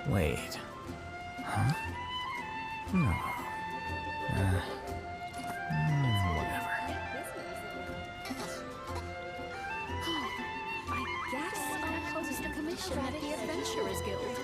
Wait. Huh? No. Whatever. I guess I'll post a commission at the Adventurers Guild.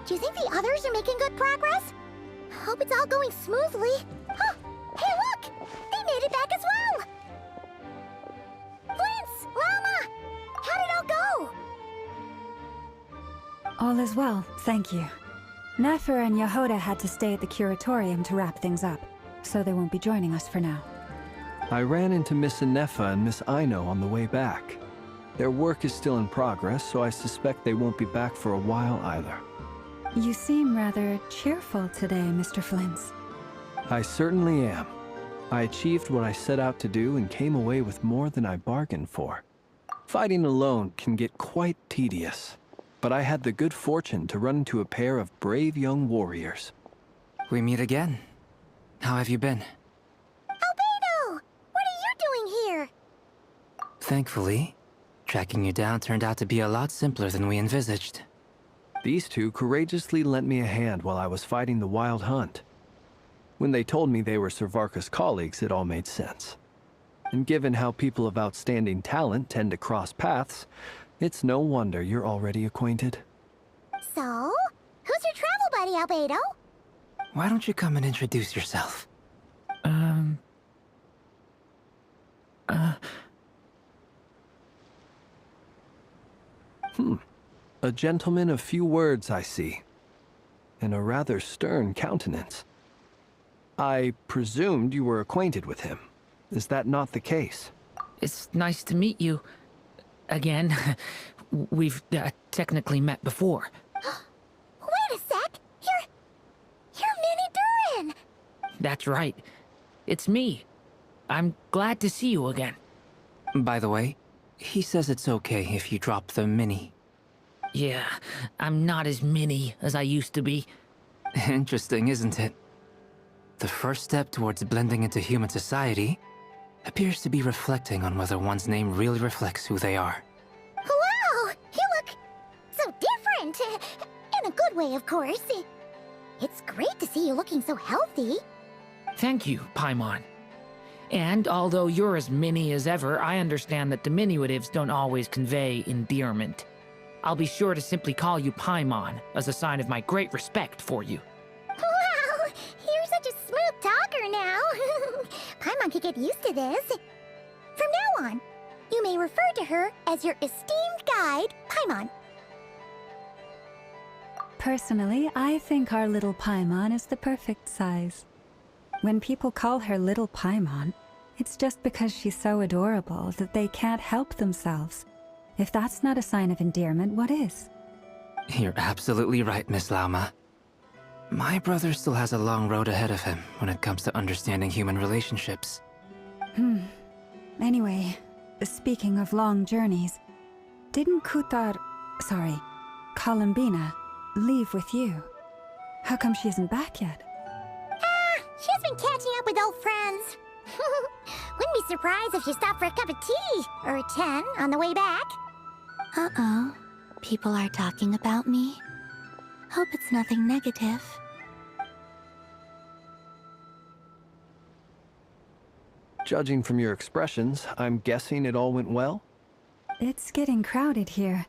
Do you think the others are making good progress? Hope it's all going smoothly. Huh! Hey, look! They made it back as well! Flint's! Llama! How did it all go? All is well, thank you. Nefer and Yehoda had to stay at the curatorium to wrap things up, so they won't be joining us for now. I ran into Miss Inefa and Miss Aino on the way back. Their work is still in progress, so I suspect they won't be back for a while either. You seem rather cheerful today, Mr. Flint's. I certainly am. I achieved what I set out to do and came away with more than I bargained for. Fighting alone can get quite tedious, but I had the good fortune to run into a pair of brave young warriors. We meet again. How have you been? Albedo! What are you doing here? Thankfully, tracking you down turned out to be a lot simpler than we envisaged. These two courageously lent me a hand while I was fighting the Wild Hunt. When they told me they were Servarka's colleagues, it all made sense. And given how people of outstanding talent tend to cross paths, it's no wonder you're already acquainted. So, who's your travel buddy, Albedo? Why don't you come and introduce yourself? A gentleman of few words, I see. And a rather stern countenance. I presumed you were acquainted with him. Is that not the case? It's nice to meet you. Again. We've technically met before. Wait a sec! You're Minnie Durin! That's right. It's me. I'm glad to see you again. By the way, he says it's okay if you drop the mini. Yeah, I'm not as mini as I used to be. Interesting, isn't it? The first step towards blending into human society appears to be reflecting on whether one's name really reflects who they are. Wow! You look so different! In a good way, of course. It's great to see you looking so healthy. Thank you, Paimon. And although you're as mini as ever, I understand that diminutives don't always convey endearment. I'll be sure to simply call you Paimon, as a sign of my great respect for you. Wow! You're such a smooth talker now. Paimon could get used to this. From now on, you may refer to her as your esteemed guide, Paimon. Personally, I think our little Paimon is the perfect size. When people call her Little Paimon, it's just because she's so adorable that they can't help themselves. If that's not a sign of endearment, what is? You're absolutely right, Miss Lauma. My brother still has a long road ahead of him when it comes to understanding human relationships. Anyway, speaking of long journeys, didn't Columbina, leave with you? How come she isn't back yet? She's been catching up with old friends. Wouldn't be surprised if she stopped for a cup of tea or 10 on the way back. Uh-oh. People are talking about me. Hope it's nothing negative. Judging from your expressions, I'm guessing it all went well? It's getting crowded here.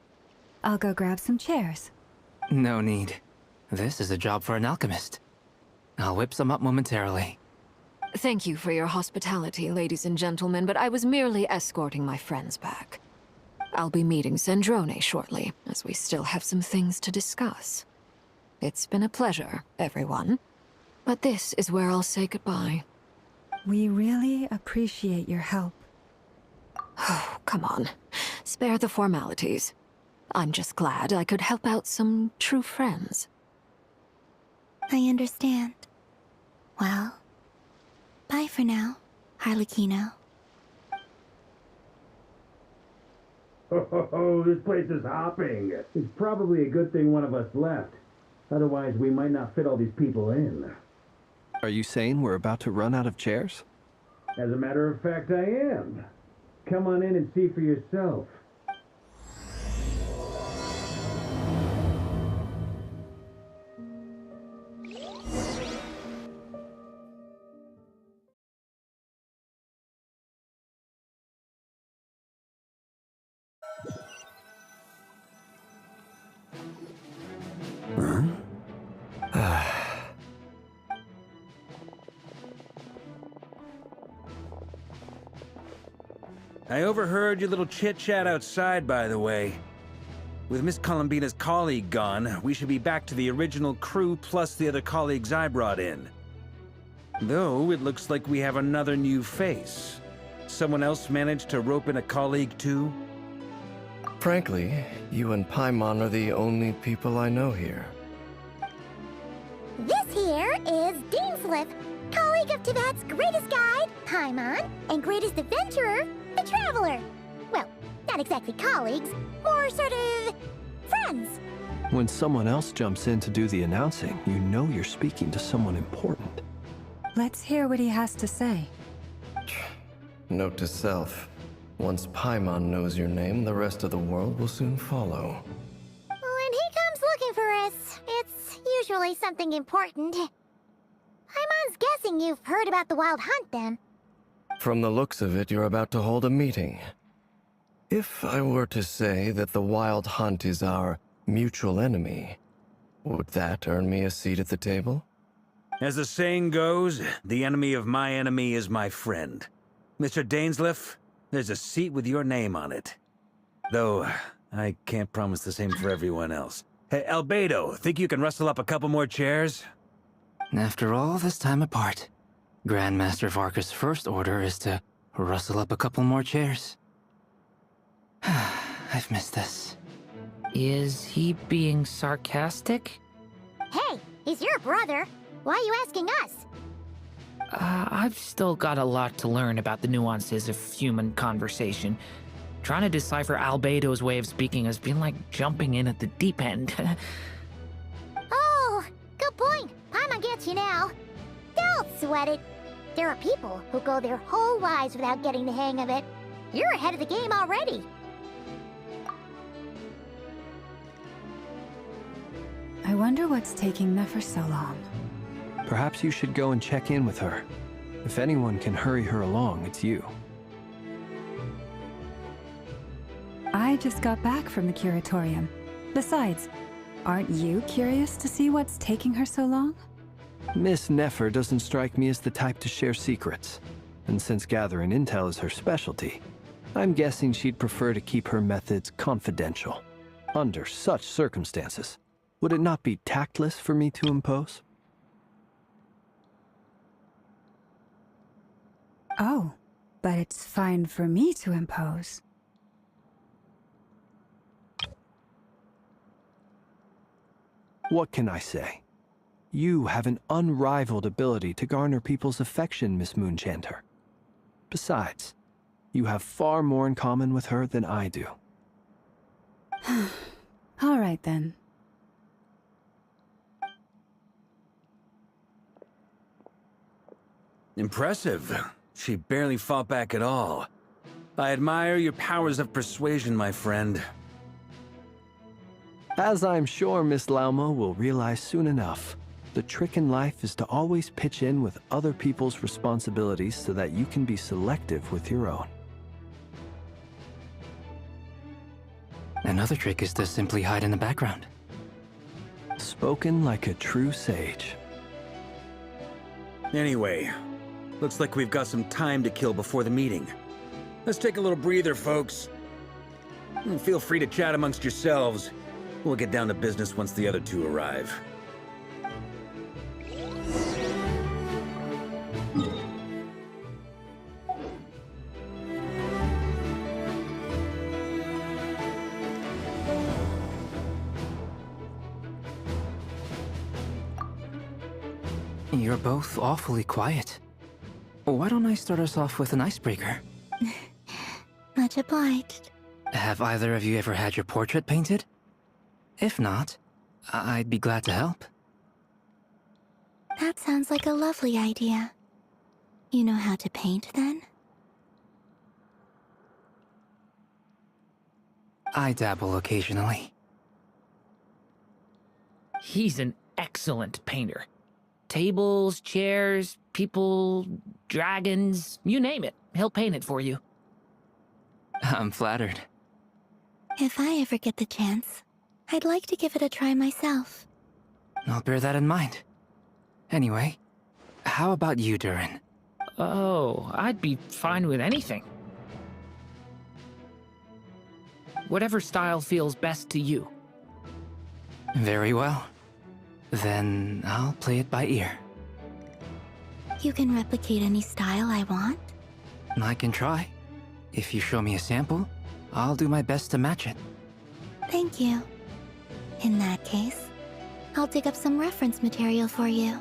I'll go grab some chairs. No need. This is a job for an alchemist. I'll whip some up momentarily. Thank you for your hospitality, ladies and gentlemen, but I was merely escorting my friends back. I'll be meeting Sandrone shortly, as we still have some things to discuss. It's been a pleasure, everyone. But this is where I'll say goodbye. We really appreciate your help. Oh, come on. Spare the formalities. I'm just glad I could help out some true friends. I understand. Well, bye for now, Harlequino. Oh, this place is hopping. It's probably a good thing one of us left. Otherwise, we might not fit all these people in. Are you saying we're about to run out of chairs? As a matter of fact, I am. Come on in and see for yourself. I overheard your little chit-chat outside, by the way. With Miss Columbina's colleague gone, we should be back to the original crew plus the other colleagues I brought in. Though, it looks like we have another new face. Someone else managed to rope in a colleague too? Frankly, you and Paimon are the only people I know here. This here is Deansliff, colleague of Tibet's greatest guide, Paimon, and greatest adventurer, the Traveler. Well, not exactly colleagues, more sort of friends. When someone else jumps in to do the announcing, you know you're speaking to someone important. Let's hear what he has to say. Note to self. Once Paimon knows your name, the rest of the world will soon follow. When he comes looking for us, it's usually something important. Paimon's guessing you've heard about the Wild Hunt, then. From the looks of it, you're about to hold a meeting. If I were to say that the Wild Hunt is our mutual enemy, would that earn me a seat at the table? As the saying goes, the enemy of my enemy is my friend. Mr. Dainsliff, there's a seat with your name on it. Though, I can't promise the same for everyone else. Hey, Albedo, think you can rustle up a couple more chairs? After all this time apart, Grandmaster Varka's first order is to rustle up a couple more chairs. I've missed this. Is he being sarcastic? Hey, he's your brother. Why are you asking us? I've still got a lot to learn about the nuances of human conversation. Trying to decipher Albedo's way of speaking has been like jumping in at the deep end. Oh, good point. Paimon gets you now. Don't sweat it. There are people who go their whole lives without getting the hang of it. You're ahead of the game already. I wonder what's taking Nefer so long. Perhaps you should go and check in with her. If anyone can hurry her along, it's you. I just got back from the curatorium. Besides, aren't you curious to see what's taking her so long? Miss Nefer doesn't strike me as the type to share secrets. And since gathering intel is her specialty, I'm guessing she'd prefer to keep her methods confidential. Under such circumstances, would it not be tactless for me to impose? Oh, but it's fine for me to impose. What can I say? You have an unrivaled ability to garner people's affection, Miss Moonchanter. Besides, you have far more in common with her than I do. All right then. Impressive. She barely fought back at all. I admire your powers of persuasion, my friend. As I'm sure Miss Lauma will realize soon enough, the trick in life is to always pitch in with other people's responsibilities so that you can be selective with your own. Another trick is to simply hide in the background. Spoken like a true sage. Anyway, looks like we've got some time to kill before the meeting. Let's take a little breather, folks. And feel free to chat amongst yourselves. We'll get down to business once the other two arrive. You're both awfully quiet. Why don't I start us off with an icebreaker? Much obliged. Have either of you ever had your portrait painted? If not, I'd be glad to help. That sounds like a lovely idea. You know how to paint, then? I dabble occasionally. He's an excellent painter. Tables, chairs, people, dragons, you name it. He'll paint it for you. I'm flattered. If I ever get the chance, I'd like to give it a try myself. I'll bear that in mind. Anyway, how about you, Durin? Oh, I'd be fine with anything. Whatever style feels best to you. Very well. Then I'll play it by ear. You can replicate any style I want? I can try. If you show me a sample, I'll do my best to match it. Thank you. In that case, I'll dig up some reference material for you.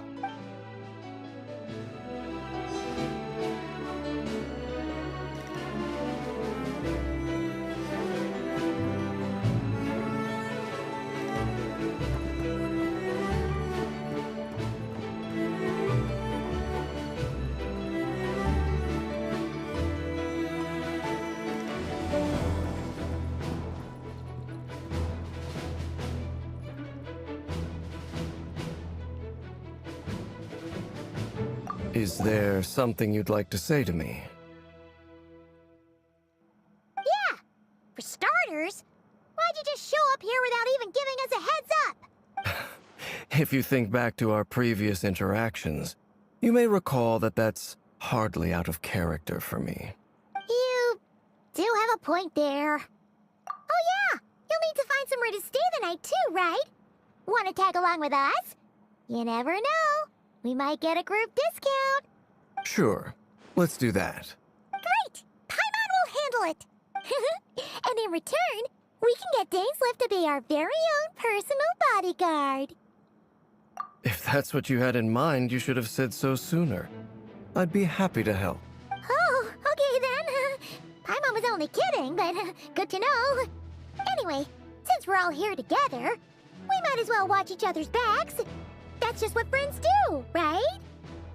Is there something you'd like to say to me? Yeah! For starters, why'd you just show up here without even giving us a heads up? If you think back to our previous interactions, you may recall that that's hardly out of character for me. You do have a point there. Oh yeah! You'll need to find somewhere to stay the night too, right? Want to tag along with us? You never know. We might get a group discount. Sure, let's do that. Great! Paimon will handle it. And in return, we can get Dainslift to be our very own personal bodyguard. If that's what you had in mind, you should have said so sooner. I'd be happy to help. Oh, okay then. Paimon was only kidding, but good to know. Anyway, since we're all here together, we might as well watch each other's backs. That's just what friends do, right?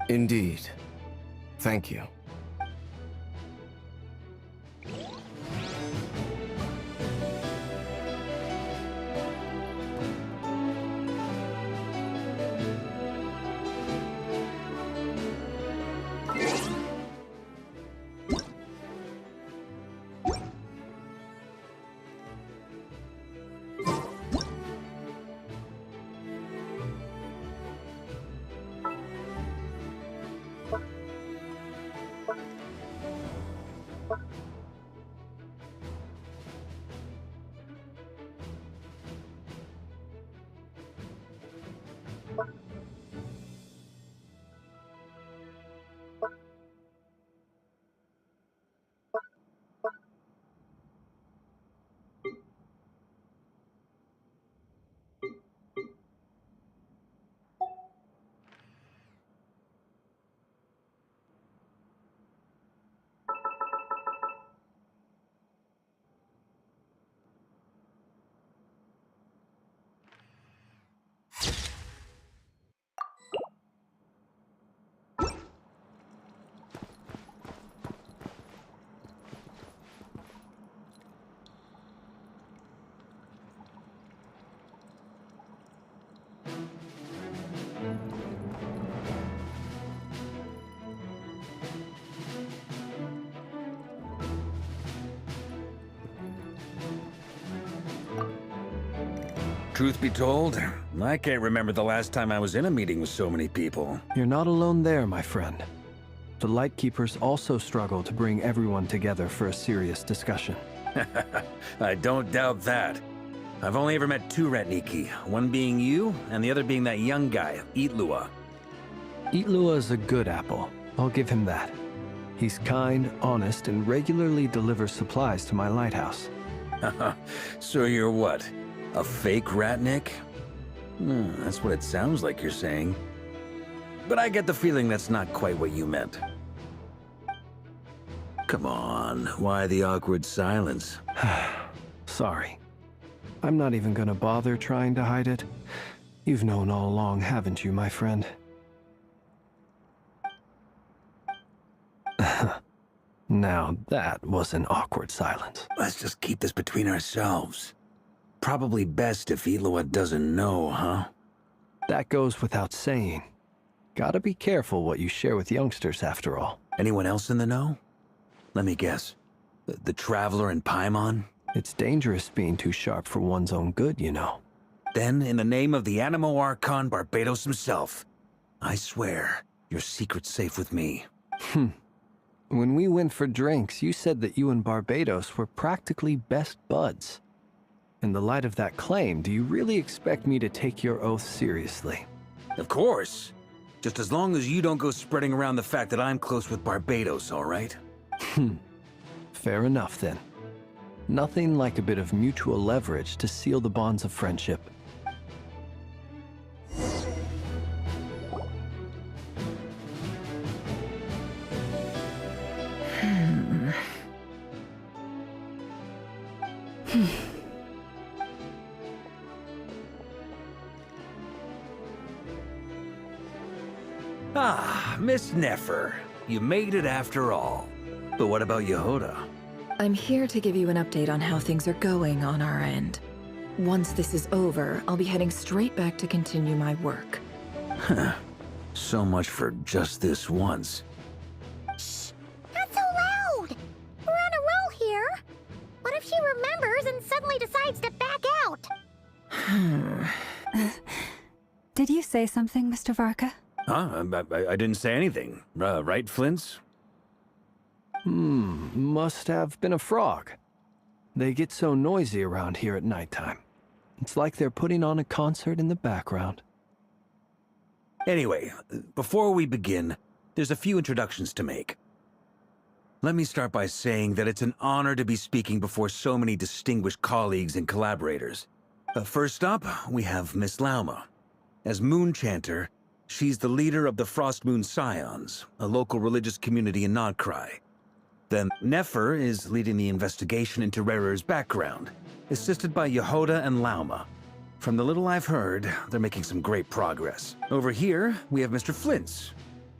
Indeed. Thank you. Truth be told, I can't remember the last time I was in a meeting with so many people. You're not alone there, my friend. The Lightkeepers also struggle to bring everyone together for a serious discussion. I don't doubt that. I've only ever met two Ratniki, one being you, and the other being that young guy, Itlua. Itlua is a good apple. I'll give him that. He's kind, honest, and regularly delivers supplies to my lighthouse. So you're what? A fake Ratnik? That's what it sounds like you're saying. But I get the feeling that's not quite what you meant. Come on, why the awkward silence? Sorry. I'm not even gonna bother trying to hide it. You've known all along, haven't you, my friend? Now that was an awkward silence. Let's just keep this between ourselves. Probably best if Itlua doesn't know, huh? That goes without saying. Gotta be careful what you share with youngsters, after all. Anyone else in the know? Let me guess. The Traveler and Paimon? It's dangerous being too sharp for one's own good, you know. Then, in the name of the Animo Archon Barbados himself, I swear, your secret's safe with me. When we went for drinks, you said that you and Barbados were practically best buds. In the light of that claim, do you really expect me to take your oath seriously? Of course. Just as long as you don't go spreading around the fact that I'm close with Barbados, all right? Fair enough, then. Nothing like a bit of mutual leverage to seal the bonds of friendship. Ah, Miss Nefer. You made it after all. But what about Yehoda? I'm here to give you an update on how things are going on our end. Once this is over, I'll be heading straight back to continue my work. So much for just this once. Shh! Not so loud! We're on a roll here. What if she remembers and suddenly decides to back out? Did you say something, Mr. Varka? Huh? I didn't say anything. Right, Flints? Must have been a frog. They get so noisy around here at nighttime. It's like they're putting on a concert in the background. Anyway, before we begin, there's a few introductions to make. Let me start by saying that it's an honor to be speaking before so many distinguished colleagues and collaborators. First up, we have Miss Lauma. As Moon Chanter, she's the leader of the Frost Moon Scions, a local religious community in Nodcry. Then Nefer is leading the investigation into Rerer's background, assisted by Yehoda and Lauma. From the little I've heard, they're making some great progress. Over here, we have Mr. Flintz,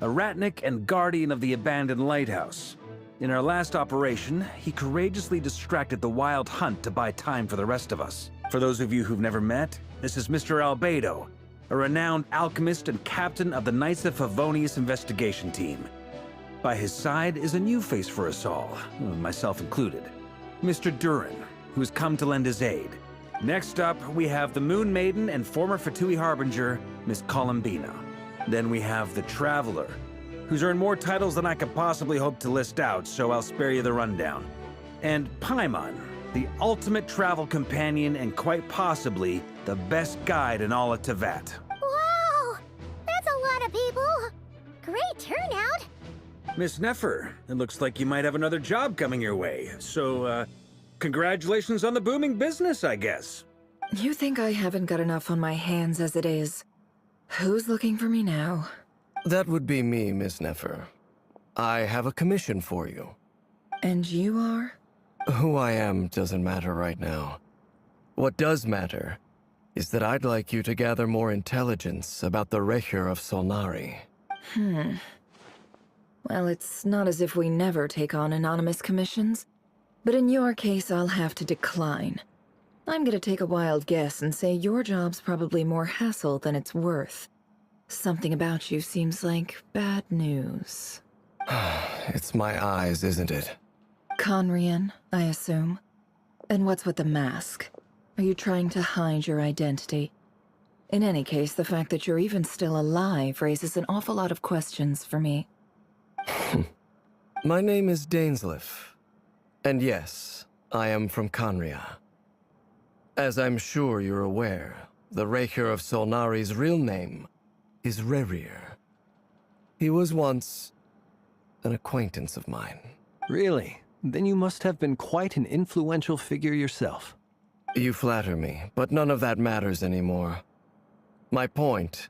a Ratnik and guardian of the abandoned lighthouse. In our last operation, he courageously distracted the Wild Hunt to buy time for the rest of us. For those of you who've never met, this is Mr. Albedo, a renowned alchemist and captain of the Knights of Favonius investigation team. By his side is a new face for us all, myself included, Mr. Durin, who has come to lend his aid. Next up, we have the Moon Maiden and former Fatui Harbinger, Miss Columbina. Then we have the Traveler, who's earned more titles than I could possibly hope to list out, so I'll spare you the rundown. And Paimon, the ultimate travel companion and quite possibly the best guide in all of Tevat. Wow! That's a lot of people! Great turnout! Miss Nefer, it looks like you might have another job coming your way, so, congratulations on the booming business, I guess. You think I haven't got enough on my hands as it is? Who's looking for me now? That would be me, Miss Nefer. I have a commission for you. And you are? Who I am doesn't matter right now. What does matter is that I'd like you to gather more intelligence about the Recher of Solnari. Well, it's not as if we never take on anonymous commissions. But in your case, I'll have to decline. I'm gonna take a wild guess and say your job's probably more hassle than it's worth. Something about you seems like bad news. It's my eyes, isn't it? Conrian, I assume. And what's with the mask? Are you trying to hide your identity? In any case, the fact that you're even still alive raises an awful lot of questions for me. My name is Dainsleif. And yes, I am from Conria. As I'm sure you're aware, the Raker of Solnari's real name is Rerir. He was once an acquaintance of mine. Really? Then you must have been quite an influential figure yourself. You flatter me, but none of that matters anymore. My point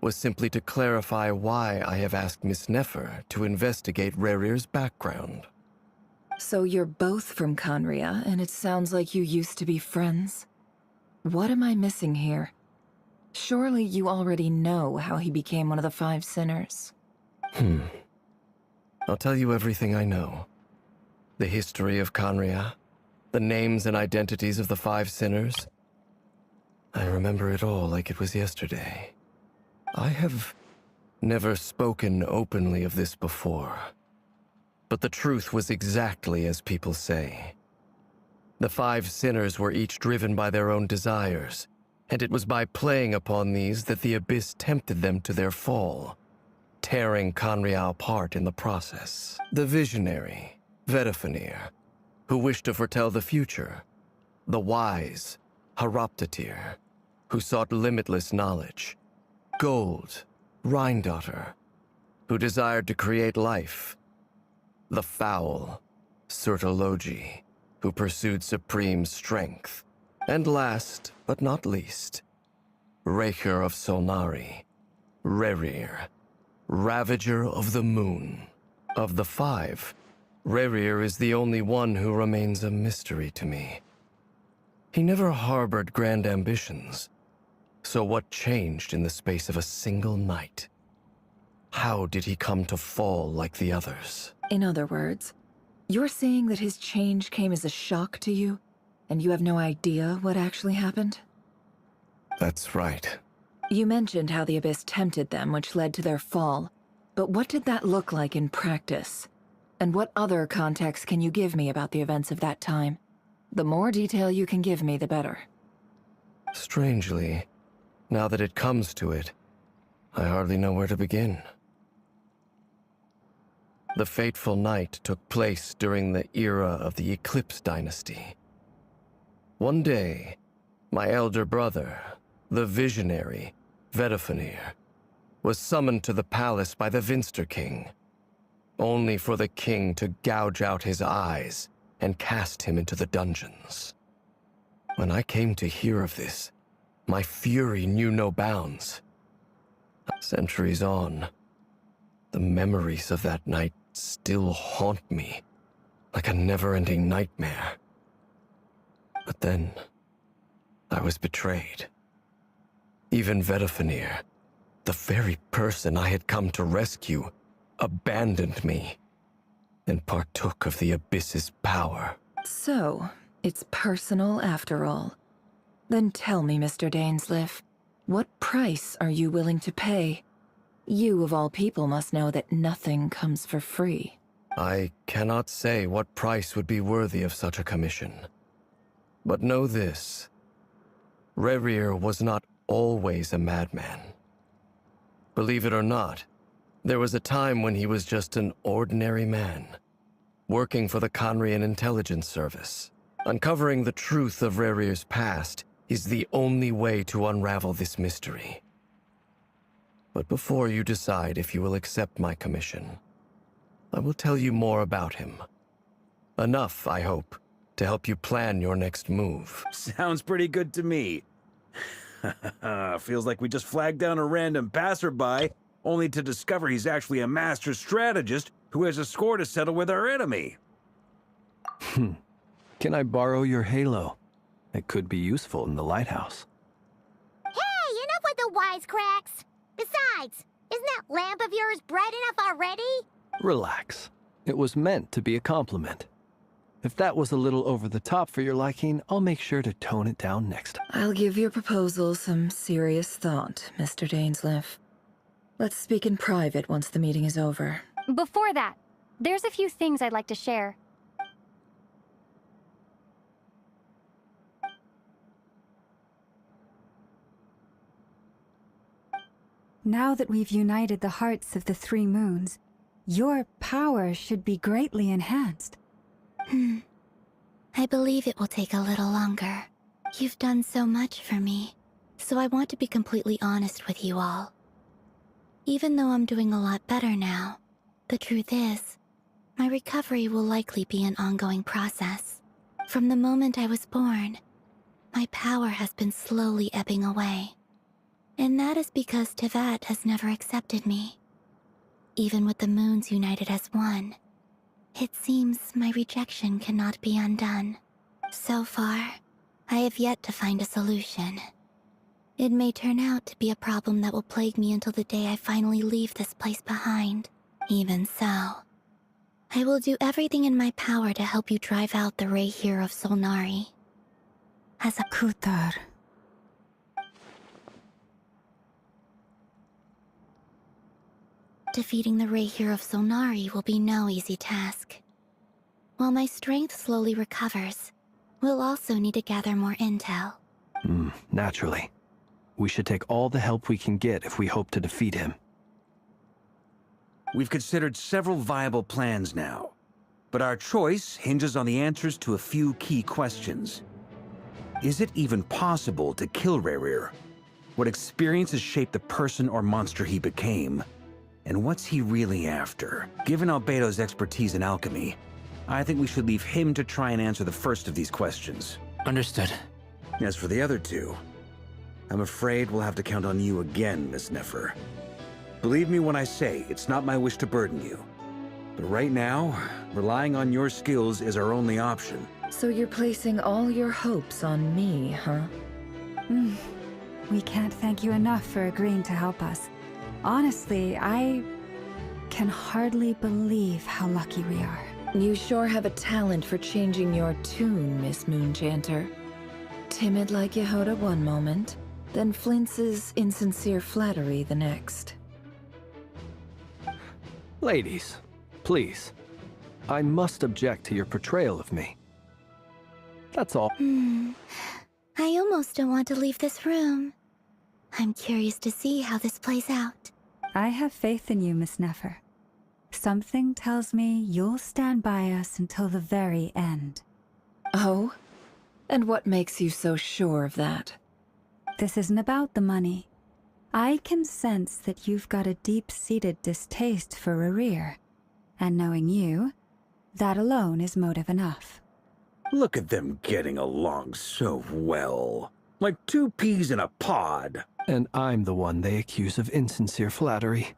was simply to clarify why I have asked Miss Nefer to investigate Rerir's background. So you're both from Conria, and it sounds like you used to be friends? What am I missing here? Surely you already know how he became one of the Five Sinners. I'll tell you everything I know. The history of Conria, the names and identities of the Five Sinners. I remember it all like it was yesterday. I have never spoken openly of this before. But the truth was exactly as people say. The Five Sinners were each driven by their own desires, and it was by playing upon these that the Abyss tempted them to their fall, tearing Conria apart in the process. The visionary, Vedifenir, who wished to foretell the future. The wise, Haroptatir, who sought limitless knowledge. Gold, Rheindotter, who desired to create life. The foul, Surtologi, who pursued supreme strength. And last, but not least, Raker of Solnari, Rerir, Ravager of the Moon. Of the five, Rerir is the only one who remains a mystery to me. He never harbored grand ambitions. So what changed in the space of a single night? How did he come to fall like the others? In other words, you're saying that his change came as a shock to you, and you have no idea what actually happened? That's right. You mentioned how the Abyss tempted them, which led to their fall. But what did that look like in practice? And what other context can you give me about the events of that time? The more detail you can give me, the better. Strangely, now that it comes to it, I hardly know where to begin. The fateful night took place during the era of the Eclipse Dynasty. One day, my elder brother, the visionary, Vedifenir, was summoned to the palace by the Vinster King, only for the king to gouge out his eyes and cast him into the dungeons. When I came to hear of this, my fury knew no bounds. Centuries on, the memories of that night still haunt me like a never-ending nightmare. But then, I was betrayed. Even Vedifenir, the very person I had come to rescue, abandoned me and partook of the Abyss's power. So, it's personal after all. Then tell me, Mr. Dainsleif, what price are you willing to pay? You, of all people, must know that nothing comes for free. I cannot say what price would be worthy of such a commission. But know this. Rerir was not always a madman. Believe it or not, there was a time when he was just an ordinary man, working for the Conrian Intelligence Service. Uncovering the truth of Rerir's past is the only way to unravel this mystery. But before you decide if you will accept my commission, I will tell you more about him. Enough, I hope, to help you plan your next move. Sounds pretty good to me. Feels like we just flagged down a random passerby, only to discover he's actually a master strategist who has a score to settle with our enemy. Can I borrow your halo? It could be useful in the lighthouse. Hey, enough with the wisecracks! Besides, isn't that lamp of yours bright enough already? Relax. It was meant to be a compliment. If that was a little over the top for your liking, I'll make sure to tone it down next time. I'll give your proposal some serious thought, Mr. Dainsleif. Let's speak in private once the meeting is over. Before that, there's a few things I'd like to share. Now that we've united the hearts of the three moons, your power should be greatly enhanced. I believe it will take a little longer. You've done so much for me, so I want to be completely honest with you all. Even though I'm doing a lot better now, the truth is, my recovery will likely be an ongoing process. From the moment I was born, my power has been slowly ebbing away. And that is because Tevat has never accepted me. Even with the moons united as one, it seems my rejection cannot be undone. So far, I have yet to find a solution. It may turn out to be a problem that will plague me until the day I finally leave this place behind. Even so, I will do everything in my power to help you drive out the Ray here of Solnari. As a Kutar. Defeating the Ray here of Solnari will be no easy task. While my strength slowly recovers, we'll also need to gather more intel. Naturally. We should take all the help we can get if we hope to defeat him. We've considered several viable plans now, but our choice hinges on the answers to a few key questions. Is it even possible to kill Rerir? What experiences shaped the person or monster he became? And what's he really after? Given Albedo's expertise in alchemy, I think we should leave him to try and answer the first of these questions. Understood. As for the other two, I'm afraid we'll have to count on you again, Miss Nefer. Believe me when I say it's not my wish to burden you. But right now, relying on your skills is our only option. So you're placing all your hopes on me, huh? We can't thank you enough for agreeing to help us. Honestly, I can hardly believe how lucky we are. You sure have a talent for changing your tune, Miss Moonchanter. Timid like Yehoda one moment, then flinches insincere flattery the next. Ladies, please. I must object to your portrayal of me. That's all. I almost don't want to leave this room. I'm curious to see how this plays out. I have faith in you, Miss Nefer. Something tells me you'll stand by us until the very end. Oh? And what makes you so sure of that? This isn't about the money. I can sense that you've got a deep-seated distaste for Rerir. And knowing you, that alone is motive enough. Look at them getting along so well. Like two peas in a pod. And I'm the one they accuse of insincere flattery.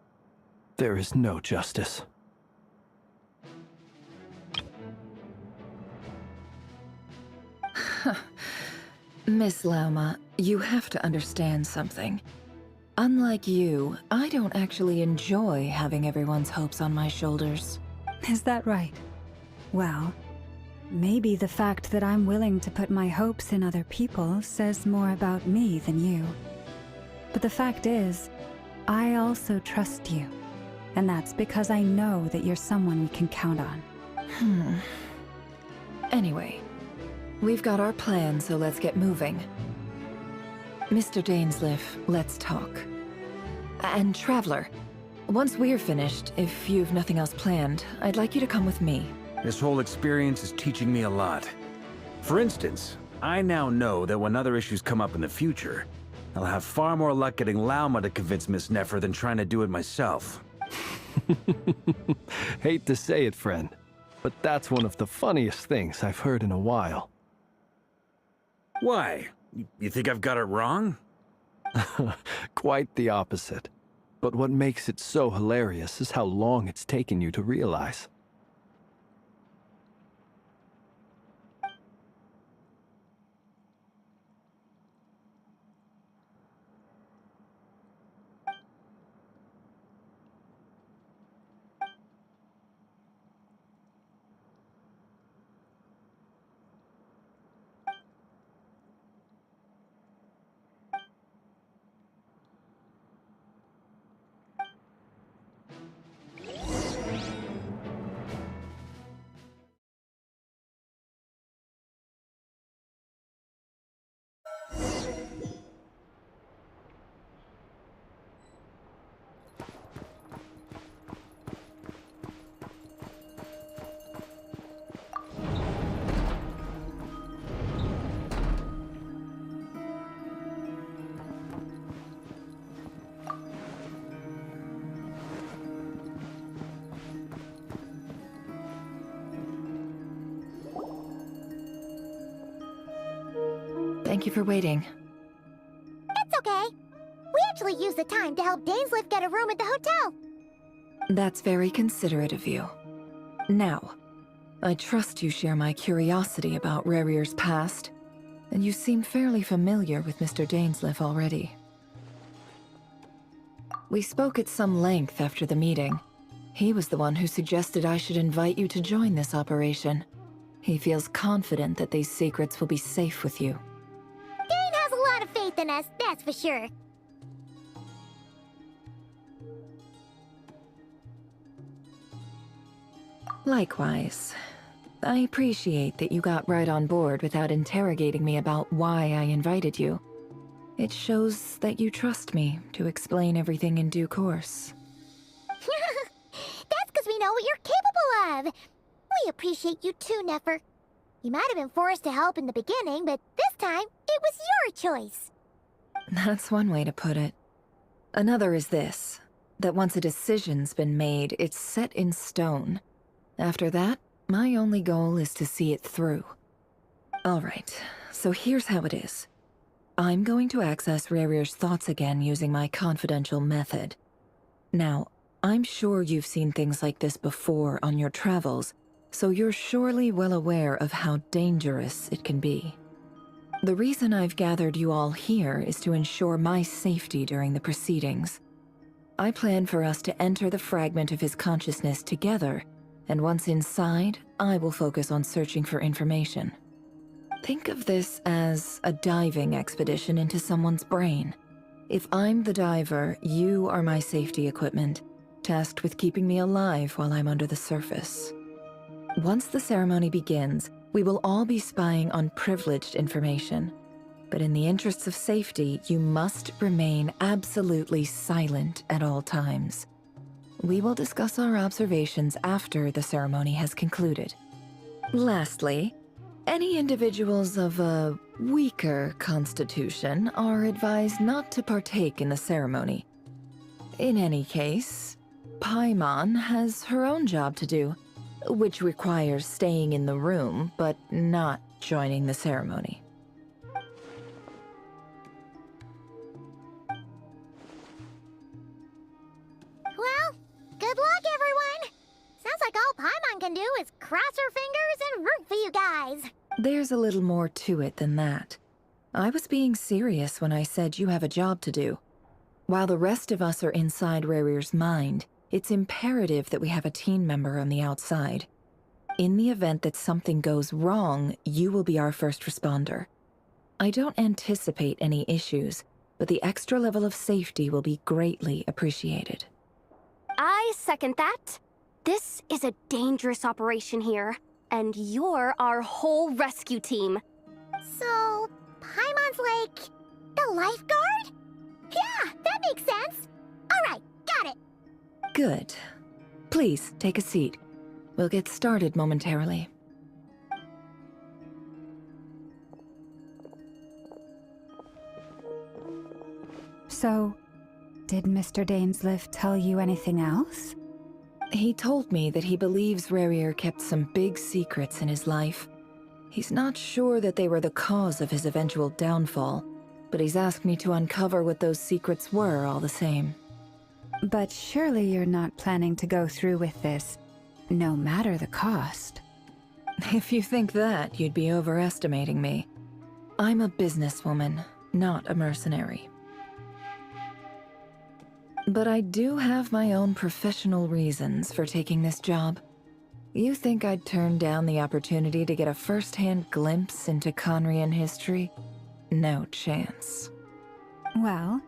There is no justice. Miss Lauma, you have to understand something. Unlike you, I don't actually enjoy having everyone's hopes on my shoulders. Is that right? Well, maybe the fact that I'm willing to put my hopes in other people says more about me than you. But the fact is, I also trust you. And that's because I know that you're someone we can count on. Anyway, we've got our plan, so let's get moving. Mr. Dainsliff, let's talk. And Traveler, once we're finished, if you've nothing else planned, I'd like you to come with me. This whole experience is teaching me a lot. For instance, I now know that when other issues come up in the future, I'll have far more luck getting Lauma to convince Miss Nefer than trying to do it myself. Hate to say it, friend, but that's one of the funniest things I've heard in a while. Why? You think I've got it wrong? Quite the opposite. But what makes it so hilarious is how long it's taken you to realize. Thank you for waiting. It's okay. We actually used the time to help Dainsliff get a room at the hotel. That's very considerate of you. Now, I trust you share my curiosity about Rarier's past, and you seem fairly familiar with Mr. Dainsliff already. We spoke at some length after the meeting. He was the one who suggested I should invite you to join this operation. He feels confident that these secrets will be safe with you. Dane has a lot of faith in us, that's for sure. Likewise. I appreciate that you got right on board without interrogating me about why I invited you. It shows that you trust me to explain everything in due course. That's because we know what you're capable of. We appreciate you too, Nefer. You might have been forced to help in the beginning, but this time, it was your choice. That's one way to put it. Another is this, that once a decision's been made, it's set in stone. After that, my only goal is to see it through. Alright, so here's how it is. I'm going to access Rarier's thoughts again using my confidential method. Now, I'm sure you've seen things like this before on your travels, so you're surely well aware of how dangerous it can be. The reason I've gathered you all here is to ensure my safety during the proceedings. I plan for us to enter the fragment of his consciousness together, and once inside, I will focus on searching for information. Think of this as a diving expedition into someone's brain. If I'm the diver, you are my safety equipment, tasked with keeping me alive while I'm under the surface. Once the ceremony begins, we will all be spying on privileged information. But in the interests of safety, you must remain absolutely silent at all times. We will discuss our observations after the ceremony has concluded. Lastly, any individuals of a weaker constitution are advised not to partake in the ceremony. In any case, Paimon has her own job to do, which requires staying in the room, but not joining the ceremony. Well, good luck, everyone! Sounds like all Paimon can do is cross her fingers and root for you guys. There's a little more to it than that. I was being serious when I said you have a job to do. While the rest of us are inside Rarier's mind, it's imperative that we have a team member on the outside. In the event that something goes wrong, you will be our first responder. I don't anticipate any issues, but the extra level of safety will be greatly appreciated. I second that. This is a dangerous operation here, and you're our whole rescue team. So, Paimon's like the lifeguard? Yeah, that makes sense. All right, got it. Good. Please, take a seat. We'll get started momentarily. So, did Mr. Dainsliff tell you anything else? He told me that he believes Rarier kept some big secrets in his life. He's not sure that they were the cause of his eventual downfall, but he's asked me to uncover what those secrets were all the same. But surely you're not planning to go through with this, no matter the cost. If you think that, you'd be overestimating me. I'm a businesswoman, not a mercenary. But I do have my own professional reasons for taking this job. You think I'd turn down the opportunity to get a first-hand glimpse into Conrian history? No chance. Well,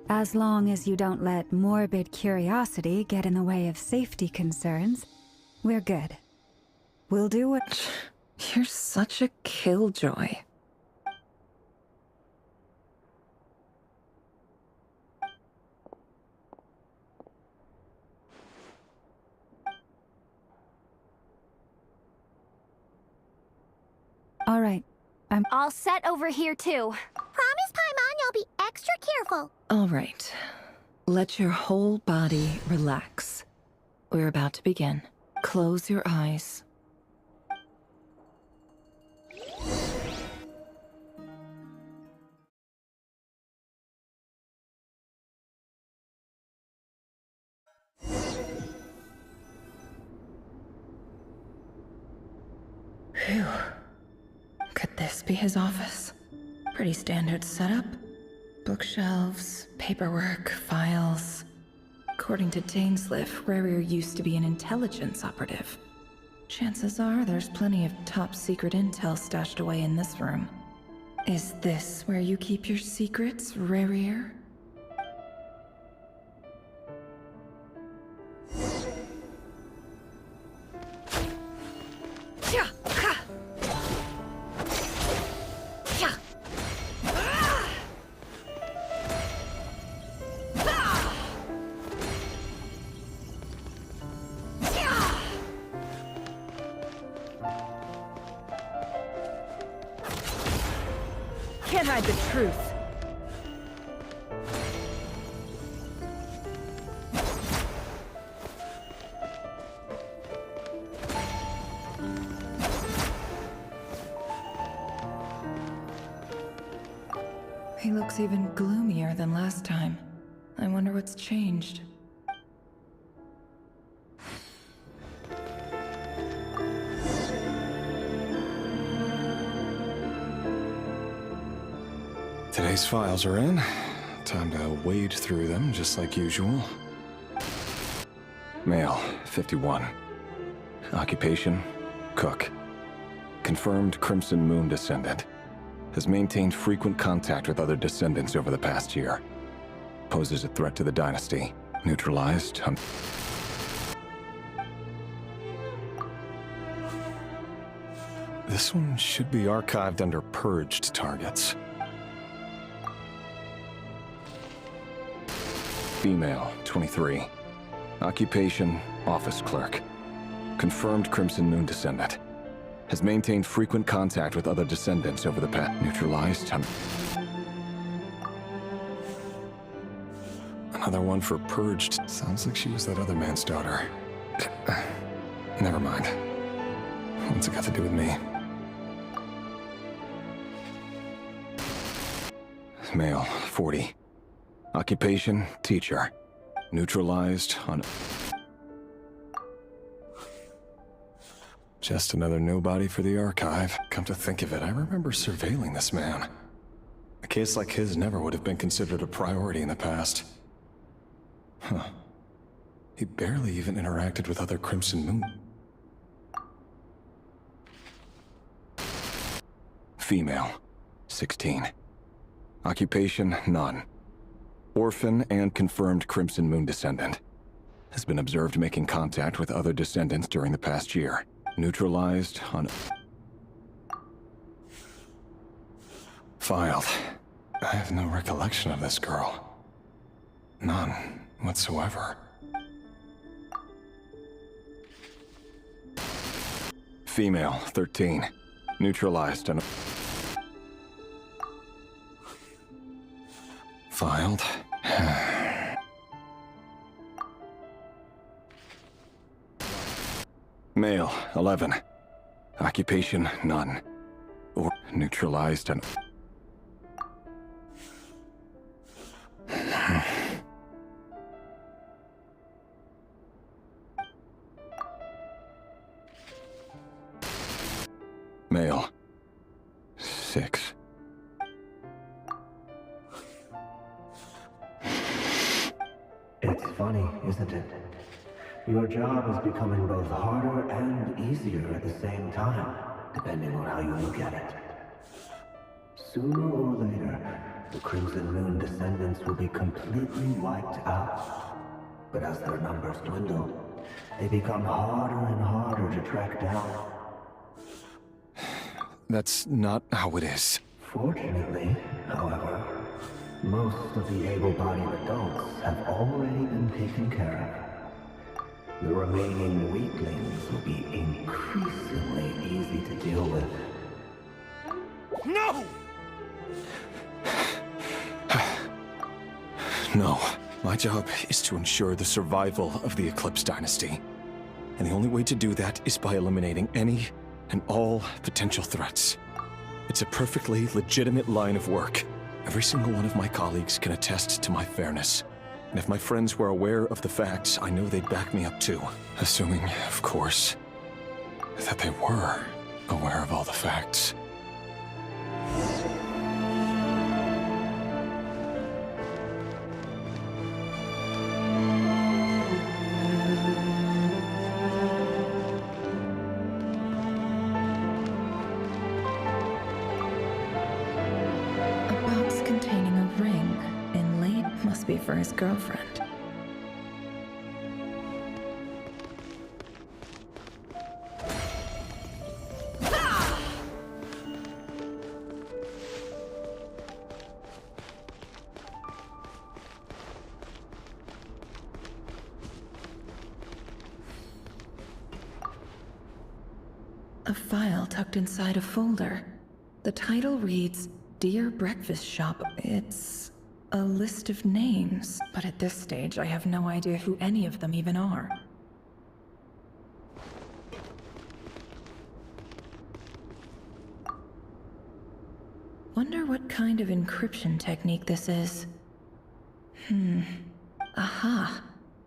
as long as you don't let morbid curiosity get in the way of safety concerns, we're good. We'll do what... You're such a killjoy. All right, I'm all set over here too. Promise, Paimon, you'll be extra careful. All right. Let your whole body relax. We're about to begin. Close your eyes. Phew. Could this be his office? Pretty standard setup. Bookshelves, paperwork, files. According to Dainsliff, Rarier used to be an intelligence operative. Chances are there's plenty of top-secret intel stashed away in this room. Is this where you keep your secrets, Rarier? Can't hide the truth. He looks even gloomier than last time. I wonder what's changed. Today's files are in. Time to wade through them, just like usual. Male, 51. Occupation, cook. Confirmed Crimson Moon descendant. Has maintained frequent contact with other descendants over the past year. Poses a threat to the dynasty. Neutralized. This one should be archived under purged targets. Female, 23. Occupation, office clerk. Confirmed Crimson Moon descendant. Has maintained frequent contact with other descendants over the past. Neutralized. Another one for purged. Sounds like she was that other man's daughter. Never mind. What's it got to do with me? Male, 40. Occupation, teacher. Neutralized on... Just another nobody for the archive. Come to think of it, I remember surveilling this man. A case like his never would have been considered a priority in the past. Huh. He barely even interacted with other Crimson Moon. Female, 16. Occupation, none. Orphan and confirmed Crimson Moon descendant. Has been observed making contact with other descendants during the past year. Neutralized on... Filed. I have no recollection of this girl. None whatsoever. Female, 13. Neutralized on... Filed. Male, 11. Occupation, none. Or neutralized and... Male, 6. It's funny, isn't it? Your job is becoming both harder and easier at the same time, depending on how you look at it. Sooner or later, the Crimson Moon descendants will be completely wiped out. But as their numbers dwindle, they become harder and harder to track down. That's not how it is. Fortunately, however, most of the able-bodied adults have already been taken care of. The remaining weaklings will be increasingly easy to deal with. No! No. My job is to ensure the survival of the Eclipse Dynasty. And the only way to do that is by eliminating any and all potential threats. It's a perfectly legitimate line of work. Every single one of my colleagues can attest to my fairness. And if my friends were aware of the facts, I know they'd back me up too. Assuming, of course, that they were. aware of all the facts. A box containing a ring, inlaid, must be for his girlfriend. A file tucked inside a folder. The title reads, Dear Breakfast Shop. It's a list of names, but at this stage I have no idea who any of them even are. Wonder what kind of encryption technique this is. Aha.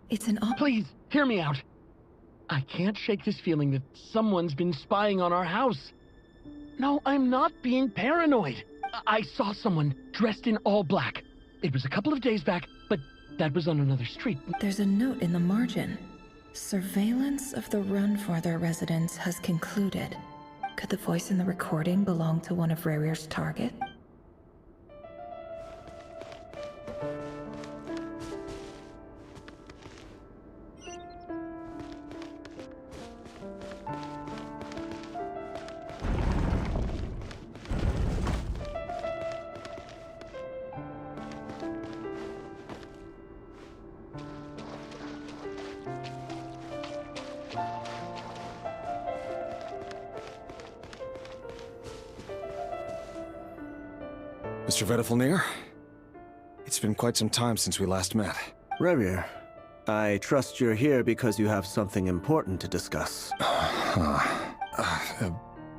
It's an Please, hear me out. I can't shake this feeling that someone's been spying on our house. No, I'm not being paranoid. I saw someone dressed in all black. It was a couple of days back, but that was on another street. There's a note in the margin. Surveillance of the Runfarther residence has concluded. Could the voice in the recording belong to one of Rarir's target? Mr. Vedifalnir? It's been quite some time since we last met. Rarir, I trust you're here because you have something important to discuss.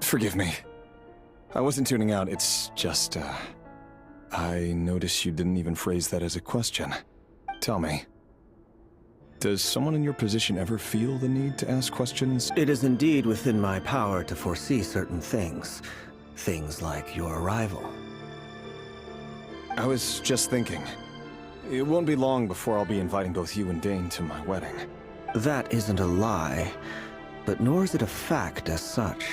Forgive me. I wasn't tuning out, it's just, I noticed you didn't even phrase that as a question. Tell me, does someone in your position ever feel the need to ask questions? It is indeed within my power to foresee certain things. Things like your arrival. I was just thinking. It won't be long before I'll be inviting both you and Dane to my wedding. That isn't a lie, but nor is it a fact as such.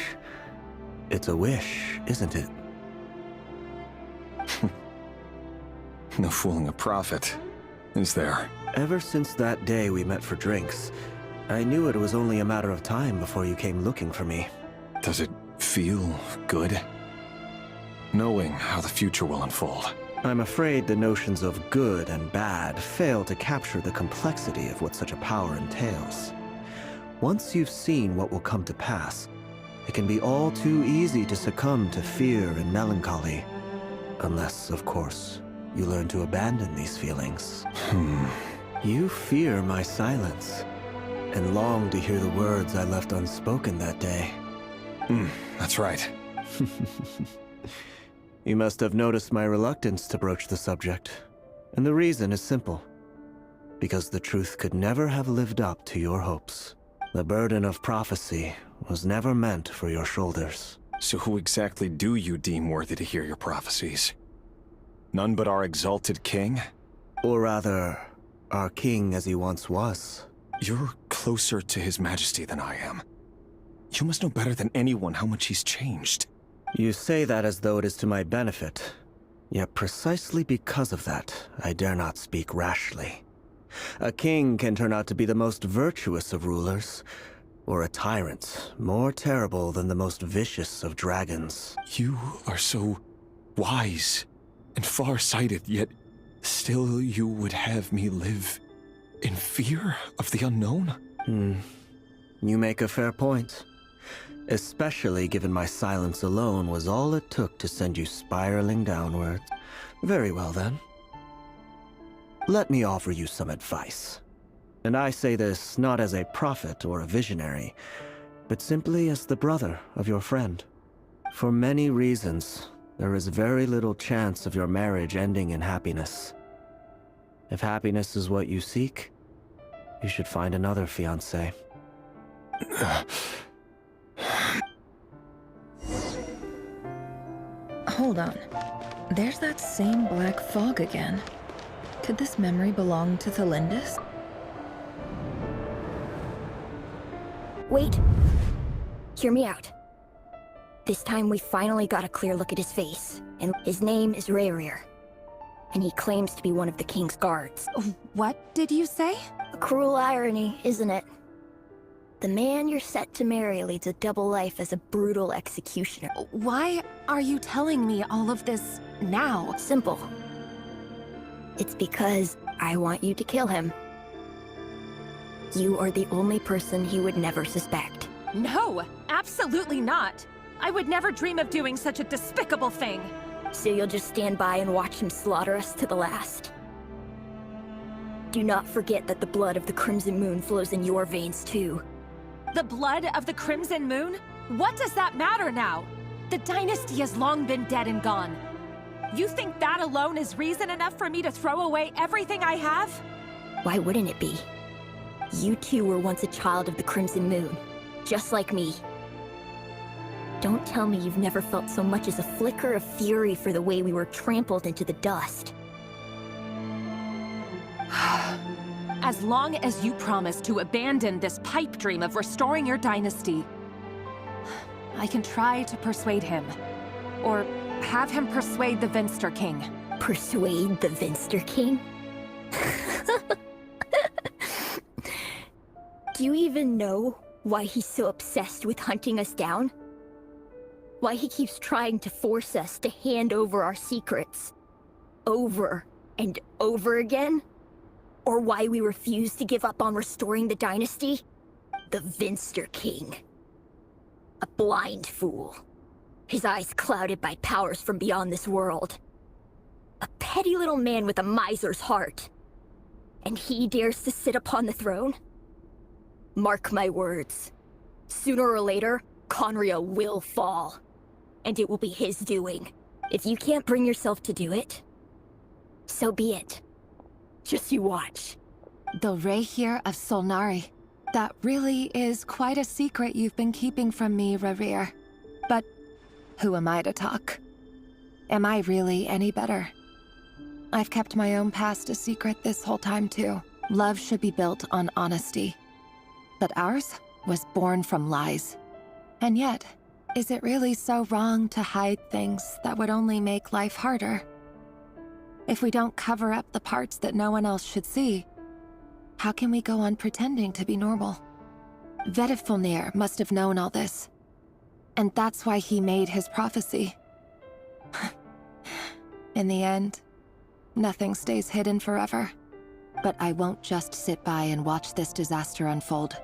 It's a wish, isn't it? No fooling a prophet, is there? Ever since that day we met for drinks, I knew it was only a matter of time before you came looking for me. Does it feel good? Knowing how the future will unfold. I'm afraid the notions of good and bad fail to capture the complexity of what such a power entails. Once you've seen what will come to pass, it can be all too easy to succumb to fear and melancholy. Unless, of course, you learn to abandon these feelings. You fear my silence, and long to hear the words I left unspoken that day. That's right. You must have noticed my reluctance to broach the subject. And the reason is simple. Because the truth could never have lived up to your hopes. The burden of prophecy was never meant for your shoulders. So who exactly do you deem worthy to hear your prophecies? None but our exalted king? Or rather, our king as he once was. You're closer to his majesty than I am. You must know better than anyone how much he's changed. You say that as though it is to my benefit. Yet precisely because of that, I dare not speak rashly. A king can turn out to be the most virtuous of rulers, or a tyrant more terrible than the most vicious of dragons. You are so wise and far-sighted, yet still you would have me live in fear of the unknown? You make a fair point. Especially given my silence alone was all it took to send you spiraling downward. Very well then. Let me offer you some advice. And I say this not as a prophet or a visionary, but simply as the brother of your friend. For many reasons, there is very little chance of your marriage ending in happiness. If happiness is what you seek, you should find another fiancé. Hold on. There's that same black fog again. Could this memory belong to Thelindis? Wait. Hear me out. This time we finally got a clear look at his face, and his name is Rayrir. And he claims to be one of the king's guards. What did you say? A cruel irony, isn't it? The man you're set to marry leads a double life as a brutal executioner. Why are you telling me all of this now? Simple. It's because I want you to kill him. You are the only person he would never suspect. No, absolutely not. I would never dream of doing such a despicable thing. So you'll just stand by and watch him slaughter us to the last? Do not forget that the blood of the Crimson Moon flows in your veins too. The blood of the Crimson Moon? What does that matter now? The dynasty has long been dead and gone. You think that alone is reason enough for me to throw away everything I have? Why wouldn't it be? You two were once a child of the Crimson Moon, just like me. Don't tell me you've never felt so much as a flicker of fury for the way we were trampled into the dust. As long as you promise to abandon this pipe dream of restoring your dynasty, I can try to persuade him. Or have him persuade the Vinster King. Persuade the Vinster King? Do you even know why he's so obsessed with hunting us down? Why he keeps trying to force us to hand over our secrets? Over and over again? Or why we refuse to give up on restoring the dynasty? The Vinster King. A blind fool. His eyes clouded by powers from beyond this world. A petty little man with a miser's heart. And he dares to sit upon the throne? Mark my words. Sooner or later, Conria will fall. And it will be his doing. If you can't bring yourself to do it, so be it. Just you watch. The Rayrir of Solnari. That really is quite a secret you've been keeping from me, Rayrir. But who am I to talk? Am I really any better? I've kept my own past a secret this whole time too. Love should be built on honesty. But ours was born from lies. And yet, is it really so wrong to hide things that would only make life harder? If we don't cover up the parts that no one else should see, how can we go on pretending to be normal? Vedifulnir must have known all this. And that's why he made his prophecy. In the end, nothing stays hidden forever. But I won't just sit by and watch this disaster unfold.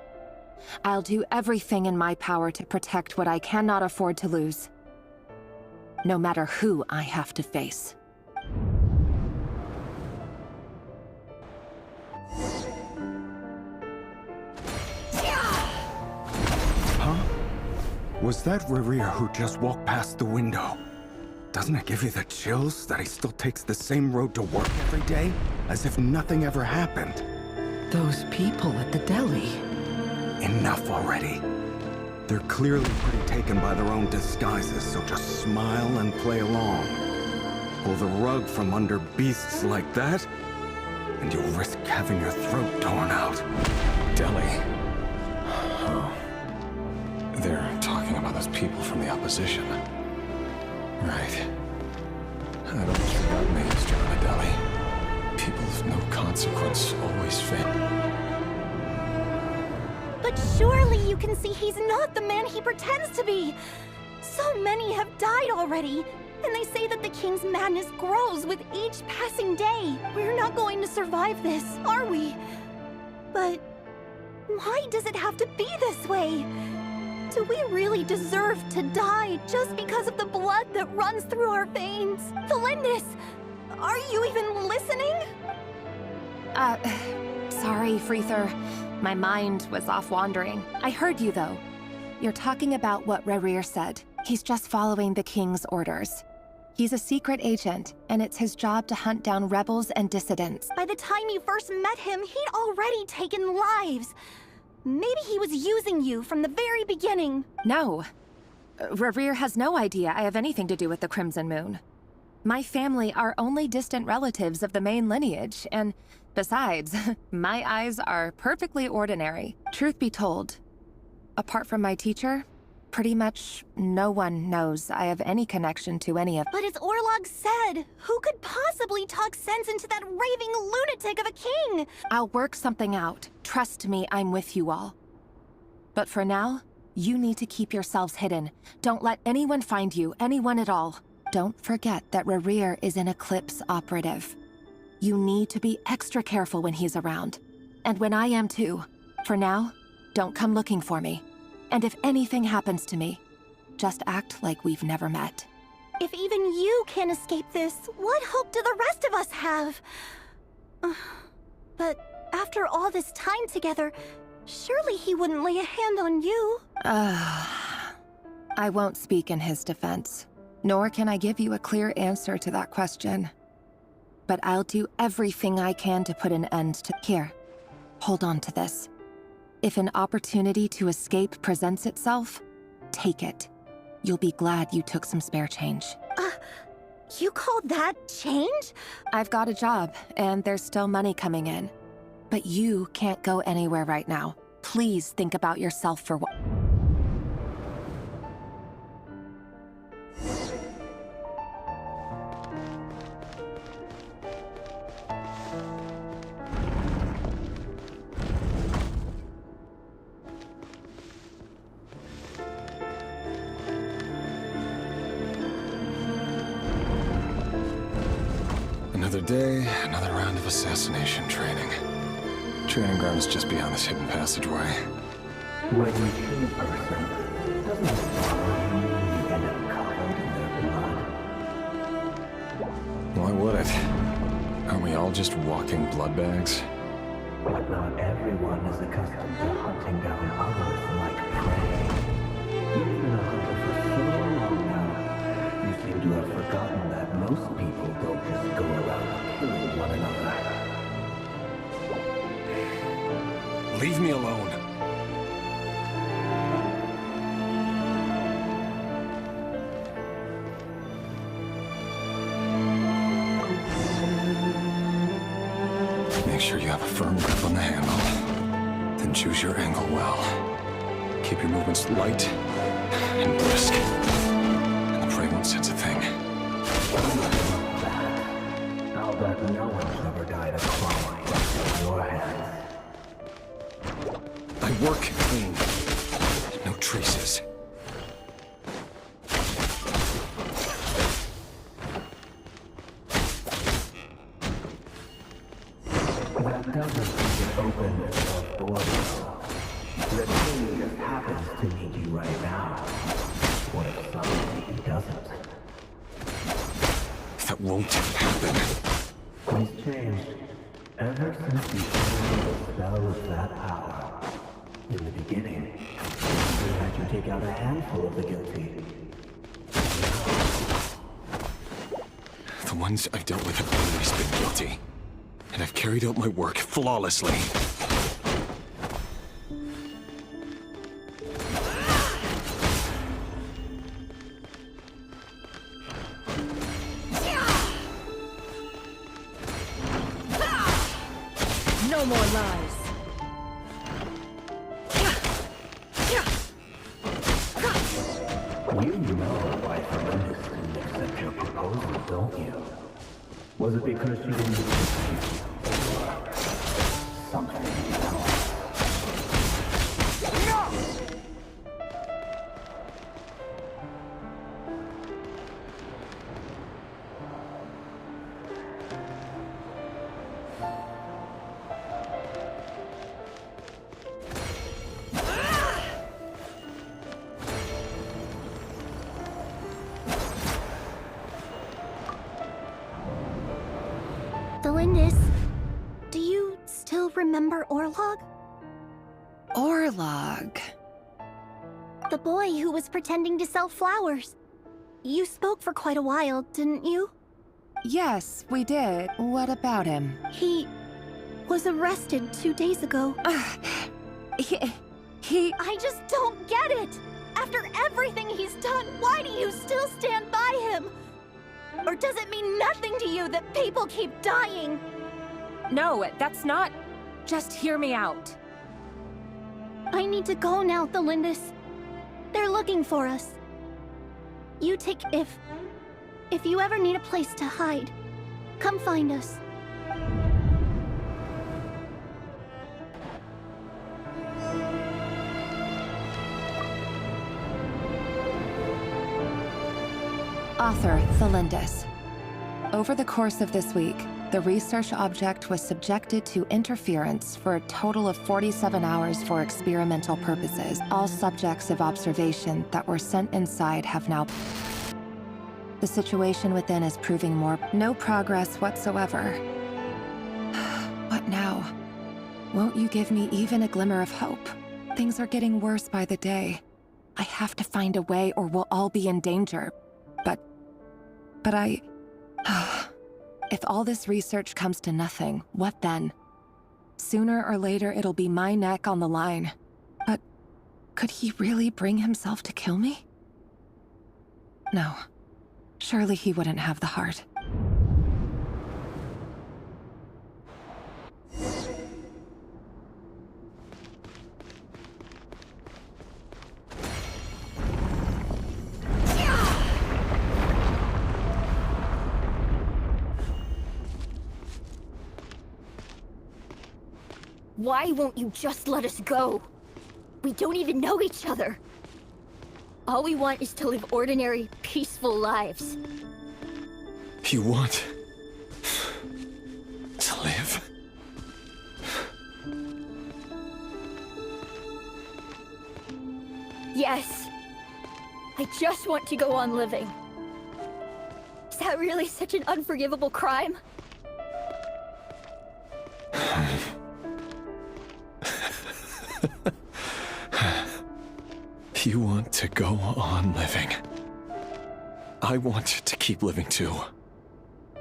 I'll do everything in my power to protect what I cannot afford to lose. No matter who I have to face. Huh? Was that Rayrir who just walked past the window? Doesn't it give you the chills that he still takes the same road to work every day? As if nothing ever happened. Those people at the deli. Enough already. They're clearly pretty taken by their own disguises, so just smile and play along. Pull the rug from under beasts like that, and you'll risk having your throat torn out. Deli. Oh. They're talking about those people from the opposition. Right. I'd almost forgotten they used to run a deli. People of no consequence always fail. But surely you can see he's not the man he pretends to be! So many have died already, and they say that the king's madness grows with each passing day. We're not going to survive this, are we? But why does it have to be this way? Do we really deserve to die just because of the blood that runs through our veins? Thelindis, are you even listening? Sorry, Freether. My mind was off wandering. I heard you, though. You're talking about what Rayrir said. He's just following the king's orders. He's a secret agent, and it's his job to hunt down rebels and dissidents. By the time you first met him, he'd already taken lives. Maybe he was using you from the very beginning. No. Rerir has no idea I have anything to do with the Crimson Moon. My family are only distant relatives of the main lineage, and besides, my eyes are perfectly ordinary. Truth be told, apart from my teacher, pretty much no one knows I have any connection to any of— But as Orlog said, who could possibly talk sense into that raving lunatic of a king? I'll work something out. Trust me, I'm with you all. But for now, you need to keep yourselves hidden. Don't let anyone find you, anyone at all. Don't forget that Rerir is an Eclipse operative. You need to be extra careful when he's around. And when I am too. For now, don't come looking for me. And if anything happens to me, just act like we've never met. If even you can't escape this, what hope do the rest of us have? But after all this time together, surely he wouldn't lay a hand on you. I won't speak in his defense, nor can I give you a clear answer to that question. But I'll do everything I can to put an end to— Here, hold on to this. If an opportunity to escape presents itself, take it. You'll be glad you took some spare change. You call that change? I've got a job, and there's still money coming in. But you can't go anywhere right now. Please think about yourself for what— Another day, another round of assassination training. Training ground is just beyond this hidden passageway. When you kill a person, doesn't it follow you end up covered in their blood? Why would it? Aren't we all just walking blood bags? But not everyone is accustomed to hunting down others like prey. You've been a hunter for so long now, you seem to have forgotten that most people don't just go around killing one another. Leave me alone. Make sure you have a firm grip on the handle. Then choose your angle well. Keep your movements light and brisk. And the prey won't sense a thing. I'll bet no one's ever died of crawling in your hands. I work clean. No traces. That doesn't make it open above board. The thing just happens to meet you right now. What if suddenly he doesn't? That won't happen. He's changed. Ever since he shared the spell of that power. In the beginning, he had you take out a handful of the guilty. The ones I've dealt with have always been guilty. And I've carried out my work flawlessly. No more lies. You know why Fernandez didn't accept your proposal, don't you? Was it because she didn't accept you? Or something else? Delindis, do you still remember Orlog? Orlog. The boy who was pretending to sell flowers. You spoke for quite a while, didn't you? Yes, we did. What about him? He was arrested 2 days ago. He... I just don't get it! After everything he's done, why do you still stand by him? Or does it mean nothing to you that people keep dying? No, that's not... Just hear me out. I need to go now, Thelindis. They're looking for us. You take... If you ever need a place to hide, come find us. Author Thelindis. Over the course of this week, the research object was subjected to interference for a total of 47 hours for experimental purposes. All subjects of observation that were sent inside have now... The situation within is proving no progress whatsoever. What now? Won't you give me even a glimmer of hope? Things are getting worse by the day. I have to find a way or we'll all be in danger. But I... If all this research comes to nothing, what then? Sooner or later, it'll be my neck on the line. But could he really bring himself to kill me? No. Surely he wouldn't have the heart. Why won't you just let us go? We don't even know each other. All we want is to live ordinary, peaceful lives. You want... to live? Yes. I just want to go on living. Is that really such an unforgivable crime? You want to go on living. I want to keep living too.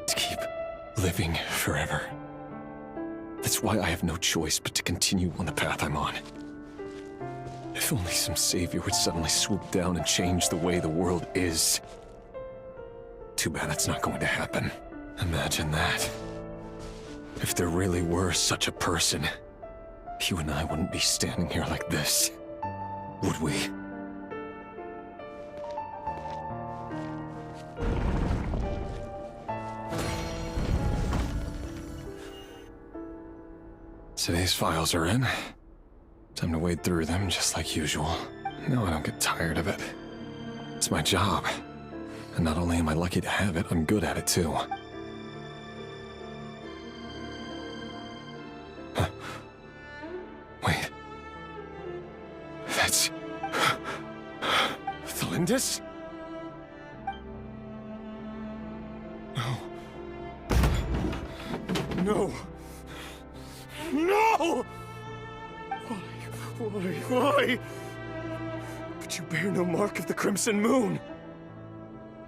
To keep living forever. That's why I have no choice but to continue on the path I'm on. If only some savior would suddenly swoop down and change the way the world is. Too bad that's not going to happen. Imagine that. If there really were such a person, you and I wouldn't be standing here like this, would we? Today's files are in. Time to wade through them just like usual. No, I don't get tired of it. It's my job. And not only am I lucky to have it, I'm good at it too. Huh. Wait. That's... Thelindis? No. No! No! Why? But you bear no mark of the Crimson Moon.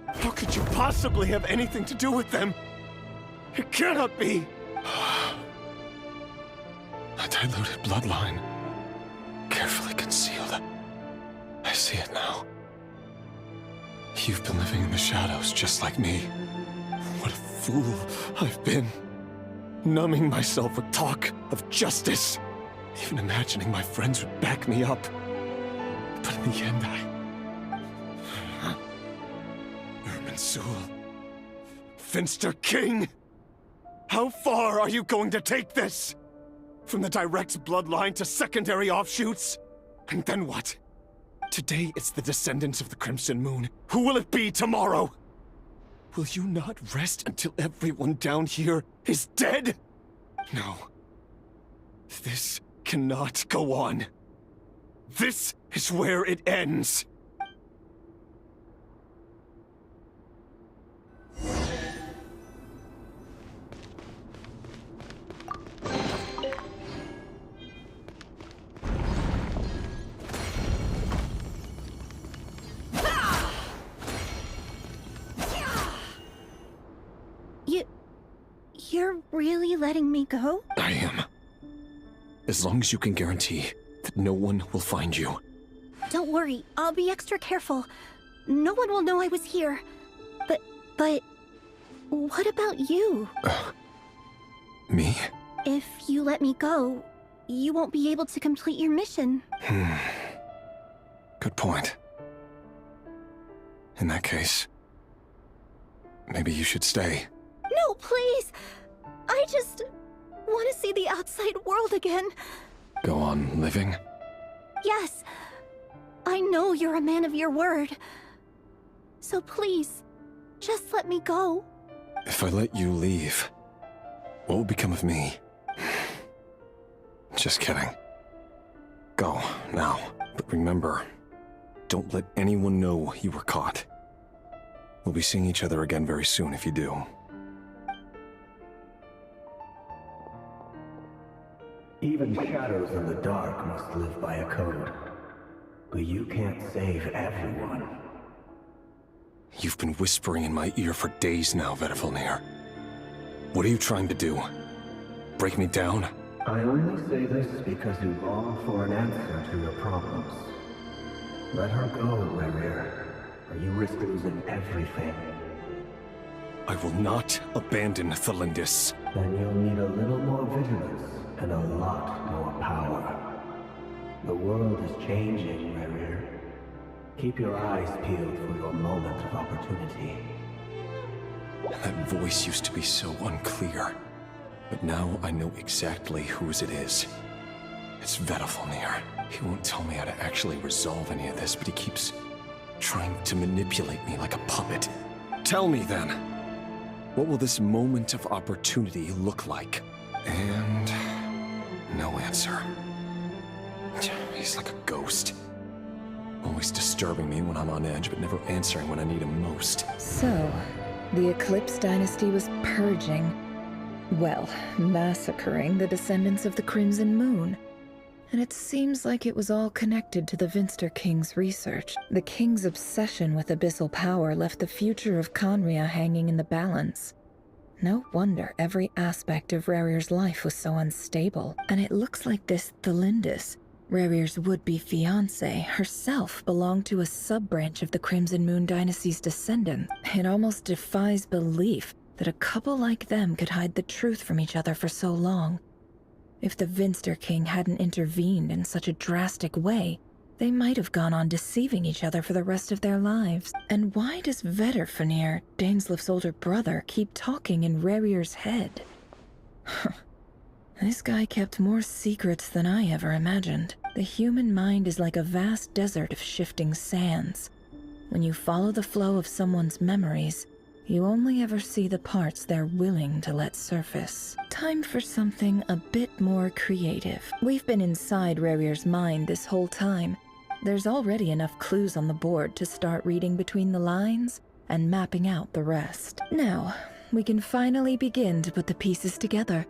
How could you possibly have anything to do with them? It cannot be! A diluted bloodline. Carefully concealed. I see it now. You've been living in the shadows just like me. What a fool I've been. Numbing myself with talk of justice. Even imagining my friends would back me up. But in the end, Irminsul. Finster King! How far are you going to take this? From the direct bloodline to secondary offshoots? And then what? Today it's the descendants of the Crimson Moon. Who will it be tomorrow? Will you not rest until everyone down here is dead? No. This cannot go on. This is where it ends. You're really letting me go? I am. As long as you can guarantee that no one will find you. Don't worry, I'll be extra careful. No one will know I was here. But... what about you? Me? If you let me go, you won't be able to complete your mission. Good point. In that case, maybe you should stay. No, please! I just want to see the outside world again. Go on living? Yes. I know you're a man of your word. So please, just let me go. If I let you leave, what will become of me? Just kidding. Go, now. But remember, don't let anyone know you were caught. We'll be seeing each other again very soon if you do. Even shadows in the dark must live by a code. But you can't save everyone. You've been whispering in my ear for days now, Vedifalnir. What are you trying to do? Break me down? I only say this because you long for an answer to your problems. Let her go, Rerir, or you risk losing everything. I will not abandon Thelindis. Then you'll need a little more vigilance and a lot more power. The world is changing, Rerir. Keep your eyes peeled for your moment of opportunity. That voice used to be so unclear. But now I know exactly whose it is. It's Vedifalnir. He won't tell me how to actually resolve any of this, but he keeps trying to manipulate me like a puppet. Tell me then, what will this moment of opportunity look like? And no answer. He's like a ghost. Always disturbing me when I'm on edge, but never answering when I need him most. So, the Eclipse Dynasty was purging, well, massacring the descendants of the Crimson Moon. And it seems like it was all connected to the Vinster King's research. The King's obsession with abyssal power left the future of Conria hanging in the balance. No wonder every aspect of Rerir's life was so unstable. And it looks like this Thelindis, Rerir's would-be fiancé, herself belonged to a sub-branch of the Crimson Moon Dynasty's descendants. It almost defies belief that a couple like them could hide the truth from each other for so long. If the Vinster King hadn't intervened in such a drastic way, they might have gone on deceiving each other for the rest of their lives. And why does Vedifalnir, Daneslif's older brother, keep talking in Rerir's head? This guy kept more secrets than I ever imagined. The human mind is like a vast desert of shifting sands. When you follow the flow of someone's memories, you only ever see the parts they're willing to let surface. Time for something a bit more creative. We've been inside Rerir's mind this whole time. There's already enough clues on the board to start reading between the lines and mapping out the rest. Now, we can finally begin to put the pieces together.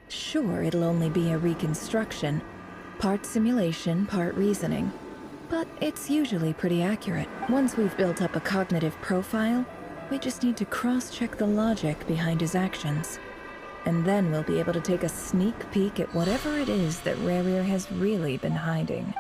Sure, it'll only be a reconstruction, part simulation, part reasoning, but it's usually pretty accurate. Once we've built up a cognitive profile, we just need to cross-check the logic behind his actions. And then we'll be able to take a sneak peek at whatever it is that Rerir has really been hiding.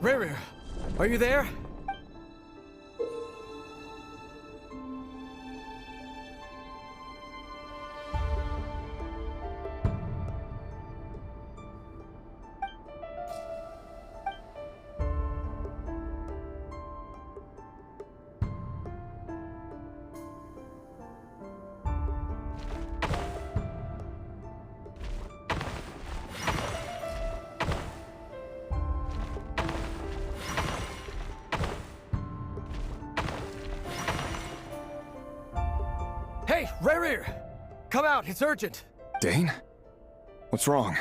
Rerir, are you there? Hey, Rerir! Come out, it's urgent! Dane? What's wrong?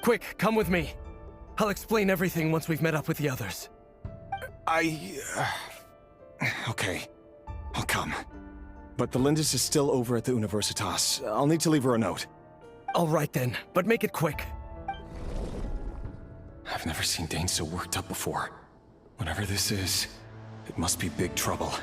Quick, come with me. I'll explain everything once we've met up with the others. Okay. I'll come. but the Lindis is still over at the Universitas. I'll need to leave her a note. All right then, but make it quick. I've never seen Dane so worked up before. Whatever this is, it must be big trouble.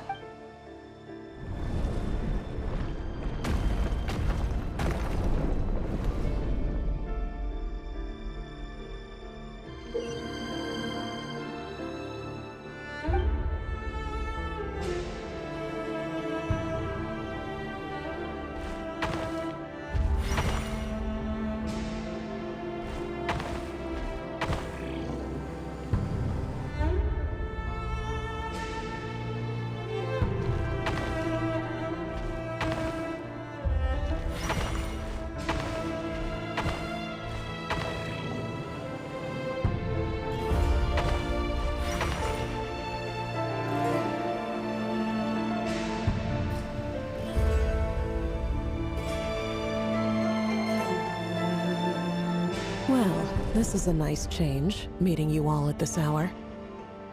Well, this is a nice change, meeting you all at this hour.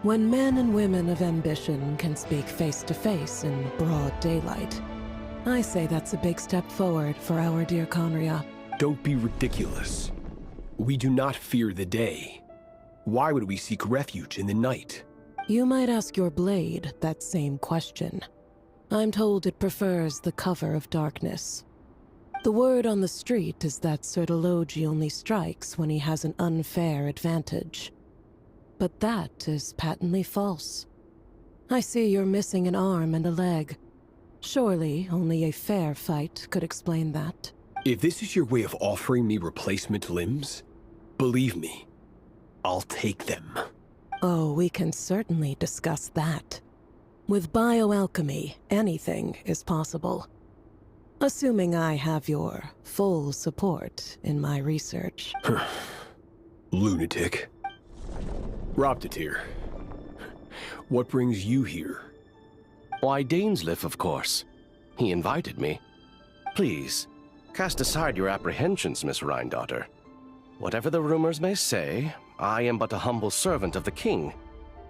When men and women of ambition can speak face to face in broad daylight, I say that's a big step forward for our dear Conria. Don't be ridiculous. We do not fear the day. Why would we seek refuge in the night? You might ask your blade that same question. I'm told it prefers the cover of darkness. The word on the street is that Sertologi only strikes when he has an unfair advantage. But that is patently false. I see you're missing an arm and a leg. Surely only a fair fight could explain that. If this is your way of offering me replacement limbs, believe me, I'll take them. Oh, we can certainly discuss that. With bioalchemy, anything is possible. Assuming I have your full support in my research. Lunatic. Roptatir. What brings you here? Why, Dainsleif, of course. He invited me. Please, cast aside your apprehensions, Miss Rhindaughter. Whatever the rumors may say, I am but a humble servant of the king,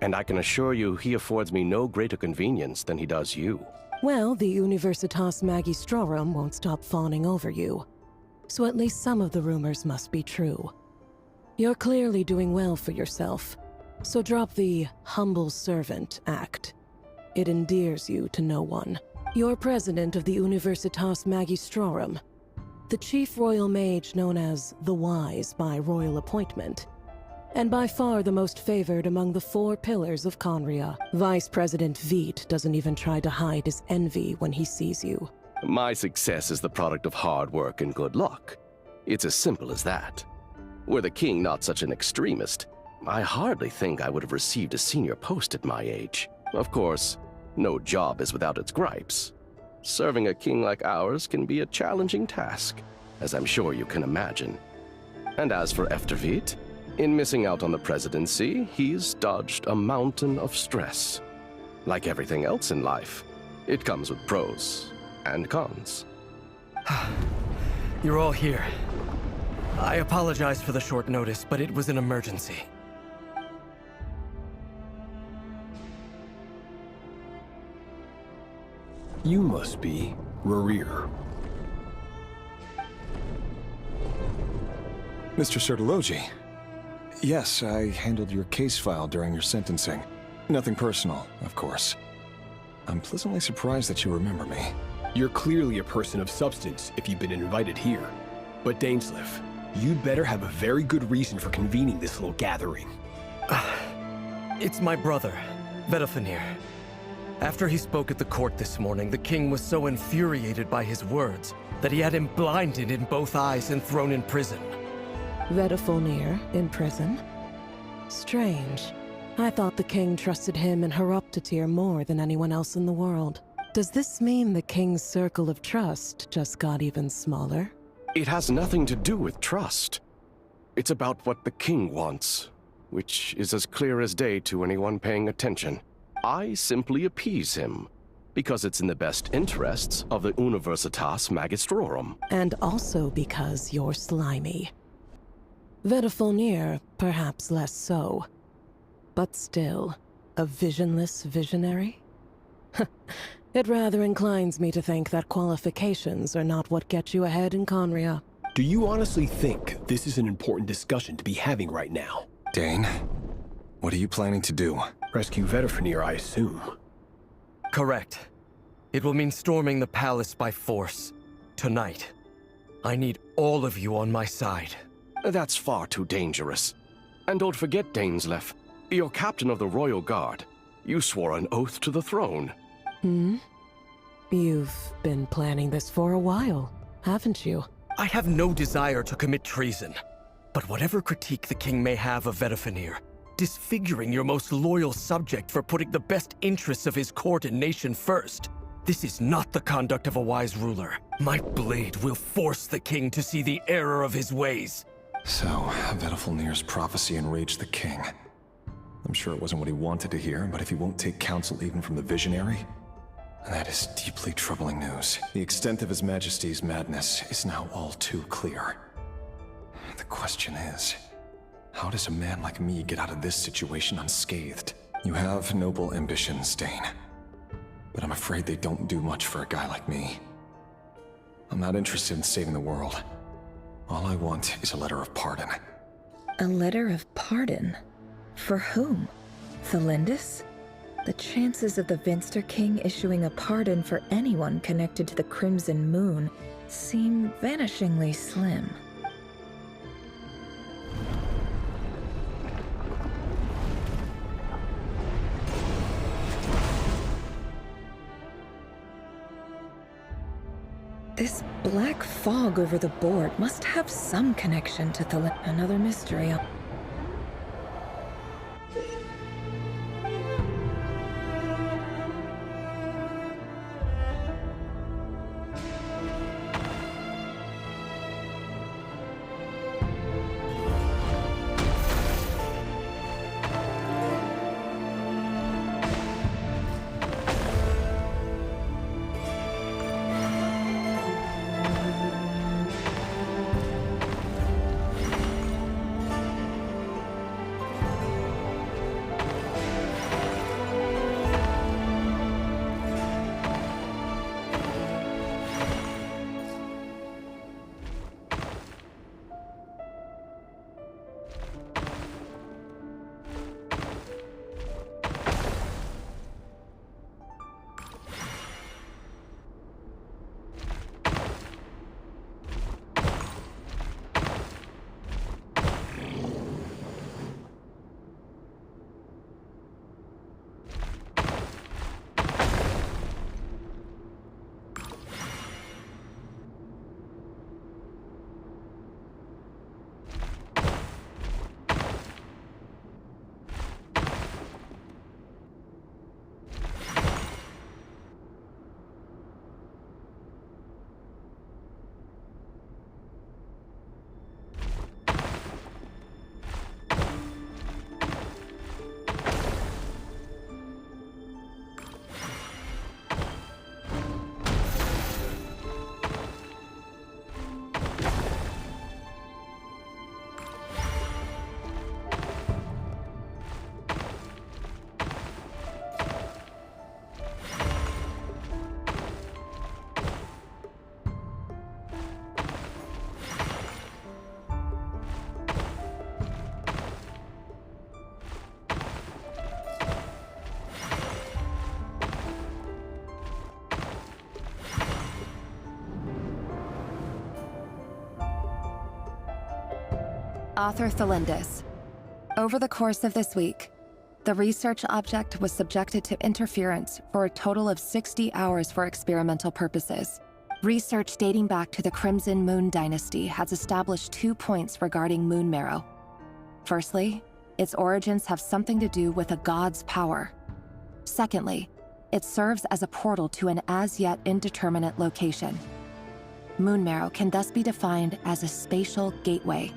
and I can assure you he affords me no greater convenience than he does you. Well, the Universitas Magistrorum won't stop fawning over you. So at least some of the rumors must be true. You're clearly doing well for yourself, so drop the humble servant act. It endears you to no one. You're president of the Universitas Magistrorum, the chief royal mage known as the Wise by royal appointment, and by far the most favored among the 4 pillars of Conria. Vice President Veit doesn't even try to hide his envy when he sees you. My success is the product of hard work and good luck. It's as simple as that. Were the king not such an extremist, I hardly think I would have received a senior post at my age. Of course, no job is without its gripes. Serving a king like ours can be a challenging task, as I'm sure you can imagine. And as for Efterveit, in missing out on the presidency, he's dodged a mountain of stress. Like everything else in life, it comes with pros and cons. You're all here. I apologize for the short notice, but it was an emergency. You must be Rarir. Mr. Sertologi. Yes, I handled your case file during your sentencing. Nothing personal, of course. I'm pleasantly surprised that you remember me. You're clearly a person of substance if you've been invited here. But Dainsleif, you'd better have a very good reason for convening this little gathering. It's my brother, Vedalfenir. After he spoke at the court this morning, the king was so infuriated by his words that he had him blinded in both eyes and thrown in prison. Vedalfenir in prison? Strange. I thought the king trusted him and Horoptatir more than anyone else in the world. Does this mean the king's circle of trust just got even smaller? It has nothing to do with trust. It's about what the king wants, which is as clear as day to anyone paying attention. I simply appease him, because it's in the best interests of the Universitas Magistrorum. And also because you're slimy. Vedalfenir, perhaps less so. But still, a visionless visionary? It rather inclines me to think that qualifications are not what get you ahead in Conria. Do you honestly think this is an important discussion to be having right now? Dane, what are you planning to do? Rescue Vedifenir, I assume. Correct. It will mean storming the palace by force. Tonight. I need all of you on my side. That's far too dangerous. And don't forget, Dainsleif, you're captain of the Royal Guard. You swore an oath to the throne. You've been planning this for a while, haven't you? I have no desire to commit treason. But whatever critique the king may have of Vedifenir, disfiguring your most loyal subject for putting the best interests of his court and nation first, this is not the conduct of a wise ruler. My blade will force the king to see the error of his ways. So, Vedifenir's prophecy enraged the king. I'm sure it wasn't what he wanted to hear, but if he won't take counsel even from the visionary, that is deeply troubling news. The extent of His Majesty's madness is now all too clear. The question is, how does a man like me get out of this situation unscathed? You have noble ambitions, Dane, but I'm afraid they don't do much for a guy like me. I'm not interested in saving the world. All I want is a letter of pardon. A letter of pardon? For whom? Thelindis? The chances of the Vinster King issuing a pardon for anyone connected to the Crimson Moon seem vanishingly slim. This black fog over the board must have some connection to another mystery. Author Thelindis. Over the course of this week, the research object was subjected to interference for a total of 60 hours for experimental purposes. Research dating back to the Crimson Moon Dynasty has established 2 points regarding moon marrow. Firstly, its origins have something to do with a god's power. Secondly, it serves as a portal to an as-yet indeterminate location. Moon marrow can thus be defined as a spatial gateway.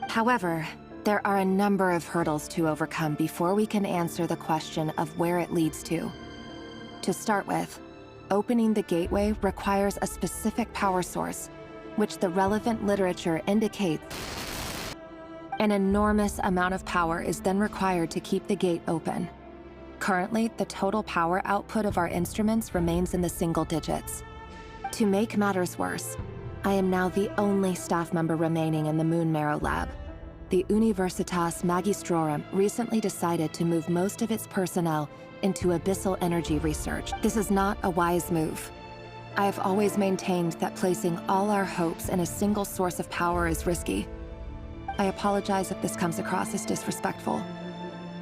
However, there are a number of hurdles to overcome before we can answer the question of where it leads to. To start with, opening the gateway requires a specific power source, which the relevant literature indicates. An enormous amount of power is then required to keep the gate open. Currently, the total power output of our instruments remains in the single digits. To make matters worse, I am now the only staff member remaining in the Moon Marrow lab. The Universitas Magistrorum recently decided to move most of its personnel into abyssal energy research. This is not a wise move. I have always maintained that placing all our hopes in a single source of power is risky. I apologize if this comes across as disrespectful.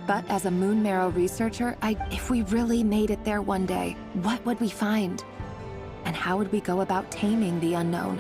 But as a Moon Marrow researcher, if we really made it there one day, what would we find? And how would we go about taming the unknown?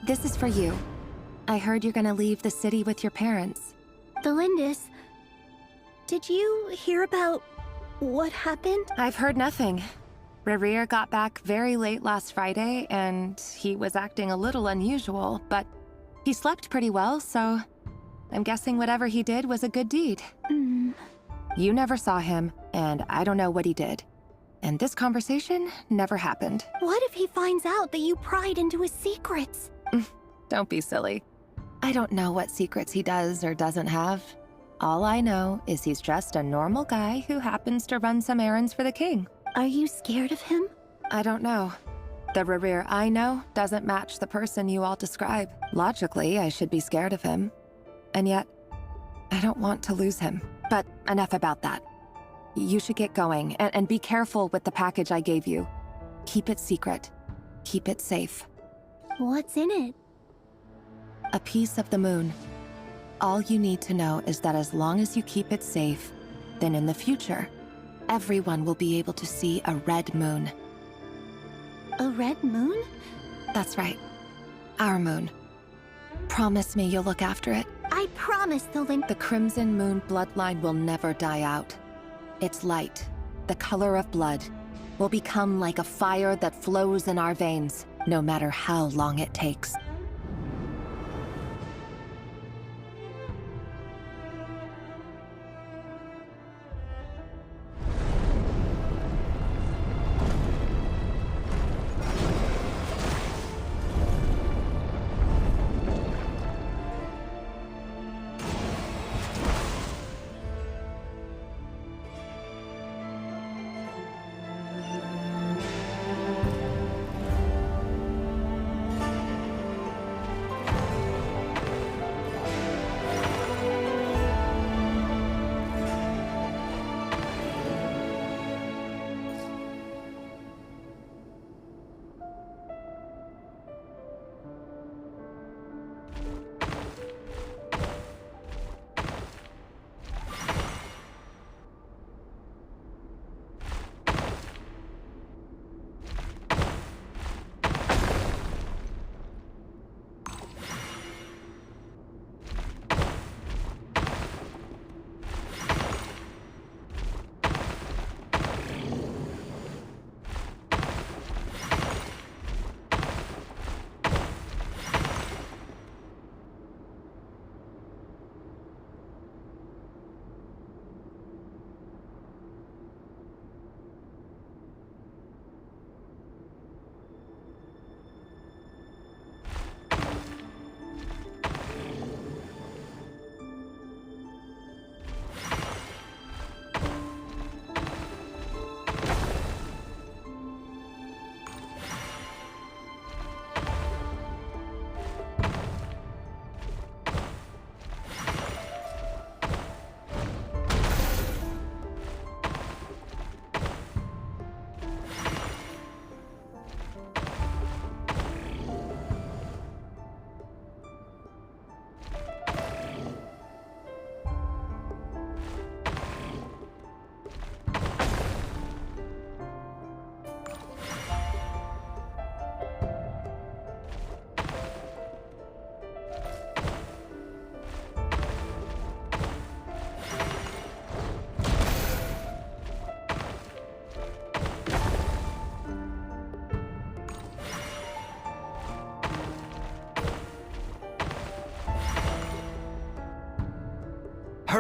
This is for you. I heard you're gonna leave the city with your parents. Delindis, did you hear about what happened? I've heard nothing. Rerir got back very late last Friday, and he was acting a little unusual, but he slept pretty well, so I'm guessing whatever he did was a good deed. You never saw him, and I don't know what he did. And this conversation never happened. What if he finds out that you pried into his secrets? Don't be silly. I don't know what secrets he does or doesn't have. All I know is he's just a normal guy who happens to run some errands for the king. Are you scared of him? I don't know. The Rerir I know doesn't match the person you all describe. Logically, I should be scared of him. And yet, I don't want to lose him. But enough about that. You should get going, and be careful with the package I gave you. Keep it secret. Keep it safe. What's in it? A piece of the moon. All you need to know is that as long as you keep it safe, then in the future, everyone will be able to see a red moon. A red moon? That's right. Our moon. Promise me you'll look after it. I promise, Delindis. The Crimson Moon bloodline will never die out. Its light, the color of blood, will become like a fire that flows in our veins, no matter how long it takes.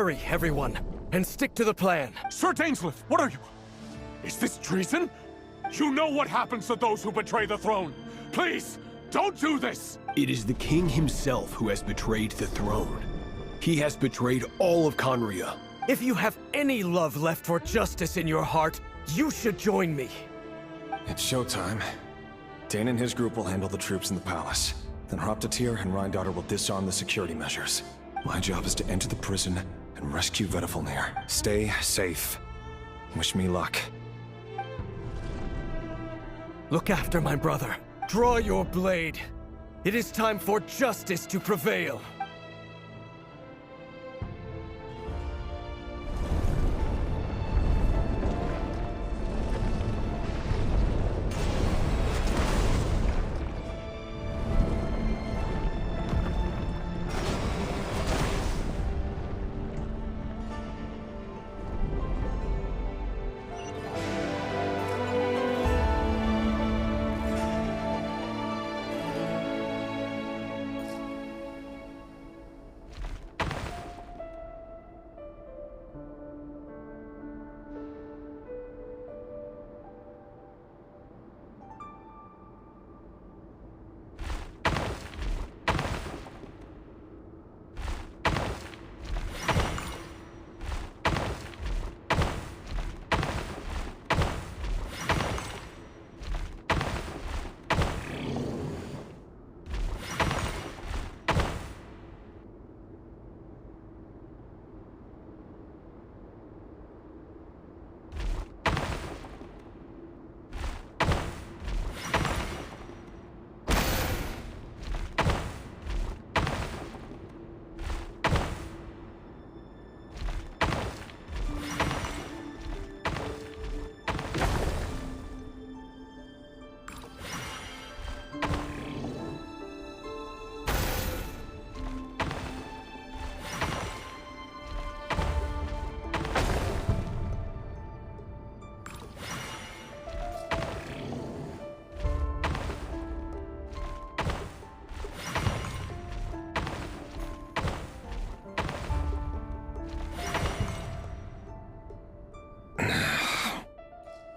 Hurry, everyone, and stick to the plan. Sir Dainsleif, what are you? Is this treason? You know what happens to those who betray the throne. Please, don't do this! It is the king himself who has betrayed the throne. He has betrayed all of Conria. If you have any love left for justice in your heart, you should join me. It's showtime. Dane and his group will handle the troops in the palace. Then Hroptatyr and Rhindaughter will disarm the security measures. My job is to enter the prison and rescue Vedifalnir. Stay safe. Wish me luck. Look after my brother. Draw your blade. It is time for justice to prevail.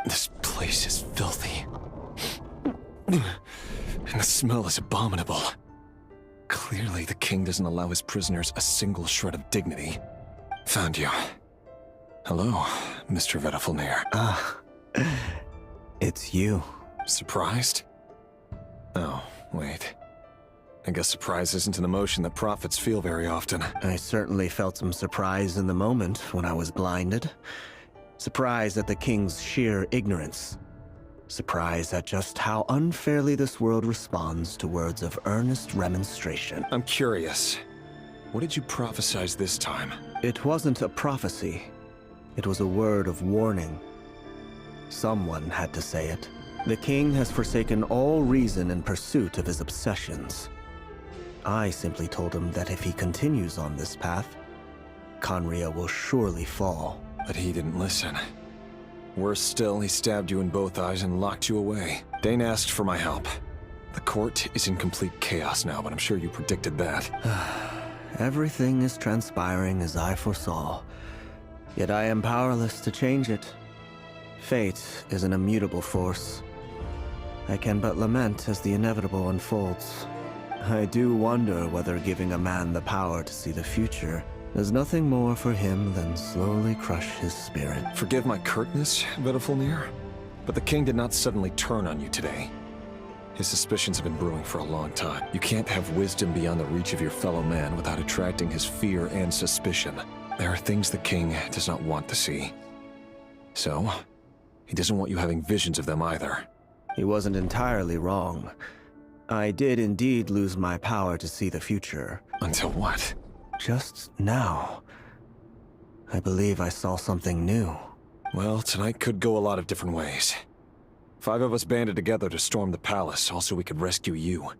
This place is filthy. And the smell is abominable. Clearly, the king doesn't allow his prisoners a single shred of dignity. Found you. Hello, Mr. Vedifalnir. It's you. Surprised? Oh, wait. I guess surprise isn't an emotion that prophets feel very often. I certainly felt some surprise in the moment when I was blinded. Surprise at the king's sheer ignorance. Surprise at just how unfairly this world responds to words of earnest remonstration. I'm curious. What did you prophesize this time? It wasn't a prophecy. It was a word of warning. Someone had to say it. The king has forsaken all reason in pursuit of his obsessions. I simply told him that if he continues on this path, Conria will surely fall. But he didn't listen. Worse still, he stabbed you in both eyes and locked you away. Dane asked for my help. The court is in complete chaos now, but I'm sure you predicted that. Everything is transpiring as I foresaw. Yet I am powerless to change it. Fate is an immutable force. I can but lament as the inevitable unfolds. I do wonder whether giving a man the power to see the future does nothing more for him than slowly crush his spirit. Forgive my curtness, Vedifalnir, but the king did not suddenly turn on you today. His suspicions have been brewing for a long time. You can't have wisdom beyond the reach of your fellow man without attracting his fear and suspicion. There are things the king does not want to see. So, he doesn't want you having visions of them either. He wasn't entirely wrong. I did indeed lose my power to see the future. Until what? Just now. I believe I saw something new. Well, tonight could go a lot of different ways. 5 of us banded together to storm the palace, also we could rescue you.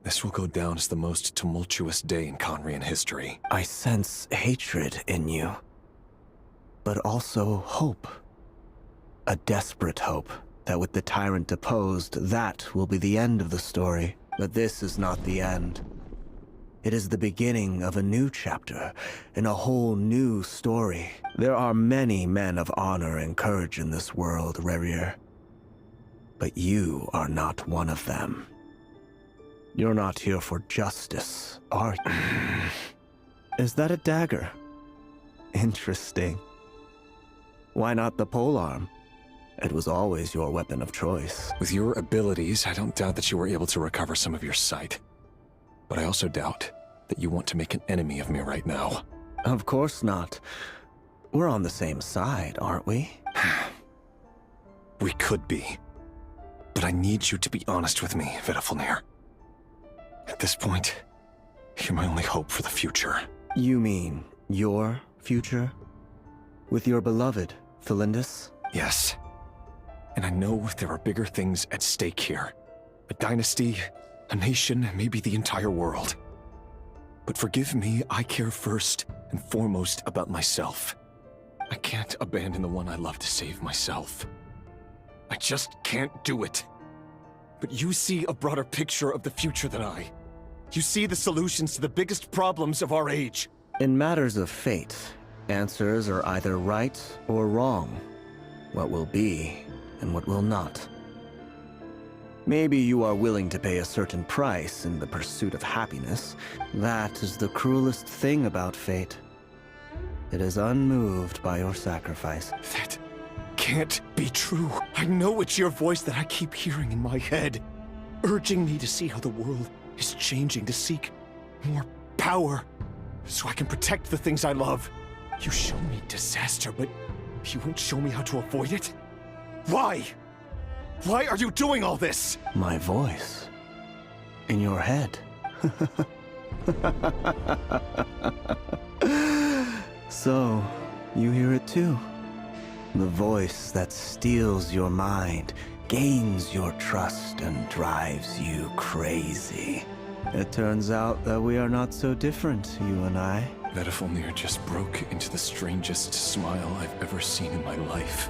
This will go down as the most tumultuous day in Conrian history. I sense hatred in you. But also hope. A desperate hope that with the tyrant deposed, that will be the end of the story. But this is not the end. It is the beginning of a new chapter, in a whole new story. There are many men of honor and courage in this world, Rerir. But you are not one of them. You're not here for justice, are you? Is that a dagger? Interesting. Why not the polearm? It was always your weapon of choice. With your abilities, I don't doubt that you were able to recover some of your sight. But I also doubt that you want to make an enemy of me right now. Of course not. We're on the same side, aren't we? We could be. But I need you to be honest with me, Vedafalnir. At this point, you're my only hope for the future. You mean your future? With your beloved, Felindis? Yes. And I know there are bigger things at stake here. A dynasty, a nation, maybe the entire world. But forgive me, I care first and foremost about myself. I can't abandon the one I love to save myself. I just can't do it. But you see a broader picture of the future than I. You see the solutions to the biggest problems of our age. In matters of fate, answers are either right or wrong. What will be and what will not. Maybe you are willing to pay a certain price in the pursuit of happiness. That is the cruelest thing about fate. It is unmoved by your sacrifice. That can't be true. I know it's your voice that I keep hearing in my head, urging me to see how the world is changing, to seek more power, so I can protect the things I love. You show me disaster, but you won't show me how to avoid it? Why? Why are you doing all this? My voice. In your head. So, you hear it too. The voice that steals your mind, gains your trust, and drives you crazy. It turns out that we are not so different, you and I. Vedafalnir just broke into the strangest smile I've ever seen in my life.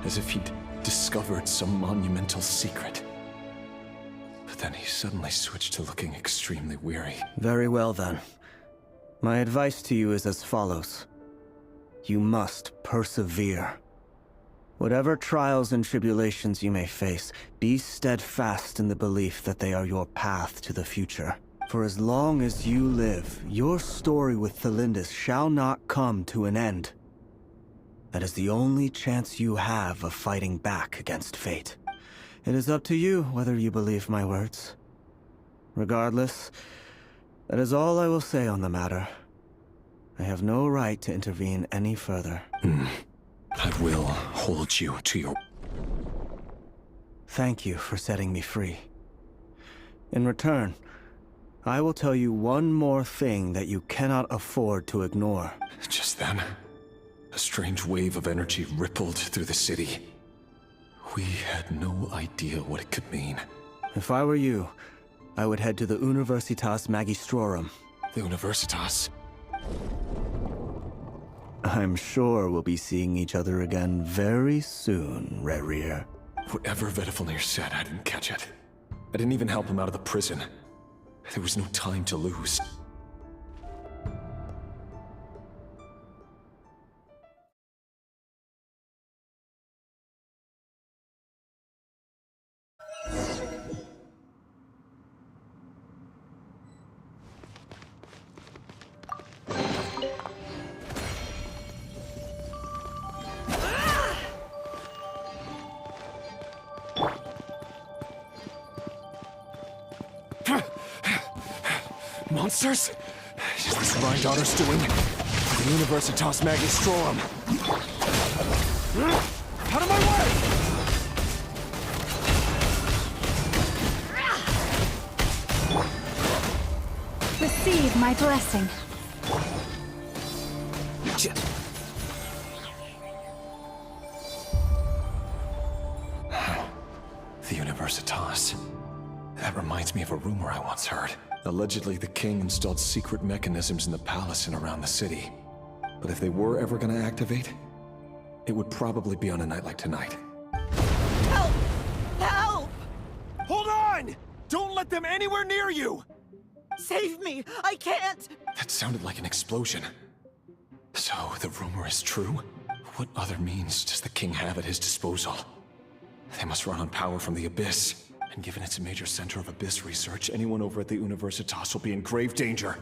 As if he'd discovered some monumental secret. But then he suddenly switched to looking extremely weary. Very well then. My advice to you is as follows. You must persevere. Whatever trials and tribulations you may face, be steadfast in the belief that they are your path to the future. For as long as you live, your story with Felindis shall not come to an end. That is the only chance you have of fighting back against fate. It is up to you whether you believe my words. Regardless, that is all I will say on the matter. I have no right to intervene any further. I will hold you to your... Thank you for setting me free. In return, I will tell you one more thing that you cannot afford to ignore. Just then, a strange wave of energy rippled through the city. We had no idea what it could mean. If I were you, I would head to the Universitas Magistrorum. The Universitas? I'm sure we'll be seeing each other again very soon, Rerir. Whatever Vedafalnir said, I didn't catch it. I didn't even help him out of the prison. There was no time to lose. Monsters? Is this my daughter's doing? The Universitas Magistrorum. Out of my way! Receive my blessing. The Universitas. That reminds me of a rumor I once heard. Allegedly, the king installed secret mechanisms in the palace and around the city. But if they were ever gonna activate, it would probably be on a night like tonight. Help! Help! Hold on! Don't let them anywhere near you! Save me! I can't! That sounded like an explosion. So, the rumor is true? What other means does the king have at his disposal? They must run on power from the Abyss. And given it's a major center of Abyss research, anyone over at the Universitas will be in grave danger.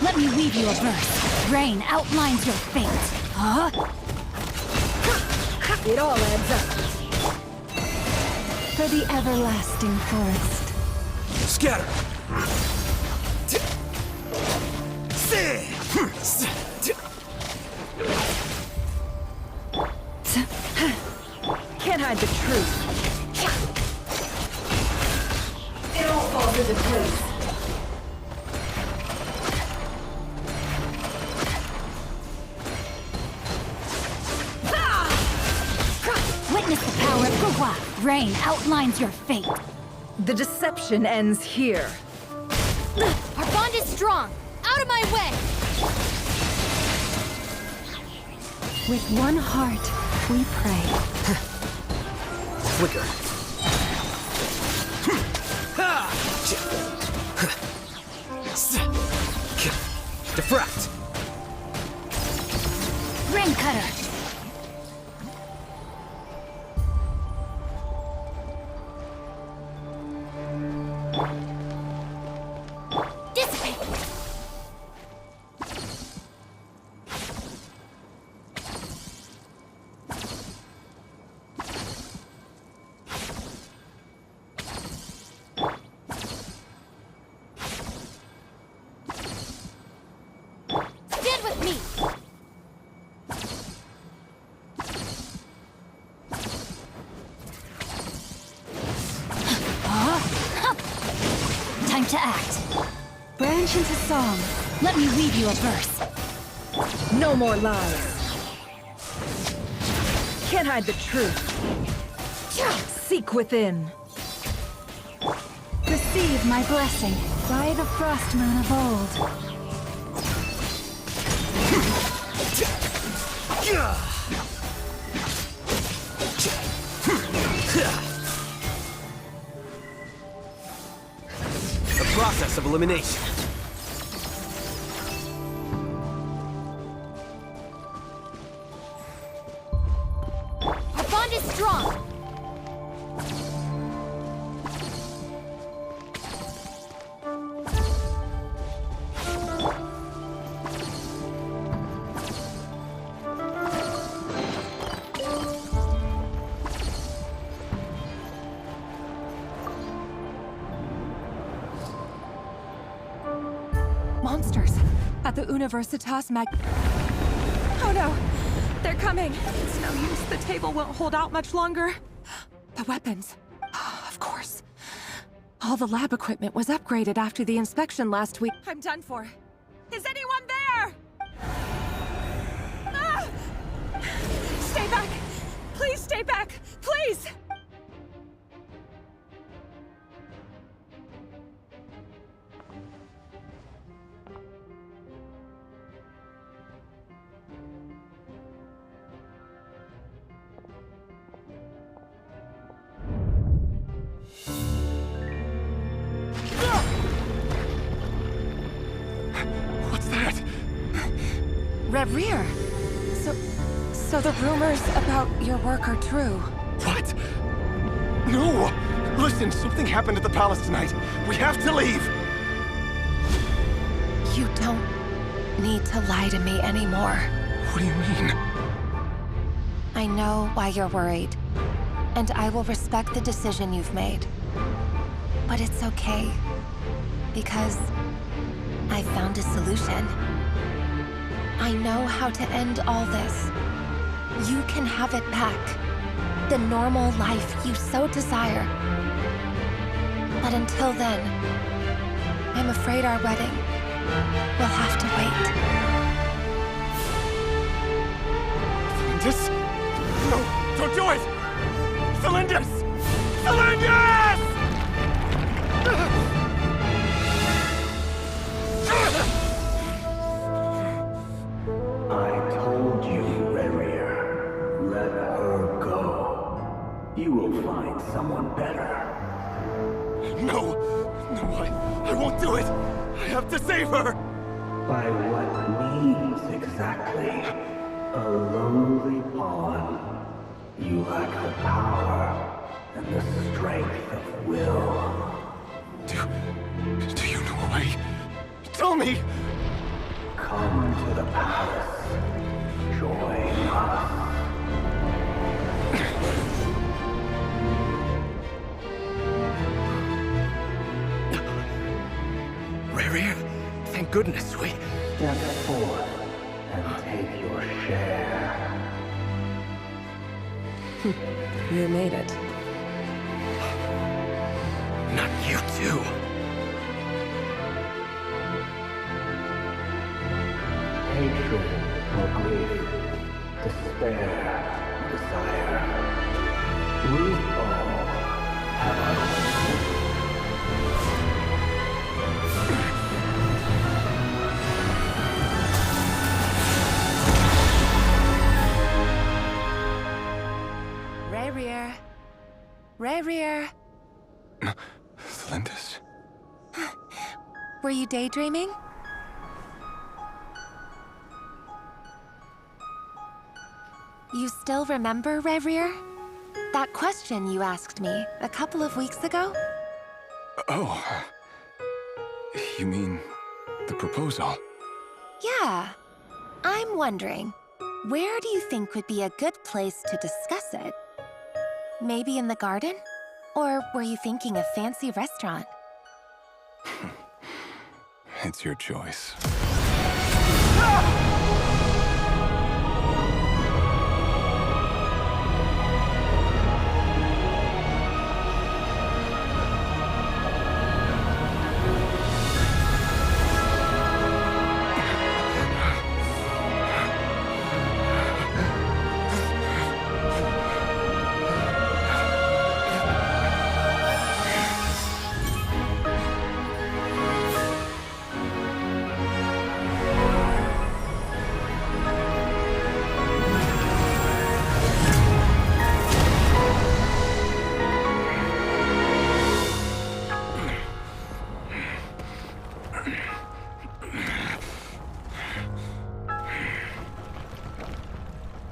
Let me weave you a verse. Rain outlines your fate. Huh? It all adds up. For the everlasting forest. Scatter! Can't hide the truth. It all falls into place. Witness the power of Gugwa. Rain outlines your fate. The deception ends here. Our bond is strong. Out of my way! With one heart, we pray. Flicker. Diffract. Rain cutter. Time to act. Branch into song. Let me weave you a verse. No more lies. Can't hide the truth. Seek within. Receive my blessing by the frost moon of old. The process of elimination. Our bond is strong. Monsters at the Universitas Mag. Oh no! They're coming! It's no use. The table won't hold out much longer. The weapons. Of course. All the lab equipment was upgraded after the inspection last week. I'm done for. Is anyone there? Ah! Stay back! Please stay back! Please! Rear. So the rumors about your work are true. What? No! Listen, something happened at the palace tonight. We have to leave! You don't need to lie to me anymore. What do you mean? I know why you're worried, and I will respect the decision you've made. But it's okay, because I found a solution. I know how to end all this. You can have it back. the normal life you so desire. But until then, I'm afraid our wedding will have to wait. Celindus? No, don't do it! Celindus! Celindus! I told you, Rarier. Let her go. You will find someone better. No! I won't do it! I have to save her! By what means exactly? A lowly pawn. You lack the power and the strength of will. Do you know a way? Tell me! Come to the palace. Join us. Rarier, thank goodness we... Step forth and take your share. You made it. Not you too. Hatred or grief, despair, desire. We all have our own. Rarier. Rarier. Celindus? Were you daydreaming? You still remember, Rarier? That question you asked me a couple of weeks ago? Oh. You mean the proposal? Yeah. I'm wondering, where do you think would be a good place to discuss it? Maybe in the garden? Or were you thinking a fancy restaurant? It's your choice.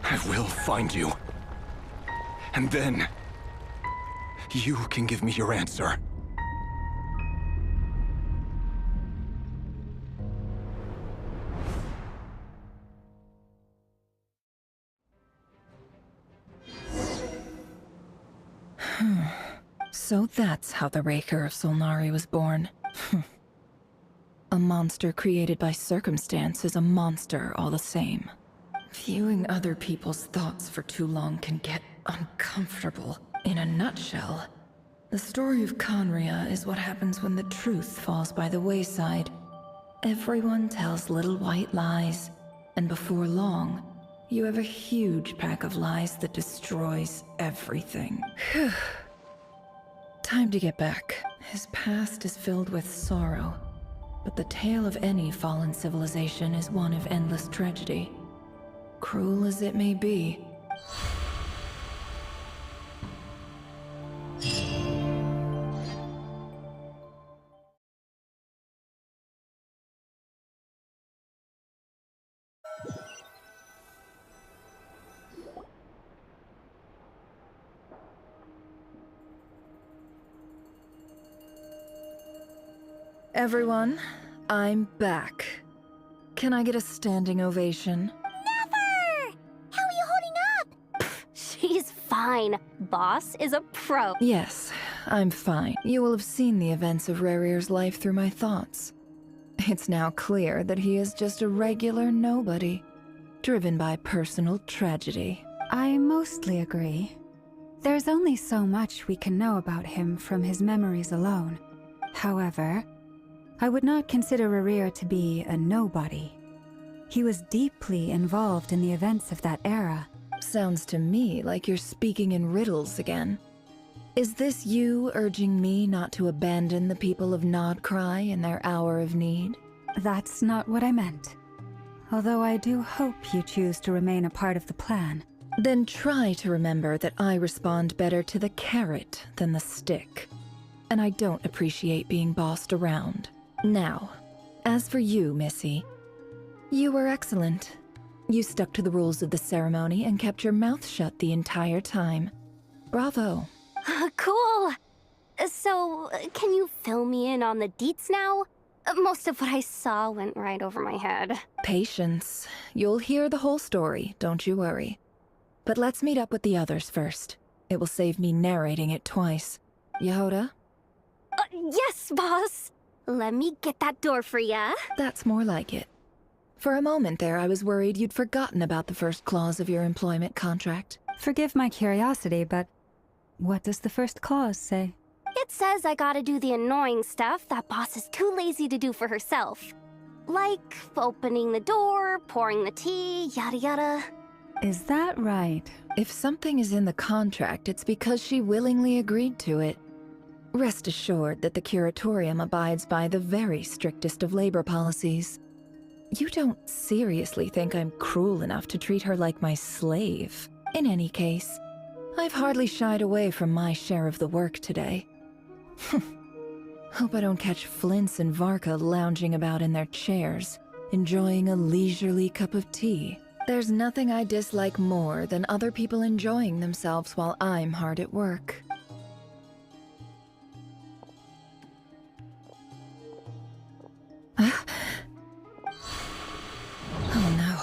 I will find you. And then, you can give me your answer. So that's how the Raker of Solnari was born. A monster created by circumstance is a monster all the same. Viewing other people's thoughts for too long can get uncomfortable. In a nutshell, the story of Conria is what happens when the truth falls by the wayside. Everyone tells little white lies, and before long, you have a huge pack of lies that destroys everything. Time to get back. His past is filled with sorrow, but the tale of any fallen civilization is one of endless tragedy. Cruel as it may be. Everyone, I'm back. Can I get a standing ovation? Never! How are you holding up? She's fine. Boss is a pro. Yes, I'm fine. You will have seen the events of Rarier's life through my thoughts. It's now clear that he is just a regular nobody, driven by personal tragedy. I mostly agree. There's only so much we can know about him from his memories alone. However, I would not consider Rerir to be a nobody. He was deeply involved in the events of that era. Sounds to me like you're speaking in riddles again. Is this you urging me not to abandon the people of Nodcry in their hour of need? That's not what I meant. Although I do hope you choose to remain a part of the plan. Then try to remember that I respond better to the carrot than the stick. And I don't appreciate being bossed around. Now, as for you, Missy, you were excellent. You stuck to the rules of the ceremony and kept your mouth shut the entire time. Bravo. Cool! So, can you fill me in on the deets now? Most of what I saw went right over my head. Patience. You'll hear the whole story, don't you worry. But let's meet up with the others first. It will save me narrating it twice. Yehoda? Yes, boss! Let me get that door for ya. That's more like it. For a moment there, I was worried you'd forgotten about the first clause of your employment contract. Forgive my curiosity, but what does the first clause say? It says I gotta do the annoying stuff that boss is too lazy to do for herself. Like opening the door, pouring the tea, yada yada. Is that right? If something is in the contract, it's because she willingly agreed to it. Rest assured that the curatorium abides by the very strictest of labor policies. You don't seriously think I'm cruel enough to treat her like my slave. In any case, I've hardly shied away from my share of the work today. Hope I don't catch Flintz and Varka lounging about in their chairs, enjoying a leisurely cup of tea. There's nothing I dislike more than other people enjoying themselves while I'm hard at work. Oh no.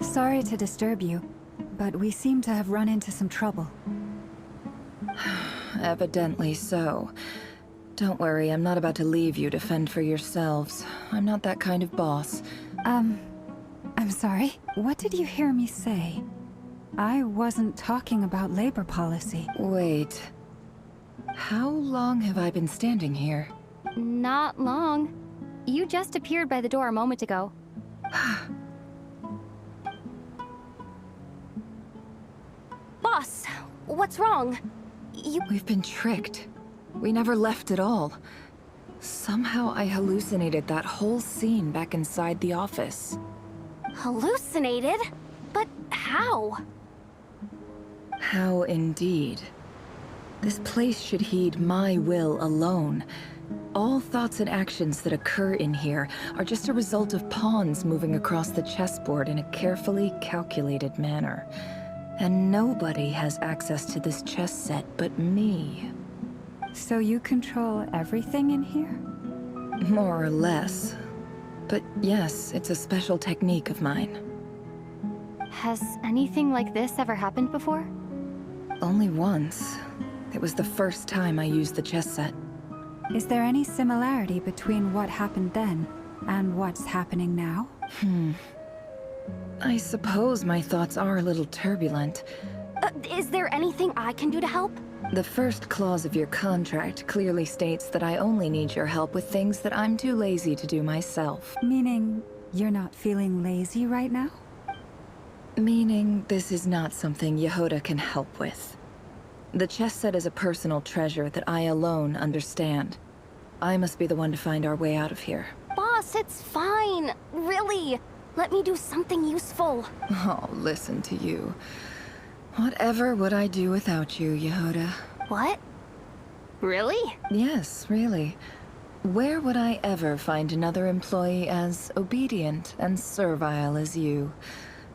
Sorry to disturb you, but we seem to have run into some trouble. Evidently so. Don't worry, I'm not about to leave you to fend for yourselves. I'm not that kind of boss. I'm sorry? What did you hear me say? I wasn't talking about labor policy. Wait. How long have I been standing here? Not long. You just appeared by the door a moment ago. Boss, what's wrong? We've been tricked. We never left at all. Somehow I hallucinated that whole scene back inside the office. Hallucinated? But how? How indeed. This place should heed my will alone. All thoughts and actions that occur in here are just a result of pawns moving across the chessboard in a carefully calculated manner. And nobody has access to this chess set but me. So you control everything in here? More or less. But yes, it's a special technique of mine. Has anything like this ever happened before? Only once. It was the first time I used the chess set. Is there any similarity between what happened then and what's happening now? I suppose my thoughts are a little turbulent. Is there anything I can do to help? The first clause of your contract clearly states that I only need your help with things that I'm too lazy to do myself. Meaning, you're not feeling lazy right now? Meaning, this is not something Yehoda can help with. The chess set is a personal treasure that I alone understand. I must be the one to find our way out of here. Boss, it's fine. Really. Let me do something useful. Oh, listen to you. Whatever would I do without you, Yehoda? What? Really? Yes, really. Where would I ever find another employee as obedient and servile as you?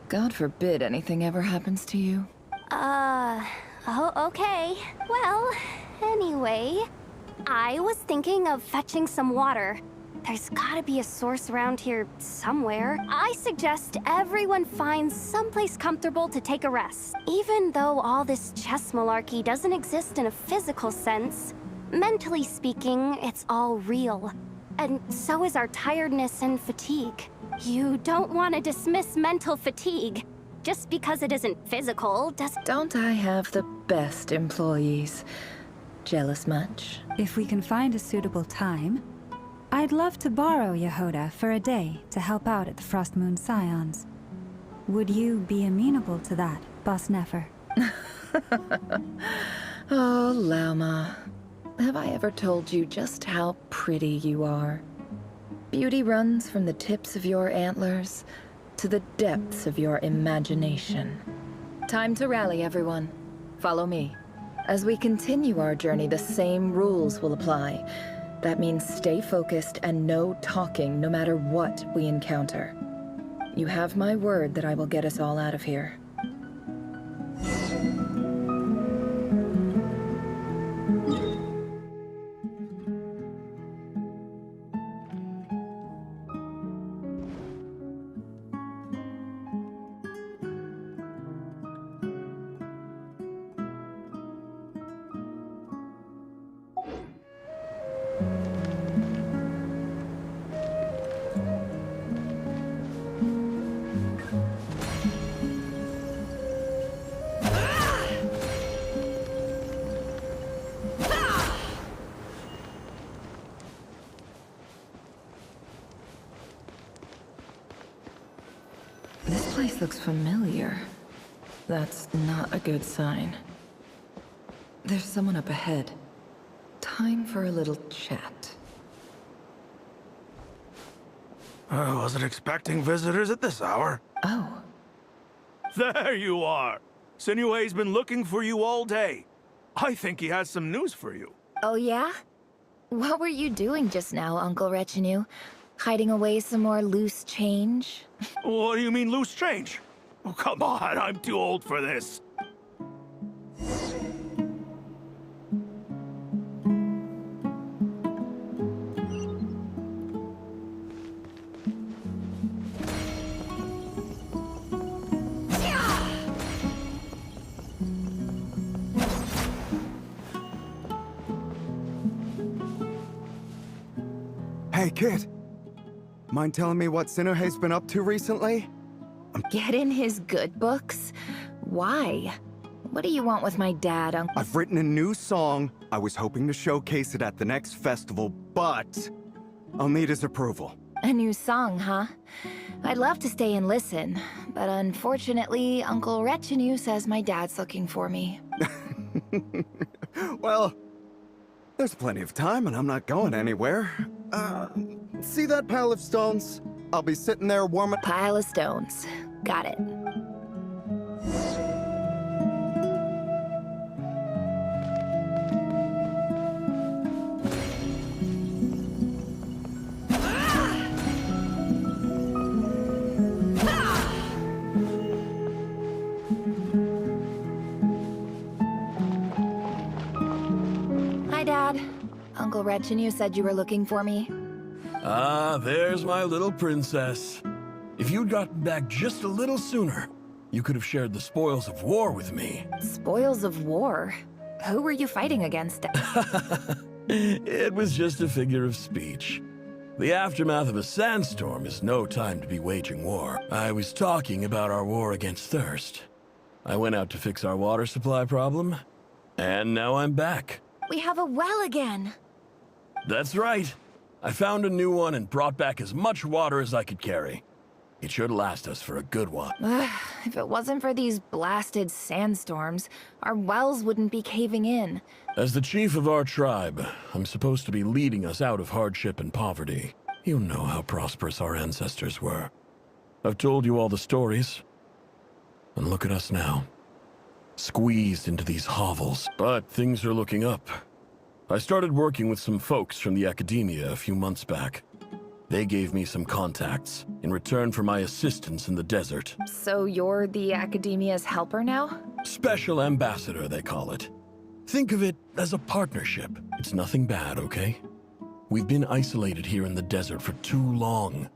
God forbid anything ever happens to you. Oh, okay. Well, anyway, I was thinking of fetching some water. There's gotta be a source around here somewhere. I suggest everyone finds someplace comfortable to take a rest. Even though all this chess malarkey doesn't exist in a physical sense, mentally speaking, it's all real. And so is our tiredness and fatigue. You don't want to dismiss mental fatigue. Just because it isn't physical doesn't... Don't I have the best employees? Jealous much? If we can find a suitable time, I'd love to borrow Yehoda for a day to help out at the Frostmoon Scions. Would you be amenable to that, Boss Nefer? Oh, Lauma. Have I ever told you just how pretty you are? Beauty runs from the tips of your antlers to the depths of your imagination. Time to rally, everyone. Follow me. As we continue our journey, the same rules will apply. That means stay focused and no talking no matter what we encounter. You have my word that I will get us all out of here. This place looks familiar. That's not a good sign. There's someone up ahead. Time for a little chat. I wasn't expecting visitors at this hour. Oh. There you are! Sinue's been looking for you all day. I think he has some news for you. Oh yeah? What were you doing just now, Uncle Retinue? Hiding away some more loose change? What do you mean, loose change? Oh, come on, I'm too old for this. Hey, kid. Mind telling me what Sinuhe's been up to recently? Get in his good books? Why? What do you want with my dad, Uncle? I've written a new song. I was hoping to showcase it at the next festival, but I'll need his approval. A new song, huh? I'd love to stay and listen, but unfortunately, Uncle Retinue says my dad's looking for me. Well, there's plenty of time and I'm not going anywhere. See that pile of stones? I'll be sitting there warming— Pile of stones. Got it. Hi, Dad. Uncle Retinue said you were looking for me. Ah, there's my little princess. If you'd gotten back just a little sooner, you could have shared the spoils of war with me. Spoils of war? Who were you fighting against? It was just a figure of speech. The aftermath of a sandstorm is no time to be waging war. I was talking about our war against thirst. I went out to fix our water supply problem, and now I'm back. We have a well again. That's right. I found a new one and brought back as much water as I could carry. It should last us for a good while. If it wasn't for these blasted sandstorms, our wells wouldn't be caving in. As the chief of our tribe, I'm supposed to be leading us out of hardship and poverty. You know how prosperous our ancestors were. I've told you all the stories. And look at us now. Squeezed into these hovels. But things are looking up. I started working with some folks from the academia a few months back. They gave me some contacts in return for my assistance in the desert. So you're the academia's helper now? Special ambassador, they call it. Think of it as a partnership. It's nothing bad, okay? We've been isolated here in the desert for too long.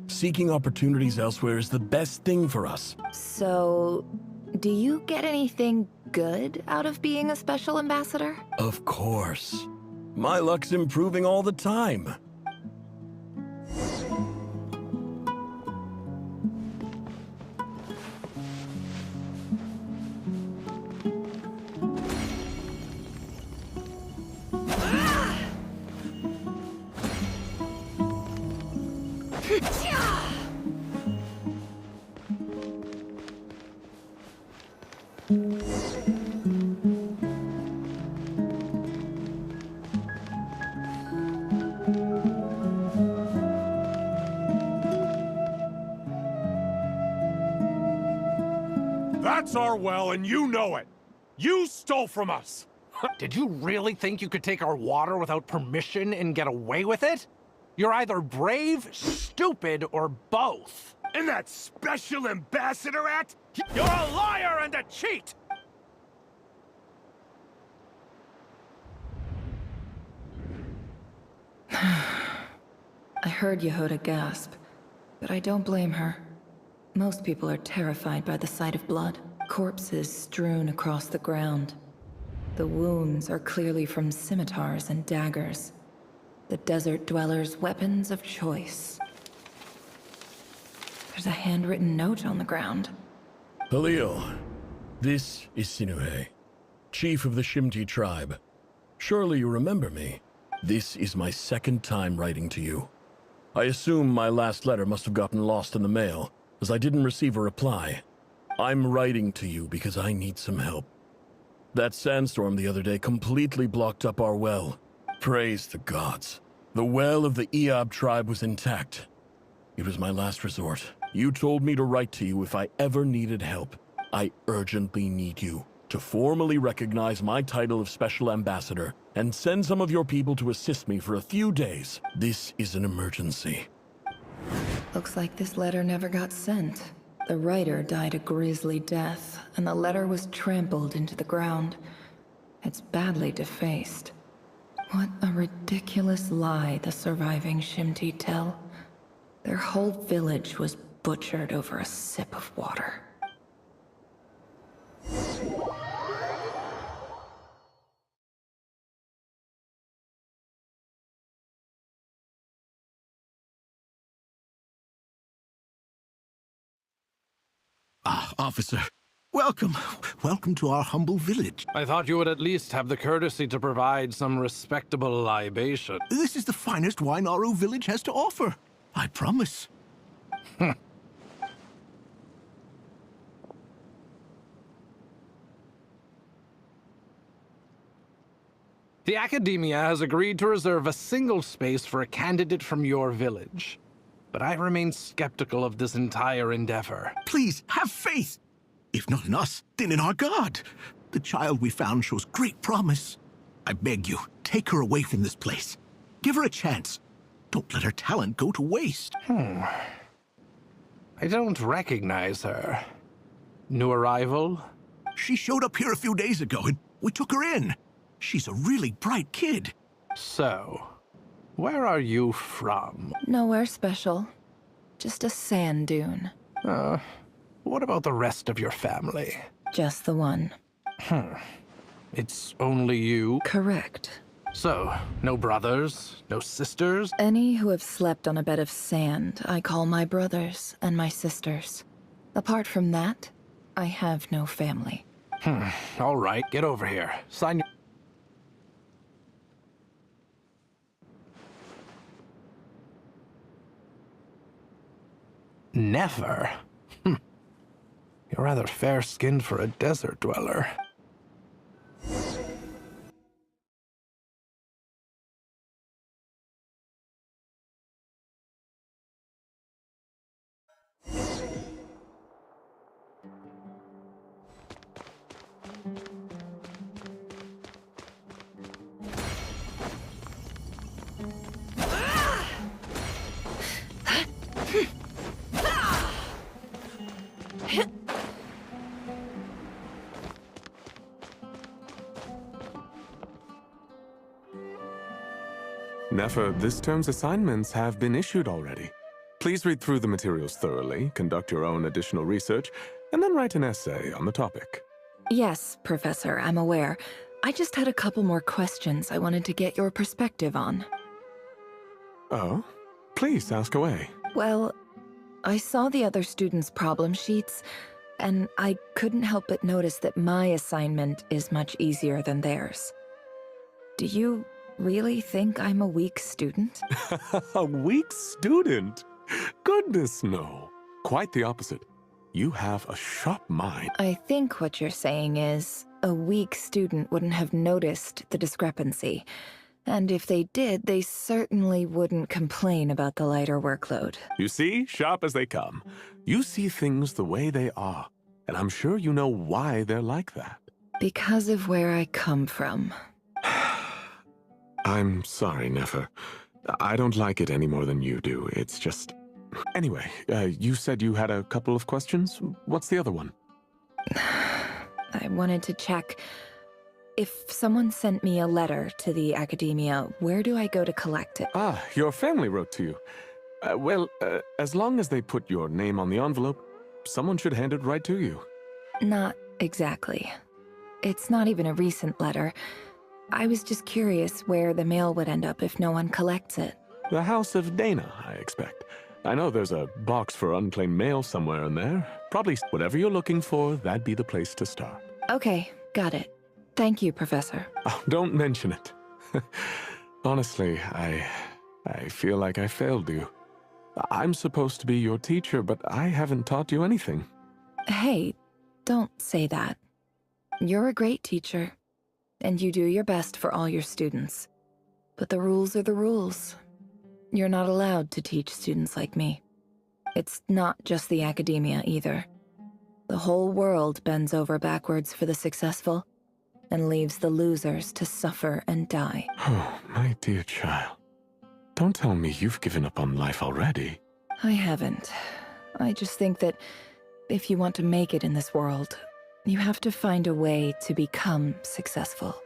Seeking opportunities elsewhere is the best thing for us. So, do you get anything good out of being a special ambassador? Of course. My luck's improving all the time. That's our well, and you know it! You stole from us! Did you really think you could take our water without permission and get away with it? You're either brave, stupid, or both. And that special ambassador act? You're a liar and a cheat! I heard Yehuda gasp, but I don't blame her. Most people are terrified by the sight of blood. Corpses strewn across the ground. The wounds are clearly from scimitars and daggers. The desert dwellers' weapons of choice. There's a handwritten note on the ground. Halil, this is Sinuhe, chief of the Shimti tribe. Surely you remember me. This is my second time writing to you. I assume my last letter must have gotten lost in the mail, as I didn't receive a reply. I'm writing to you because I need some help. That sandstorm the other day completely blocked up our well. Praise the gods. The well of the Eob tribe was intact. It was my last resort. You told me to write to you if I ever needed help. I urgently need you to formally recognize my title of Special Ambassador and send some of your people to assist me for a few days. This is an emergency. Looks like this letter never got sent. The writer died a grisly death, and the letter was trampled into the ground. It's badly defaced. What a ridiculous lie the surviving Shimti tell. Their whole village was butchered over a sip of water. Ah, officer. Welcome. Welcome to our humble village. I thought you would at least have the courtesy to provide some respectable libation. This is the finest wine Aru village has to offer. I promise. The Academia has agreed to reserve a single space for a candidate from your village. But I remain skeptical of this entire endeavor. Please, have faith. If not in us, then in our god. The child we found shows great promise. I beg you, take her away from this place. Give her a chance. Don't let her talent go to waste. I don't recognize her. New arrival? She showed up here a few days ago, and we took her in. She's a really bright kid. So, where are you from? Nowhere special. Just a sand dune. What about the rest of your family? Just the one. It's only you? Correct. So, no brothers, no sisters? Any who have slept on a bed of sand, I call my brothers and my sisters. Apart from that, I have no family. All right, get over here. Sign your... Never? You're rather fair-skinned for a desert dweller. Nefer, this term's assignments have been issued already. Please read through the materials thoroughly, conduct your own additional research, and then write an essay on the topic. Yes, Professor, I'm aware. I just had a couple more questions I wanted to get your perspective on. Oh? Please, ask away. Well, I saw the other students' problem sheets, and I couldn't help but notice that my assignment is much easier than theirs. Do you really think I'm a weak student? A weak student? Goodness, no. Quite the opposite. You have a sharp mind. I think what you're saying is, a weak student wouldn't have noticed the discrepancy. And if they did, they certainly wouldn't complain about the lighter workload. You see, sharp as they come. You see things the way they are, and I'm sure you know why they're like that. Because of where I come from. I'm sorry, Nefer. I don't like it any more than you do. It's just... Anyway, you said you had a couple of questions. What's the other one? I wanted to check... If someone sent me a letter to the academia, where do I go to collect it? Ah, your family wrote to you. Well, as long as they put your name on the envelope, someone should hand it right to you. Not exactly. It's not even a recent letter. I was just curious where the mail would end up if no one collects it. The House of Dana, I expect. I know there's a box for unclaimed mail somewhere in there. Probably whatever you're looking for, that'd be the place to start. Okay, got it. Thank you, Professor. Oh, don't mention it. Honestly, I feel like I failed you. I'm supposed to be your teacher, but I haven't taught you anything. Hey, don't say that. You're a great teacher, and you do your best for all your students. But the rules are the rules. You're not allowed to teach students like me. It's not just the academia either. The whole world bends over backwards for the successful, and leaves the losers to suffer and die. Oh, my dear child. Don't tell me you've given up on life already. I haven't. I just think that if you want to make it in this world, you have to find a way to become successful.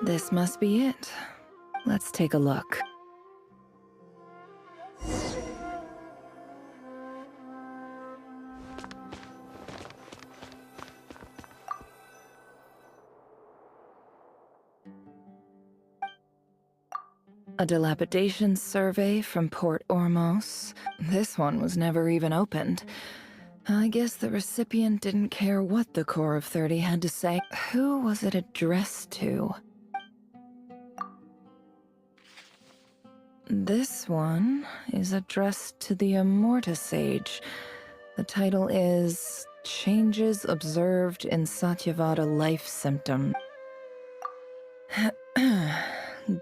This must be it. Let's take a look. A dilapidation survey from Port Ormos. This one was never even opened. I guess the recipient didn't care what the Core of 30 had to say. Who was it addressed to? This one is addressed to the Immorta Sage. The title is Changes Observed in Satyavada Life Symptom.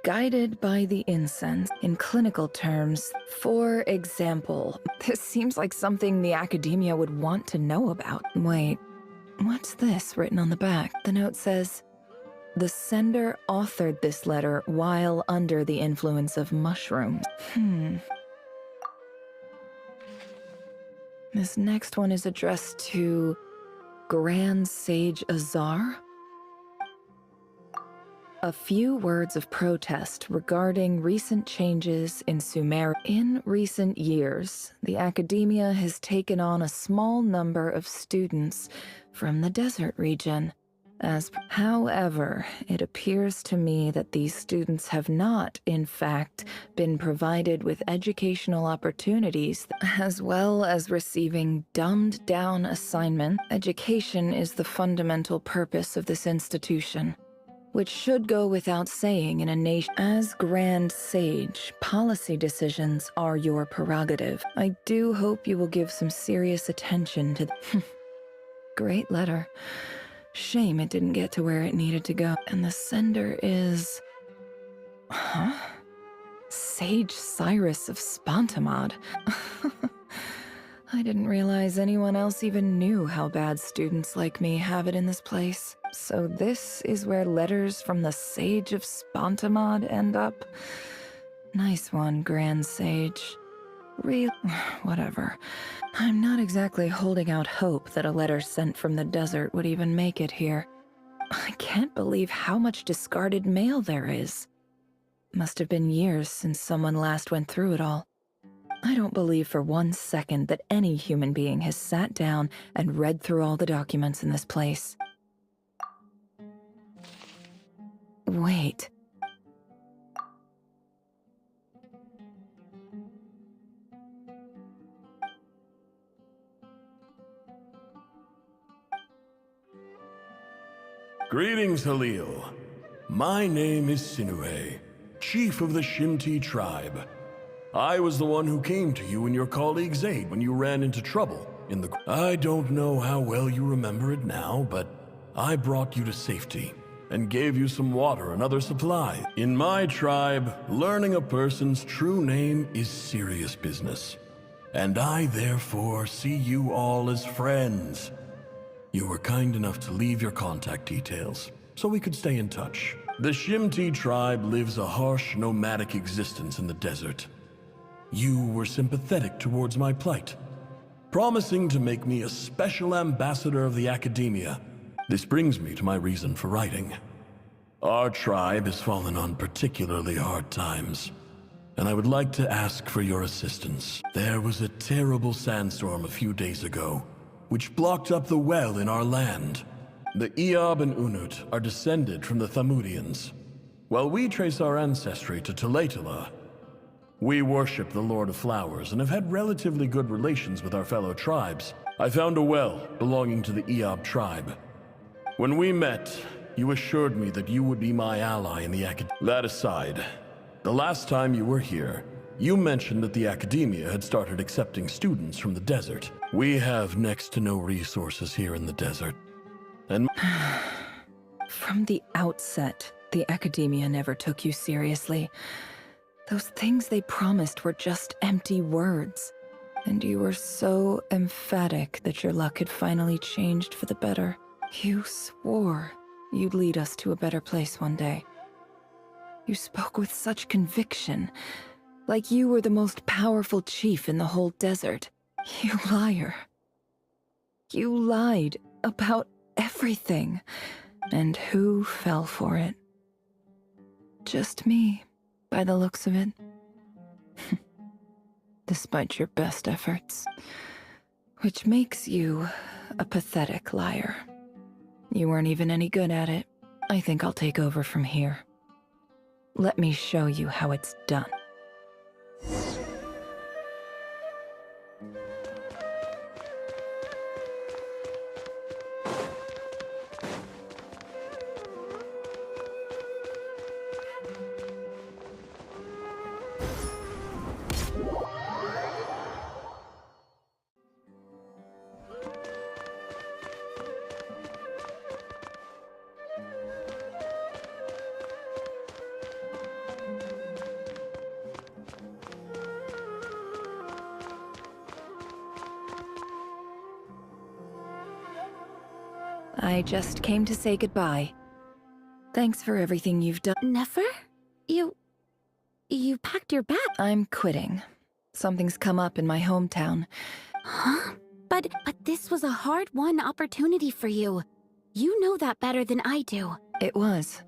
Guided by the incense. In clinical terms, for example, this seems like something the academia would want to know about. Wait, what's this written on the back? The note says, the sender authored this letter while under the influence of mushrooms. This next one is addressed to Grand Sage Azar. A few words of protest regarding recent changes in Sumer. In recent years, the academia has taken on a small number of students from the desert region. However, it appears to me that these students have not, in fact, been provided with educational opportunities, as well as receiving dumbed-down assignments. Education is the fundamental purpose of this institution, which should go without saying in a nation. As Grand Sage, policy decisions are your prerogative. I do hope you will give some serious attention to Great letter. Shame it didn't get to where it needed to go. And the sender is... Sage Cyrus of Spontamod. I didn't realize anyone else even knew how bad students like me have it in this place. So this is where letters from the Sage of Spontamod end up? Nice one, Grand Sage. Real... whatever. I'm not exactly holding out hope that a letter sent from the desert would even make it here. I can't believe how much discarded mail there is. Must have been years since someone last went through it all. I don't believe for 1 second that any human being has sat down and read through all the documents in this place. Wait. Greetings, Halil. My name is Sinue, chief of the Shimti tribe. I was the one who came to you and your colleague's aid when you ran into trouble in the... I don't know how well you remember it now, but I brought you to safety and gave you some water and other supplies. In my tribe, learning a person's true name is serious business, and I therefore see you all as friends. You were kind enough to leave your contact details, so we could stay in touch. The Shimti tribe lives a harsh, nomadic existence in the desert. You were sympathetic towards my plight, promising to make me a special ambassador of the academia. This brings me to my reason for writing. Our tribe has fallen on particularly hard times, and I would like to ask for your assistance. There was a terrible sandstorm a few days ago, which blocked up the well in our land. The Eob and Unut are descended from the Thamudians. While we trace our ancestry to Tulatula, we worship the Lord of Flowers and have had relatively good relations with our fellow tribes. I found a well belonging to the Eob tribe. When we met, you assured me that you would be my ally in the academia. That aside, the last time you were here, you mentioned that the academia had started accepting students from the desert. We have next to no resources here in the desert. And from the outset, the academia never took you seriously. Those things they promised were just empty words. And you were so emphatic that your luck had finally changed for the better. You swore you'd lead us to a better place one day. You spoke with such conviction, like you were the most powerful chief in the whole desert. You liar. You lied about everything. And who fell for it? Just me, by the looks of it. Despite your best efforts. Which makes you a pathetic liar. You weren't even any good at it. I think I'll take over from here. Let me show you how it's done. I just came to say goodbye. Thanks for everything you've done. Nefer? You packed your bag? I'm quitting. Something's come up in my hometown. Huh? But this was a hard-won opportunity for you. You know that better than I do. It was,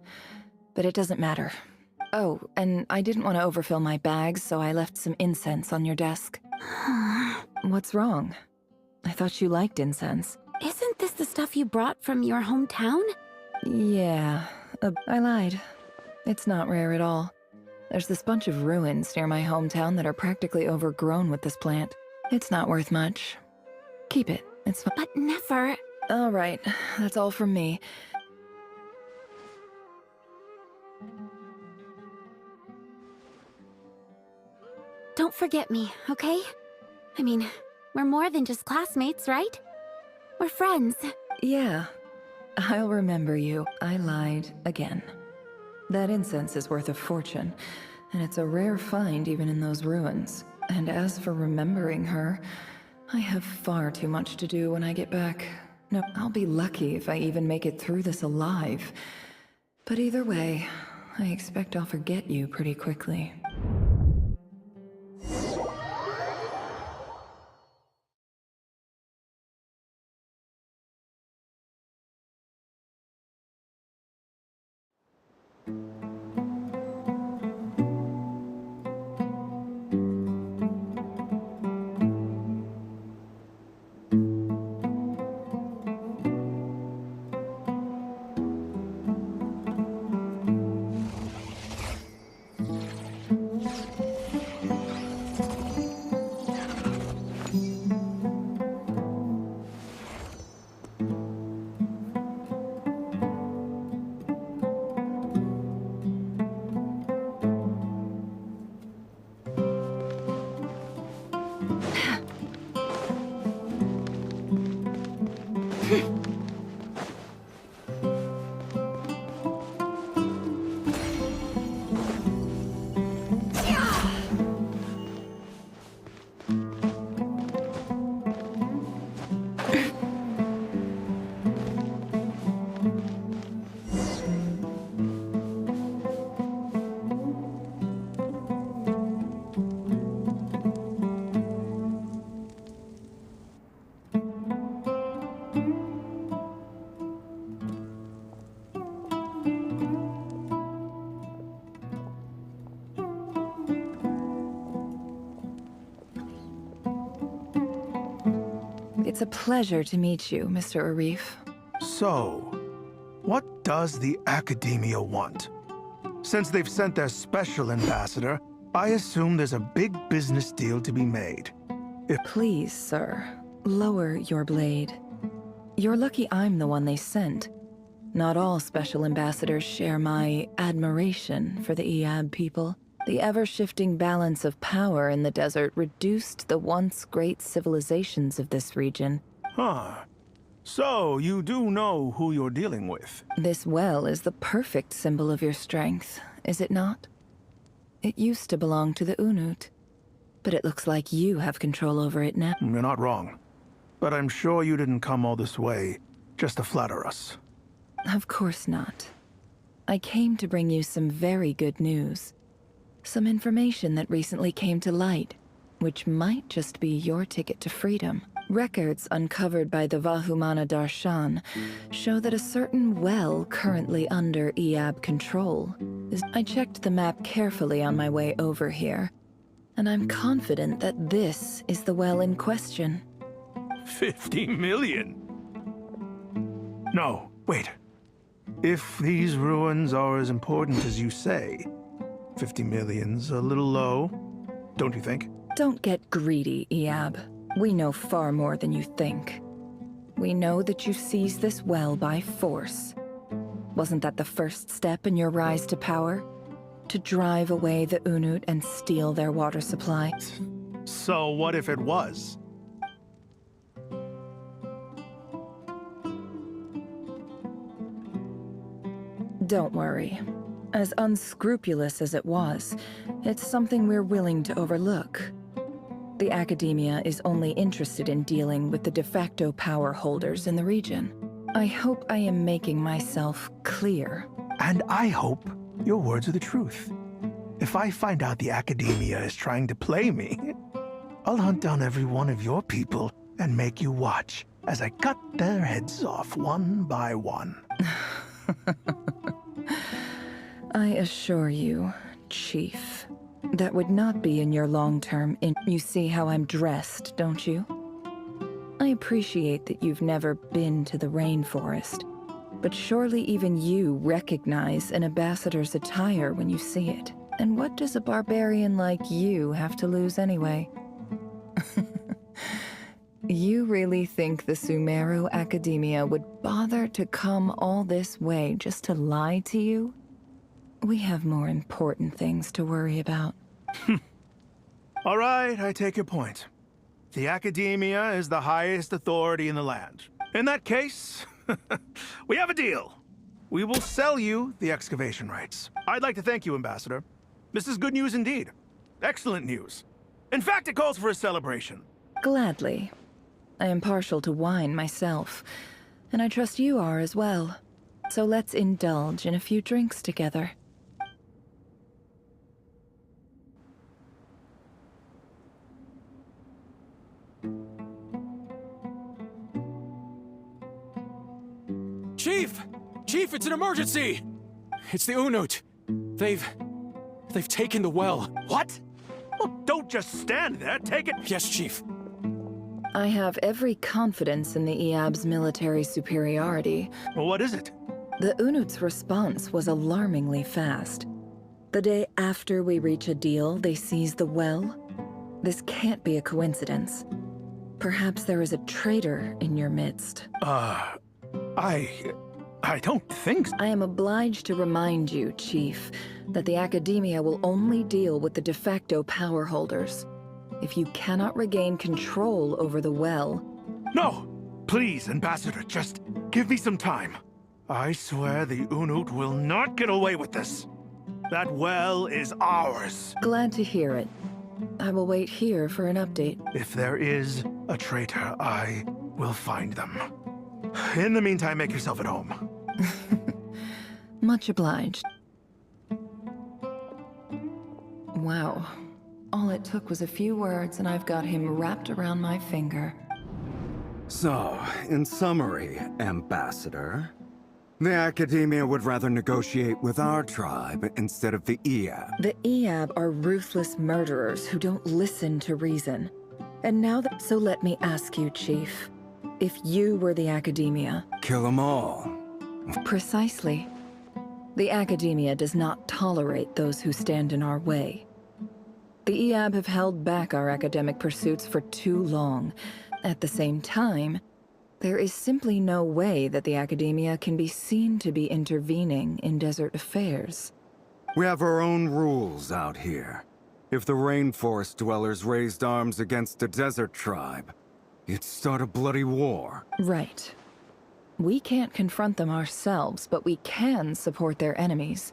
but it doesn't matter. Oh, and I didn't want to overfill my bags, so I left some incense on your desk. What's wrong? I thought you liked incense. Isn't this the stuff you brought from your hometown? Yeah, I lied. It's not rare at all. There's this bunch of ruins near my hometown that are practically overgrown with this plant. It's not worth much. Keep it, it's fine. But Nefer... All right, that's all from me. Don't forget me, okay? I mean, we're more than just classmates, right? We're friends. Yeah, I'll remember you. I lied again. That incense is worth a fortune, and it's a rare find even in those ruins. And as for remembering her, I have far too much to do when I get back. No, I'll be lucky if I even make it through this alive. But either way, I expect I'll forget you pretty quickly. It's a pleasure to meet you, Mr. Arif. So, what does the Academia want? Since they've sent their special ambassador, I assume there's a big business deal to be made. Please, sir, lower your blade. You're lucky I'm the one they sent. Not all special ambassadors share my admiration for the Iab people. The ever-shifting balance of power in the desert reduced the once great civilizations of this region. Huh. So, you do know who you're dealing with? This well is the perfect symbol of your strength, is it not? It used to belong to the Unut, but it looks like you have control over it now. You're not wrong. But I'm sure you didn't come all this way just to flatter us. Of course not. I came to bring you some very good news. Some information that recently came to light, which might just be your ticket to freedom. Records uncovered by the Vahumana Darshan show that a certain well currently under Iab control is... I checked the map carefully on my way over here, and I'm confident that this is the well in question. 50 million? No, wait. If these ruins are as important as you say, 50 million's a little low, don't you think? Don't get greedy, Iab. We know far more than you think. We know that you seized this well by force. Wasn't that the first step in your rise to power? To drive away the Unut and steal their water supply? So what if it was? Don't worry. As unscrupulous as it was, it's something we're willing to overlook. The Academia is only interested in dealing with the de facto power holders in the region. I hope I am making myself clear. And I hope your words are the truth. If I find out the Academia is trying to play me, I'll hunt down every one of your people and make you watch as I cut their heads off one by one. I assure you, Chief, that would not be in your long-term You see how I'm dressed, don't you? I appreciate that you've never been to the rainforest, but surely even you recognize an ambassador's attire when you see it. And what does a barbarian like you have to lose anyway? You really think the Sumeru Academia would bother to come all this way just to lie to you? We have more important things to worry about. All right, I take your point. The Academia is the highest authority in the land. In that case, we have a deal. We will sell you the excavation rights. I'd like to thank you, Ambassador. This is good news indeed. Excellent news. In fact, it calls for a celebration. Gladly. I am partial to wine myself, and I trust you are as well. So let's indulge in a few drinks together. Chief! Chief, it's an emergency! It's the Unut. They've taken the well. What? Well, don't just stand there. Take it. Yes, Chief. I have every confidence in the Eab's military superiority. Well, what is it? The Unut's response was alarmingly fast. The day after we reach a deal, they seize the well. This can't be a coincidence. Perhaps there is a traitor in your midst. I don't think so. I am obliged to remind you, Chief, that the Academia will only deal with the de facto power holders. If you cannot regain control over the well... No! Please, Ambassador, just give me some time. I swear the Unut will not get away with this. That well is ours. Glad to hear it. I will wait here for an update. If there is a traitor, I will find them. In the meantime, make yourself at home. Much obliged. Wow. All it took was a few words and I've got him wrapped around my finger. So, in summary, Ambassador, the Academia would rather negotiate with our tribe instead of the Eab. The Eab are ruthless murderers who don't listen to reason. And now that... So let me ask you, Chief. If you were the Academia... Kill them all. Precisely. The Academia does not tolerate those who stand in our way. The Eab have held back our academic pursuits for too long. At the same time, there is simply no way that the Academia can be seen to be intervening in desert affairs. We have our own rules out here. If the rainforest dwellers raised arms against a desert tribe, it'd start a bloody war. Right. We can't confront them ourselves, but we can support their enemies.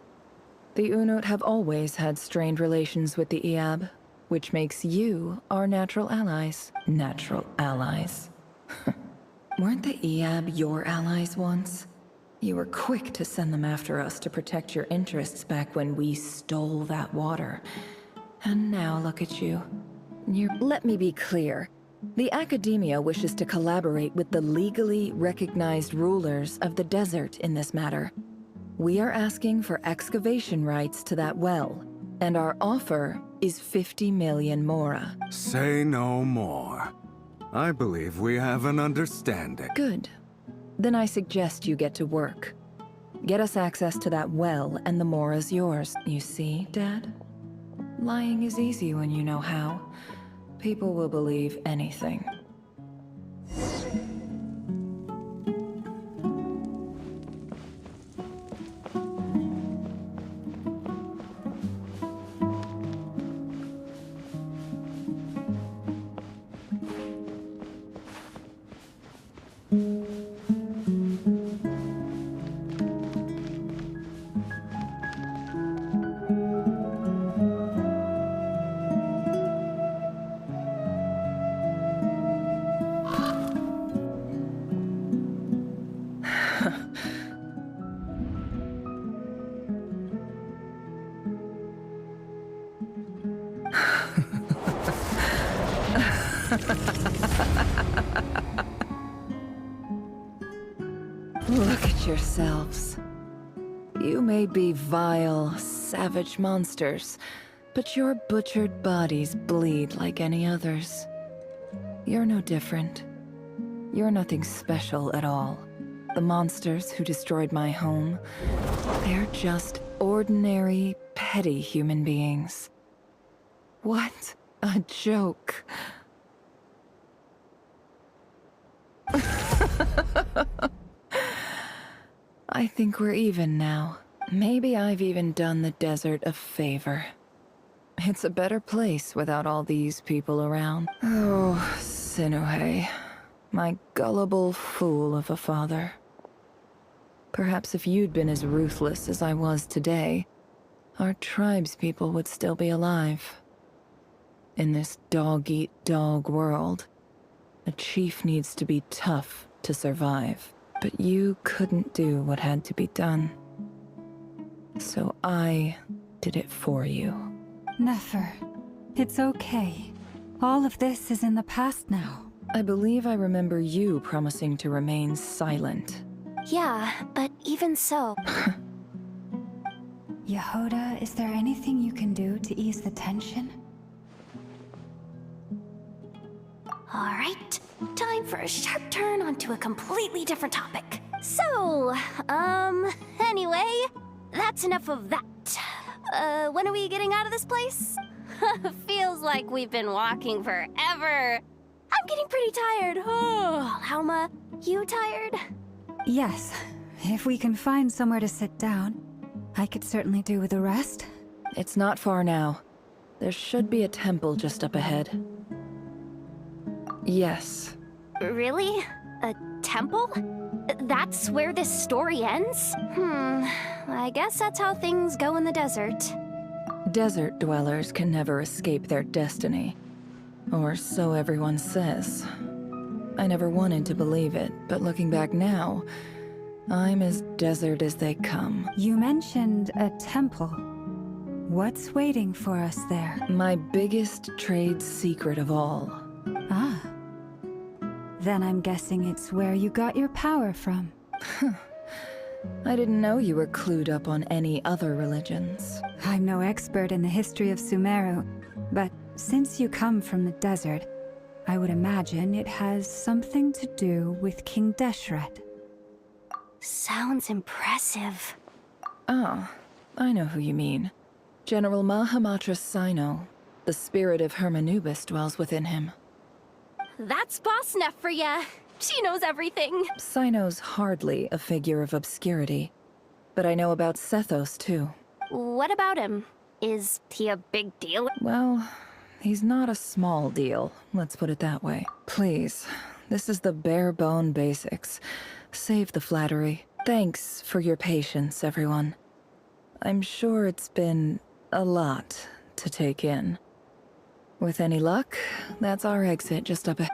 The Unut have always had strained relations with the Eab, which makes you our natural allies. Natural allies. Weren't the Eab your allies once? You were quick to send them after us to protect your interests back when we stole that water. And now look at you. Let me be clear. The Academia wishes to collaborate with the legally recognized rulers of the desert in this matter. We are asking for excavation rights to that well, and our offer is 50 million mora. Say no more. I believe we have an understanding. Good. Then I suggest you get to work. Get us access to that well, and the mora's yours. You see, Dad? Lying is easy when you know how. People will believe anything. Look at yourselves. You may be vile, savage monsters, but your butchered bodies bleed like any others. You're no different. You're nothing special at all. The monsters who destroyed my home, they're just ordinary, petty human beings. What a joke. I think we're even now. Maybe I've even done the desert a favor. It's a better place without all these people around. Oh, Sinuhe, my gullible fool of a father. Perhaps if you'd been as ruthless as I was today, our tribespeople would still be alive. In this dog-eat-dog world, A chief needs to be tough to survive, but you couldn't do what had to be done. So I did it for you. Nefer, it's okay. All of this is in the past now. I believe I remember you promising to remain silent. Yeah, but even so... Yehoda, is there anything you can do to ease the tension? Alright, time for a sharp turn onto a completely different topic. So, anyway, that's enough of that. When are we getting out of this place? Feels like we've been walking forever. I'm getting pretty tired. Oh, Lauma, you tired? Yes. If we can find somewhere to sit down, I could certainly do with a rest. It's not far now. There should be a temple just up ahead. Yes. Really? A temple? That's where this story ends? I guess that's how things go in the desert. Desert dwellers can never escape their destiny. Or so everyone says. I never wanted to believe it, but looking back now, I'm as desert as they come. You mentioned a temple. What's waiting for us there? My biggest trade secret of all. Ah. Then I'm guessing it's where you got your power from. I didn't know you were clued up on any other religions. I'm no expert in the history of Sumeru, but since you come from the desert, I would imagine it has something to do with King Deshret. Sounds impressive. Oh, I know who you mean. General Mahamatra Sino. The spirit of Hermanubis dwells within him. That's Boss Neff for ya. She knows everything. Sino's hardly a figure of obscurity, but I know about Sethos too. What about him? Is he a big deal? Well, he's not a small deal, let's put it that way. Please, this is the bare-bone basics. Save the flattery. Thanks for your patience, everyone. I'm sure it's been a lot to take in. With any luck, that's our exit just up ahead.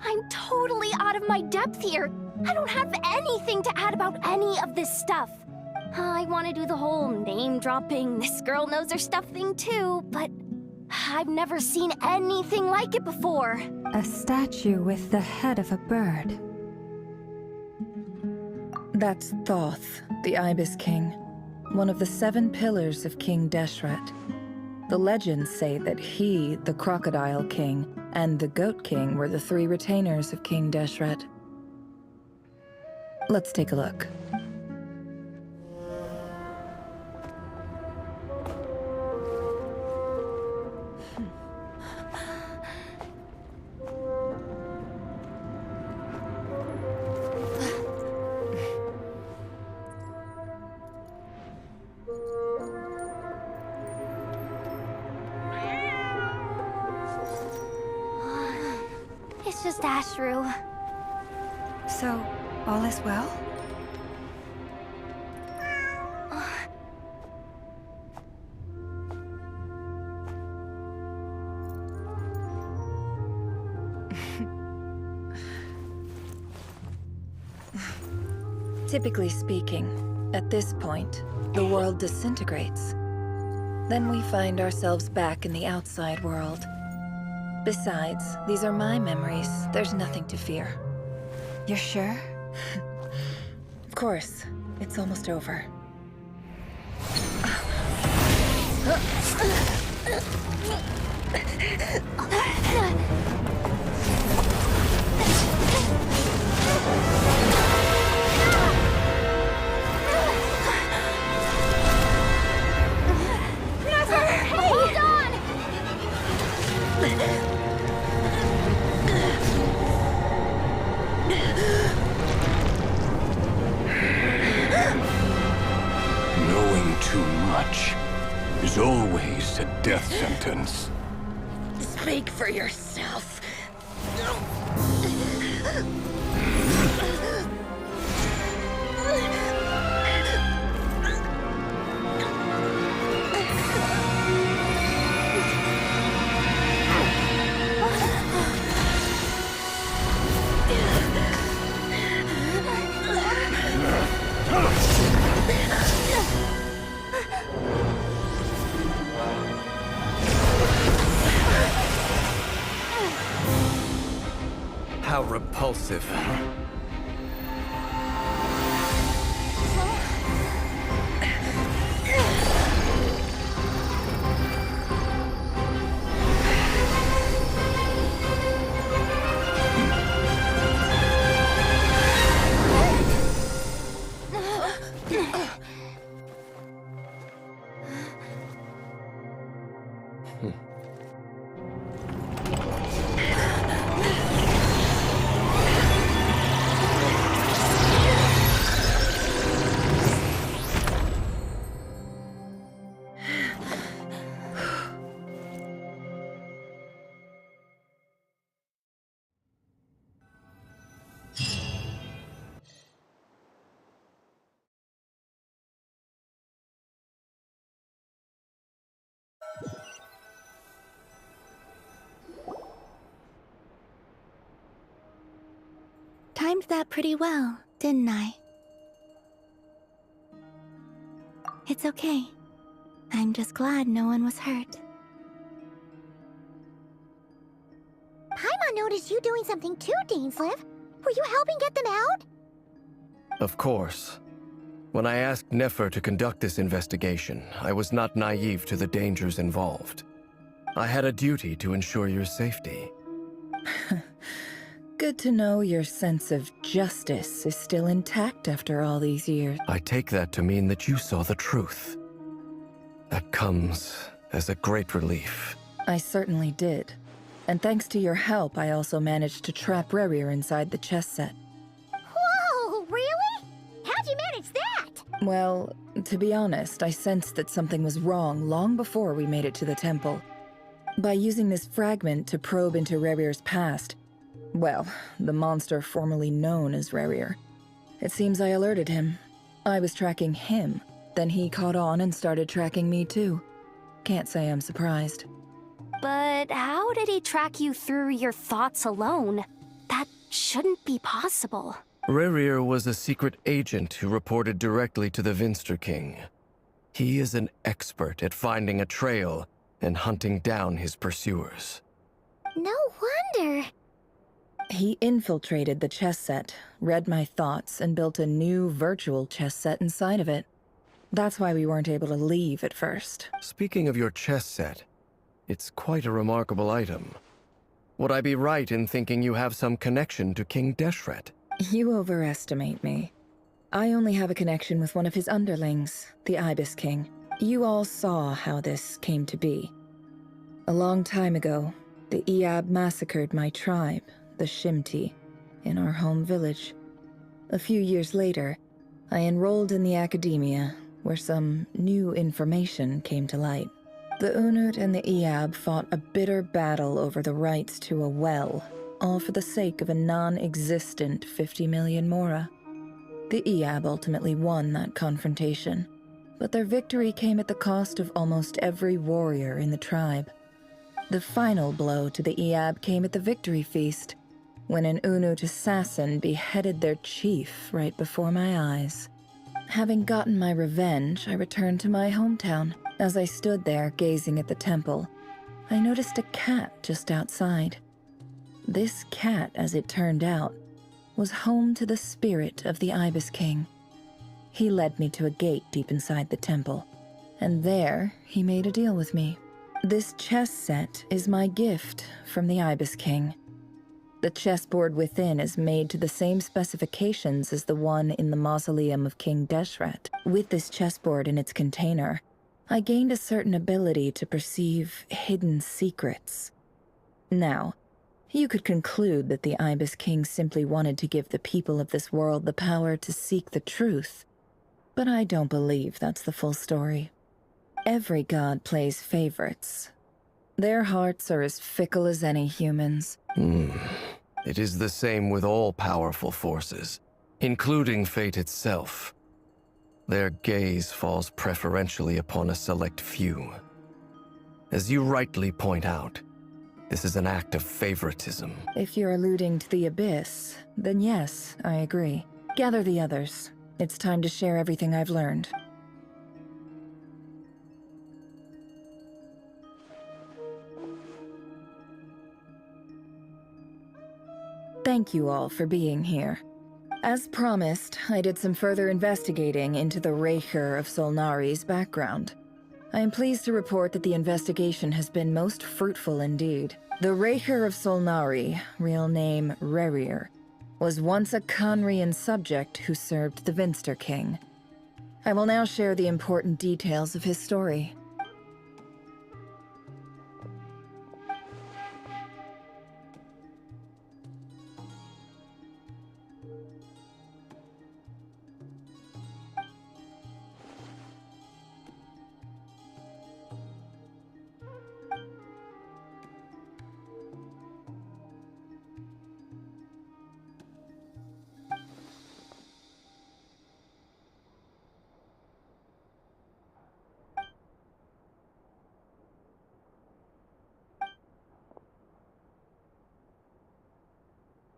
I'm totally out of my depth here. I don't have anything to add about any of this stuff. I want to do the whole name-dropping, this girl knows her stuff thing too, but I've never seen anything like it before. A statue with the head of a bird. That's Thoth, the Ibis King, one of the 7 pillars of King Deshret. The legends say that he, the Crocodile King, and the Goat King were the 3 retainers of King Deshret. Let's take a look. It's just Ashru. So, all is well? Typically speaking, at this point, the world disintegrates. Then we find ourselves back in the outside world. Besides, these are my memories. There's nothing to fear. You're sure? Of course. It's almost over. Hold on! Knowing too much is always a death sentence. Speak for yourself. How repulsive. Timed that pretty well, didn't I? It's okay. I'm just glad no one was hurt. Paimon noticed you doing something too, Dainsleif. Were you helping get them out? Of course. When I asked Nefer to conduct this investigation, I was not naive to the dangers involved. I had a duty to ensure your safety. Good to know your sense of justice is still intact after all these years. I take that to mean that you saw the truth. That comes as a great relief. I certainly did. And thanks to your help, I also managed to trap Rerir inside the chess set. Whoa, really? How'd you manage that? Well, to be honest, I sensed that something was wrong long before we made it to the temple. By using this fragment to probe into Rerir's past, well, the monster formerly known as Rerir, it seems I alerted him. I was tracking him, then he caught on and started tracking me too. Can't say I'm surprised. But how did he track you through your thoughts alone? That shouldn't be possible. Rerir was a secret agent who reported directly to the Vinster King. He is an expert at finding a trail and hunting down his pursuers. No wonder. He infiltrated the chess set, read my thoughts, and built a new virtual chess set inside of it. That's why we weren't able to leave at first. Speaking of your chess set, it's quite a remarkable item. Would I be right in thinking you have some connection to King Deshret? You overestimate me. I only have a connection with one of his underlings, the Ibis King. You all saw how this came to be. A long time ago, the Iab massacred my tribe, the Shimti, in our home village. A few years later, I enrolled in the academia, where some new information came to light. The Unut and the Iab fought a bitter battle over the rights to a well, all for the sake of a non-existent 50 million Mora. The Iab ultimately won that confrontation, but their victory came at the cost of almost every warrior in the tribe. The final blow to the Iab came at the victory feast, when an Unut assassin beheaded their chief right before my eyes. Having gotten my revenge, I returned to my hometown. As I stood there gazing at the temple, I noticed a cat just outside. This cat, as it turned out, was home to the spirit of the Ibis King. he led me to a gate deep inside the temple. And there, he made a deal with me. This chess set is my gift from the Ibis King. The chessboard within is made to the same specifications as the one in the mausoleum of King Deshret. With this chessboard in its container, I gained a certain ability to perceive hidden secrets. Now, you could conclude that the Ibis King simply wanted to give the people of this world the power to seek the truth, but I don't believe that's the full story. Every god plays favorites. Their hearts are as fickle as any humans. It is the same with all powerful forces, including fate itself. Their gaze falls preferentially upon a select few. As you rightly point out, this is an act of favoritism. If you're alluding to the Abyss, then yes, I agree. Gather the others. It's time to share everything I've learned. Thank you all for being here. As promised, I did some further investigating into the Raker of Solnari's background. I am pleased to report that the investigation has been most fruitful indeed. The Raker of Solnari, real name Rerir, was once a Khanrian subject who served the Vinster King. I will now share the important details of his story.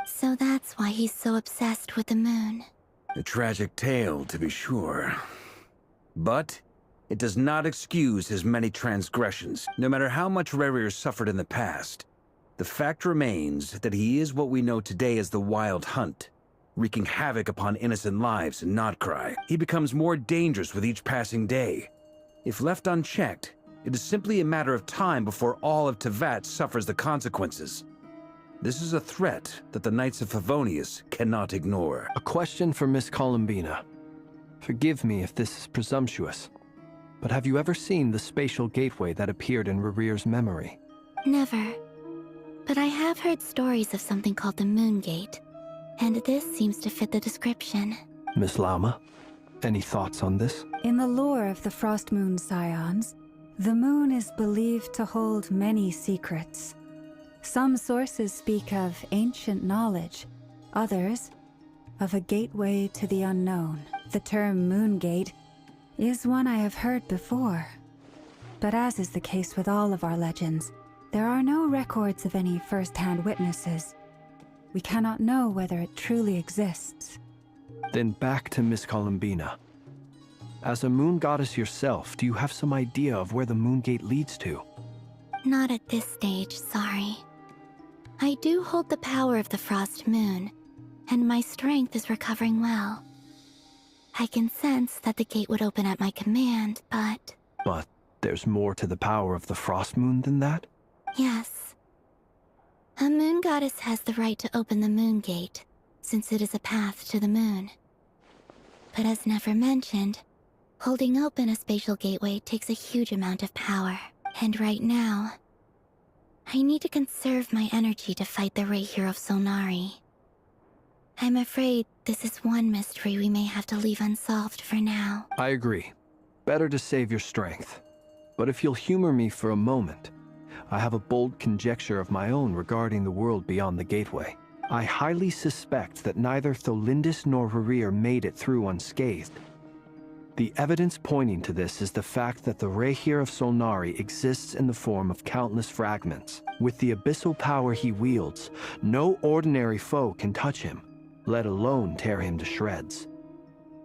So that's why he's so obsessed with the moon. A tragic tale, to be sure. But it does not excuse his many transgressions. No matter how much Rerir suffered in the past, the fact remains that he is what we know today as the Wild Hunt, wreaking havoc upon innocent lives in Notcry. He becomes more dangerous with each passing day. If left unchecked, it is simply a matter of time before all of Tevat suffers the consequences. This is a threat that the Knights of Favonius cannot ignore. A question for Miss Columbina. Forgive me if this is presumptuous, but have you ever seen the spatial gateway that appeared in Rerir's memory? Never. But I have heard stories of something called the Moon Gate, and this seems to fit the description. Miss Lama, any thoughts on this? In the lore of the Frost Moon Scions, the moon is believed to hold many secrets. Some sources speak of ancient knowledge, others of a gateway to the unknown. The term Moon Gate is one I have heard before. But as is the case with all of our legends, there are no records of any first-hand witnesses. We cannot know whether it truly exists. Then back to Miss Columbina. As a moon goddess yourself, do you have some idea of where the Moon Gate leads to? Not at this stage, sorry. I do hold the power of the Frost Moon, and my strength is recovering well. I can sense that the gate would open at my command, but... But there's more to the power of the Frost Moon than that? Yes. A moon goddess has the right to open the Moon Gate, since it is a path to the moon. But as never mentioned, holding open a spatial gateway takes a huge amount of power. And right now, I need to conserve my energy to fight the Raker of Solnari. I'm afraid this is one mystery we may have to leave unsolved for now. I agree. Better to save your strength. But if you'll humor me for a moment, I have a bold conjecture of my own regarding the world beyond the gateway. I highly suspect that neither Tholindis nor Rerir made it through unscathed. The evidence pointing to this is the fact that the Raker of Solnari exists in the form of countless fragments. With the abyssal power he wields, no ordinary foe can touch him, let alone tear him to shreds.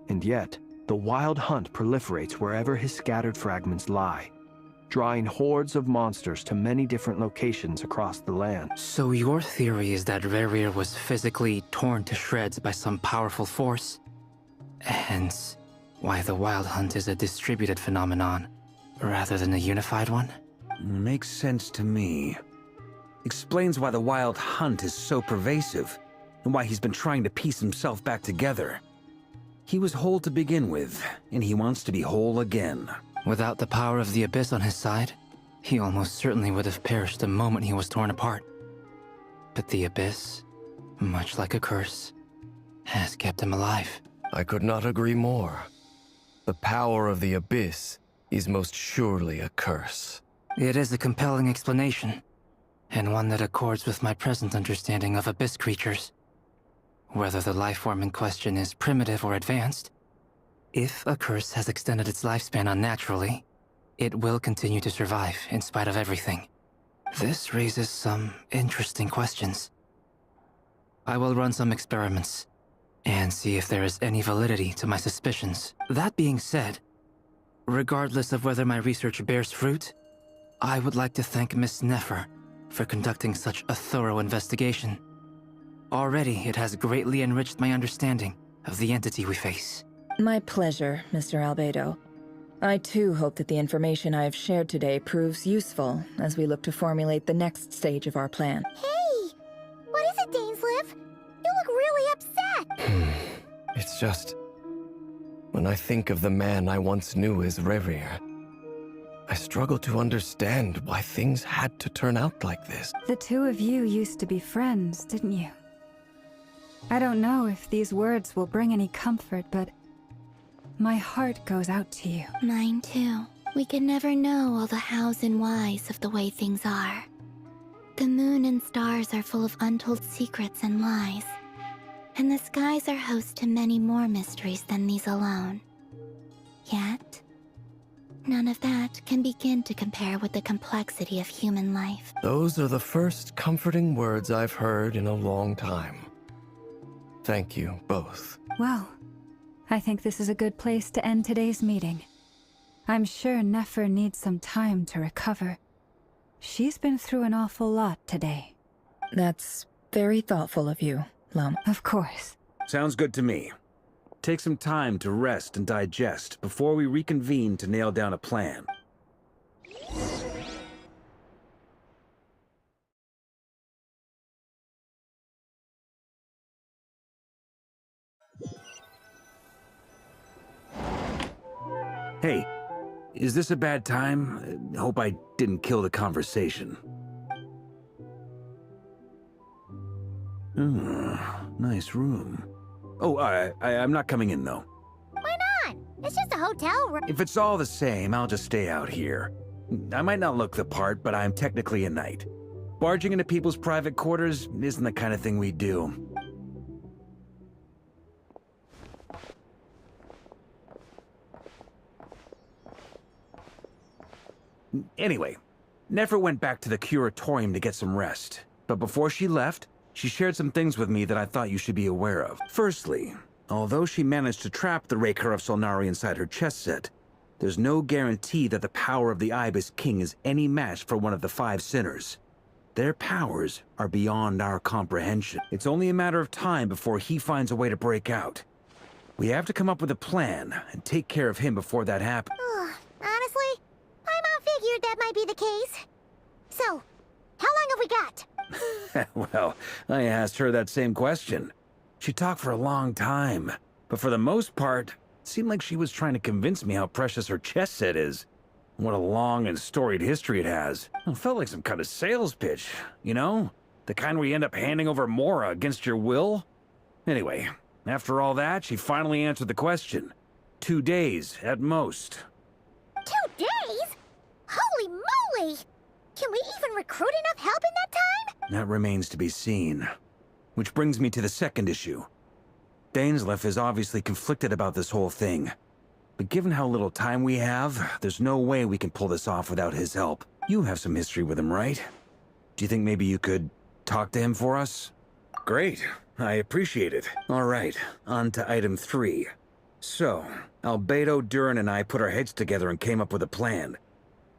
And yet, the Wild Hunt proliferates wherever his scattered fragments lie, drawing hordes of monsters to many different locations across the land. So your theory is that Rerir was physically torn to shreds by some powerful force? Hence, why the Wild Hunt is a distributed phenomenon, rather than a unified one? Makes sense to me. Explains why the Wild Hunt is so pervasive, and why he's been trying to piece himself back together. He was whole to begin with, and he wants to be whole again. Without the power of the Abyss on his side, he almost certainly would have perished the moment he was torn apart. But the Abyss, much like a curse, has kept him alive. I could not agree more. The power of the Abyss is most surely a curse. It is a compelling explanation, and one that accords with my present understanding of Abyss creatures. Whether the life form in question is primitive or advanced, if a curse has extended its lifespan unnaturally, it will continue to survive in spite of everything. This raises some interesting questions. I will run some experiments and see if there is any validity to my suspicions. That being said, regardless of whether my research bears fruit, I would like to thank Miss Nefer for conducting such a thorough investigation. Already, it has greatly enriched my understanding of the entity we face. My pleasure, Mr. Albedo. I too hope that the information I have shared today proves useful as we look to formulate the next stage of our plan. Hey! What is it, Dainsleif? You look really upset! It's just... when I think of the man I once knew as Rerir, I struggle to understand why things had to turn out like this. The two of you used to be friends, didn't you? I don't know if these words will bring any comfort, but my heart goes out to you. Mine too. We can never know all the hows and whys of the way things are. The moon and stars are full of untold secrets and lies. And the skies are host to many more mysteries than these alone. Yet, none of that can begin to compare with the complexity of human life. Those are the first comforting words I've heard in a long time. Thank you, both. Well, I think this is a good place to end today's meeting. I'm sure Nefer needs some time to recover. She's been through an awful lot today. That's very thoughtful of you, Lum. Of course. Sounds good to me. Take some time to rest and digest before we reconvene to nail down a plan. Hey, is this a bad time? Hope I didn't kill the conversation. Nice room. Oh, I'm not coming in, though. Why not? It's just a hotel room. If it's all the same, I'll just stay out here. I might not look the part, but I'm technically a knight. Barging into people's private quarters isn't the kind of thing we do. Anyway, Nefer went back to the curatorium to get some rest. But before she left, she shared some things with me that I thought you should be aware of. Firstly, although she managed to trap the Raker of Solnari inside her chest set, there's no guarantee that the power of the Ibis King is any match for one of the 5 sinners. Their powers are beyond our comprehension. It's only a matter of time before he finds a way to break out. We have to come up with a plan and take care of him before that happens. Honestly, Paimon figured that might be the case. So, how long have we got? Well, I asked her that same question. She talked for a long time, but for the most part, it seemed like she was trying to convince me how precious her chess set is. What a long and storied history it has. It felt like some kind of sales pitch, you know? The kind where you end up handing over Mora against your will? Anyway, after all that, she finally answered the question. 2 days, at most. 2 days? Holy moly! Can we even recruit enough help in that time? That remains to be seen. Which brings me to the second issue. Dainsleif is obviously conflicted about this whole thing. But given how little time we have, there's no way we can pull this off without his help. You have some history with him, right? Do you think maybe you could talk to him for us? Great. I appreciate it. All right, on to item 3. So, Albedo, Durin, and I put our heads together and came up with a plan.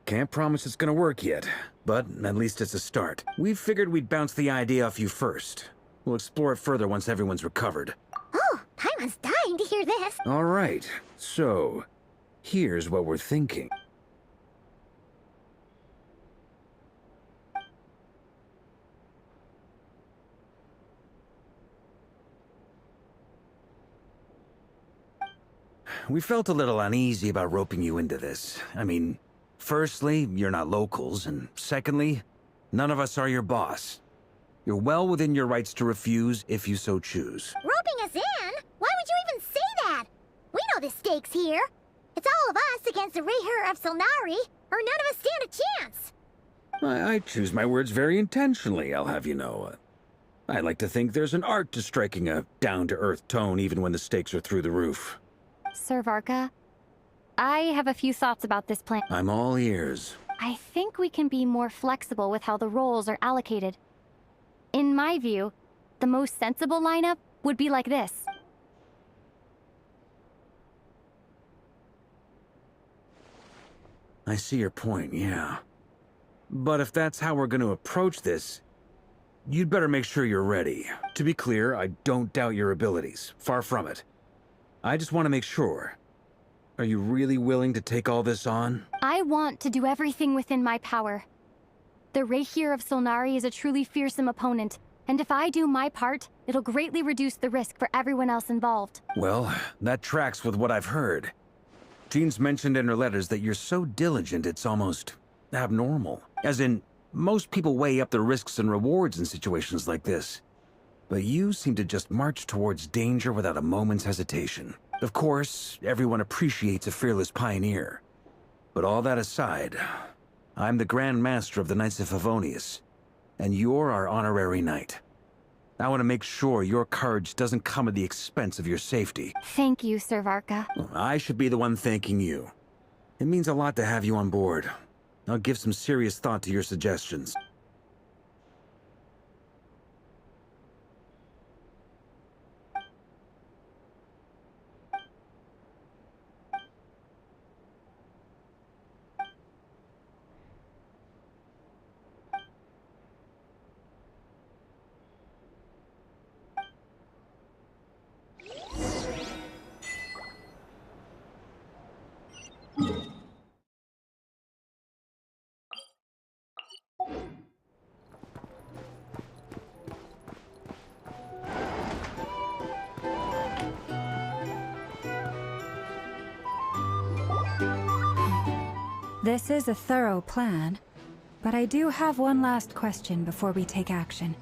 Can't promise it's gonna work yet, but at least it's a start. We figured we'd bounce the idea off you first. We'll explore it further once everyone's recovered. Oh, Paimon's dying to hear this. All right, so here's what we're thinking. We felt a little uneasy about roping you into this. I mean, firstly, you're not locals, and secondly, none of us are your boss. You're well within your rights to refuse if you so choose. Roping us in? Why would you even say that? We know the stakes here. It's all of us against the Rayher of Solnari, or none of us stand a chance. I choose my words very intentionally, I'll have you know. I like to think there's an art to striking a down-to-earth tone even when the stakes are through the roof. Sir Varka, I have a few thoughts about this plan. I'm all ears. I think we can be more flexible with how the roles are allocated. In my view, the most sensible lineup would be like this. I see your point, yeah. But if that's how we're going to approach this, you'd better make sure you're ready. To be clear, I don't doubt your abilities. Far from it. I just want to make sure. Are you really willing to take all this on? I want to do everything within my power. The Rayher of Solnari is a truly fearsome opponent, and if I do my part, it'll greatly reduce the risk for everyone else involved. Well, that tracks with what I've heard. Jean's mentioned in her letters that you're so diligent it's almost abnormal. As in, most people weigh up the risks and rewards in situations like this. But you seem to just march towards danger without a moment's hesitation. Of course, everyone appreciates a fearless pioneer. But all that aside, I'm the Grand Master of the Knights of Favonius, and you're our honorary knight. I want to make sure your courage doesn't come at the expense of your safety. Thank you, Sir Varka. I should be the one thanking you. It means a lot to have you on board. I'll give some serious thought to your suggestions. This is a thorough plan, but I do have one last question before we take action.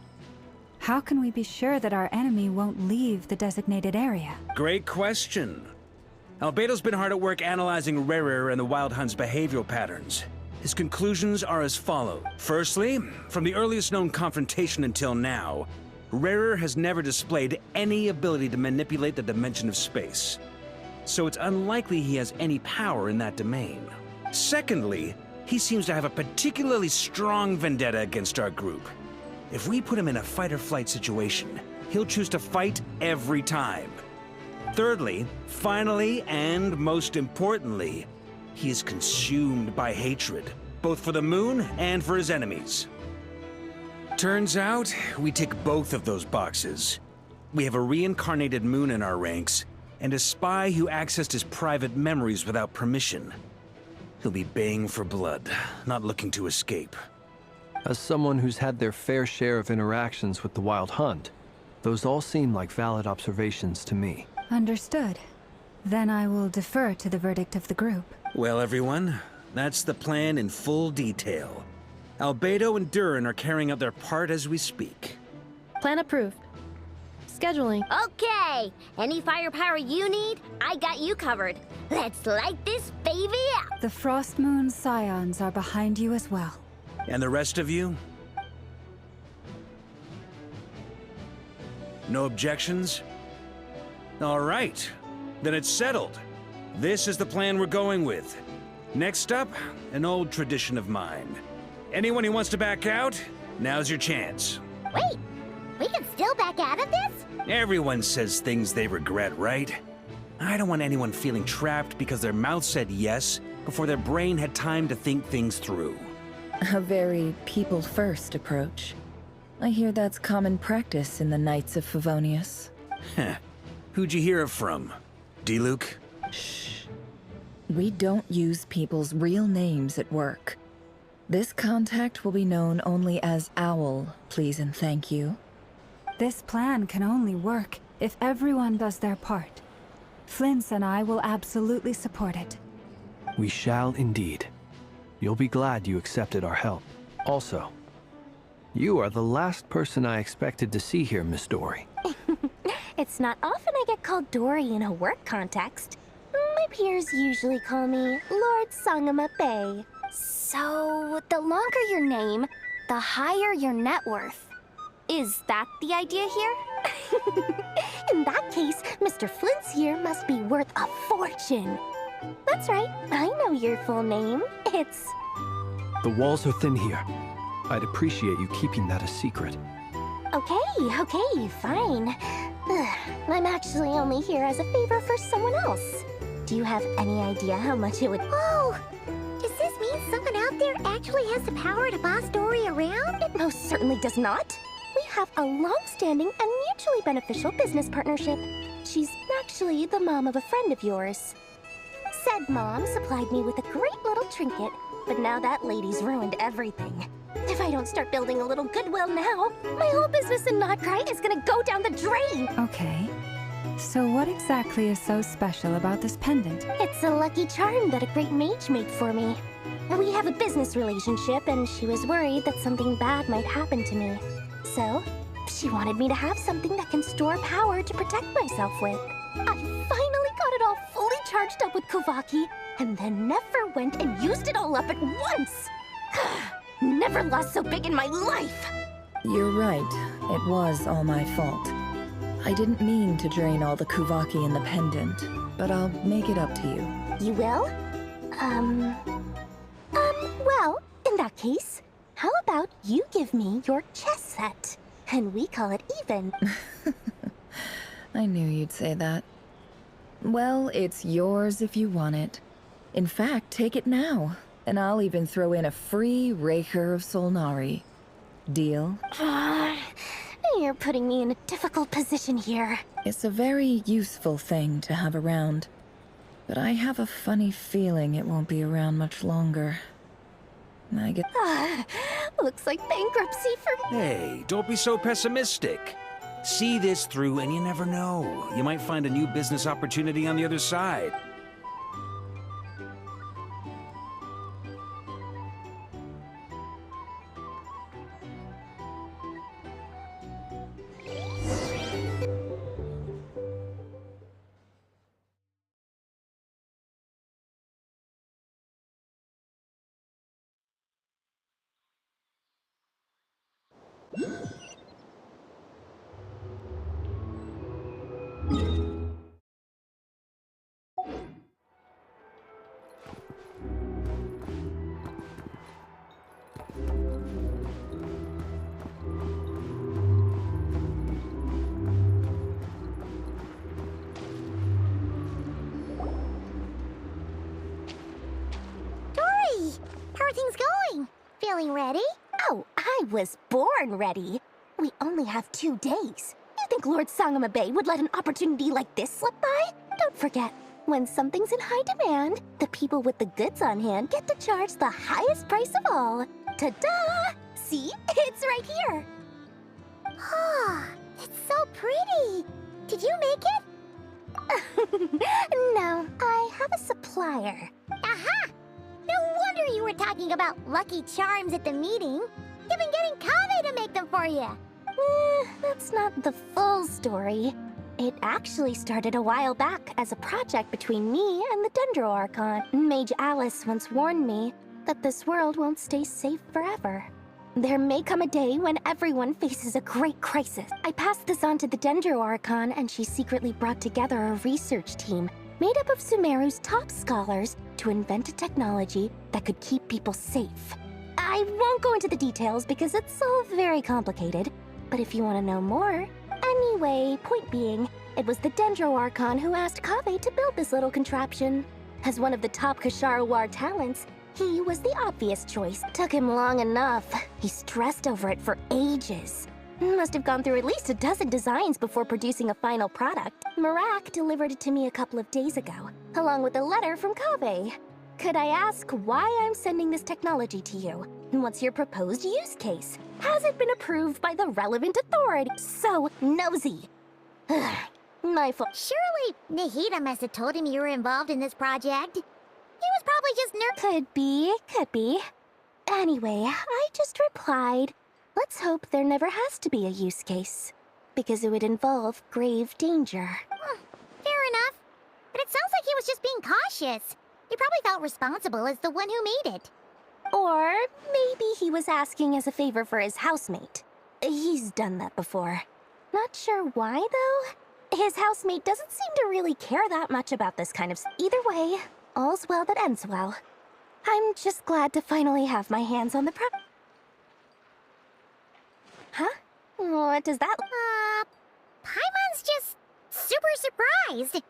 How can we be sure that our enemy won't leave the designated area? Great question. Albedo's been hard at work analyzing Rayher and the Wild Hunt's behavioral patterns. His conclusions are as follows. Firstly, from the earliest known confrontation until now, Rayher has never displayed any ability to manipulate the dimension of space. So it's unlikely he has any power in that domain. Secondly, he seems to have a particularly strong vendetta against our group. If we put him in a fight-or-flight situation, he'll choose to fight every time. Thirdly, finally, and most importantly, he is consumed by hatred, both for the moon and for his enemies. Turns out, we tick both of those boxes. We have a reincarnated moon in our ranks, and a spy who accessed his private memories without permission. He'll be baying for blood, not looking to escape. As someone who's had their fair share of interactions with the Wild Hunt, those all seem like valid observations to me. Understood. Then I will defer to the verdict of the group. Well, everyone, that's the plan in full detail. Albedo and Durin are carrying out their part as we speak. Plan approved. Scheduling. Okay, any firepower you need, I got you covered. Let's light this baby up. The Frost Moon Scions are behind you as well. And the rest of you? No objections? All right, then it's settled. This is the plan we're going with. Next up, an old tradition of mine. Anyone who wants to back out, now's your chance. Wait, we can still back out of this? Everyone says things they regret, right? I don't want anyone feeling trapped because their mouth said yes before their brain had time to think things through. A very people-first approach. I hear that's common practice in the Knights of Favonius. Heh. Who'd you hear it from? D-Luke? Shh. We don't use people's real names at work. This contact will be known only as Owl, please and thank you. This plan can only work if everyone does their part. Flint's and I will absolutely support it. We shall indeed. You'll be glad you accepted our help. Also, you are the last person I expected to see here, Miss Dory. It's not often I get called Dory in a work context. My peers usually call me Lord Sangama Bay. So, the longer your name, the higher your net worth. Is that the idea here? In that case, Mr. Flint's here must be worth a fortune. That's right, I know your full name. It's... The walls are thin here. I'd appreciate you keeping that a secret. Okay, fine. I'm actually only here as a favor for someone else. Do you have any idea how much it would... Oh! Does this mean someone out there actually has the power to boss Dory around? It most certainly does not. We have a long-standing and mutually beneficial business partnership. She's actually the mom of a friend of yours. Said mom supplied me with a great little trinket, but now that lady's ruined everything. If I don't start building a little goodwill now, my whole business in Notcry is gonna go down the drain! Okay. So what exactly is so special about this pendant? It's a lucky charm that a great mage made for me. We have a business relationship, and she was worried that something bad might happen to me. So, she wanted me to have something that can store power to protect myself with. I finally got it all fully charged up with Kovaki, and then never went and used it all up at once! Never lost so big in my life! You're right. It was all my fault. I didn't mean to drain all the Kuvaki in the pendant, but I'll make it up to you. You will? Well, in that case, how about you give me your chess set, and we call it even? I knew you'd say that. Well, it's yours if you want it. In fact, take it now, and I'll even throw in a free Raker of Solnari. Deal? You're putting me in a difficult position here. It's a very useful thing to have around, but I have a funny feeling it won't be around much longer. I get... Looks like bankruptcy for me. Hey, don't be so pessimistic. See this through and you never know. You might find a new business opportunity on the other side. How are things going? Feeling ready? Oh, I was born ready. We only have 2 days. You think Lord Sangama Bay would let an opportunity like this slip by? Don't forget, when something's in high demand, the people with the goods on hand get to charge the highest price of all. Ta-da! See? It's right here. Ah, it's so pretty. Did you make it? No, I have a supplier. Aha! No wonder you were talking about lucky charms at the meeting. You've been getting Kave to make them for you. That's not the full story. It actually started a while back as a project between me and the Dendro Archon. Mage Alice once warned me that this world won't stay safe forever. There may come a day when everyone faces a great crisis. I passed this on to the Dendro Archon, and she secretly brought together a research team made up of Sumeru's top scholars to invent a technology that could keep people safe. I won't go into the details because it's all very complicated, but if you want to know more... Anyway, point being, it was the Dendro Archon who asked Kave to build this little contraption. As one of the top Kashara War talents, he was the obvious choice. Took him long enough. He stressed over it for ages. Must have gone through at least a dozen designs before producing a final product. Marak delivered it to me a couple of days ago, along with a letter from Kaveh. Could I ask why I'm sending this technology to you? And what's your proposed use case? Has it been approved by the relevant authority? So nosy. My fault. Surely Nahida must have told him you were involved in this project. He was probably just Could be. Anyway, I just replied, let's hope there never has to be a use case. Because it would involve grave danger. Fair enough. But it sounds like he was just being cautious. He probably felt responsible as the one who made it. Or maybe he was asking as a favor for his housemate. He's done that before. Not sure why, though. His housemate doesn't seem to really care that much about this kind of Either way, all's well that ends well. I'm just glad to finally have my hands on the Huh? What does that... Paimon's just super surprised.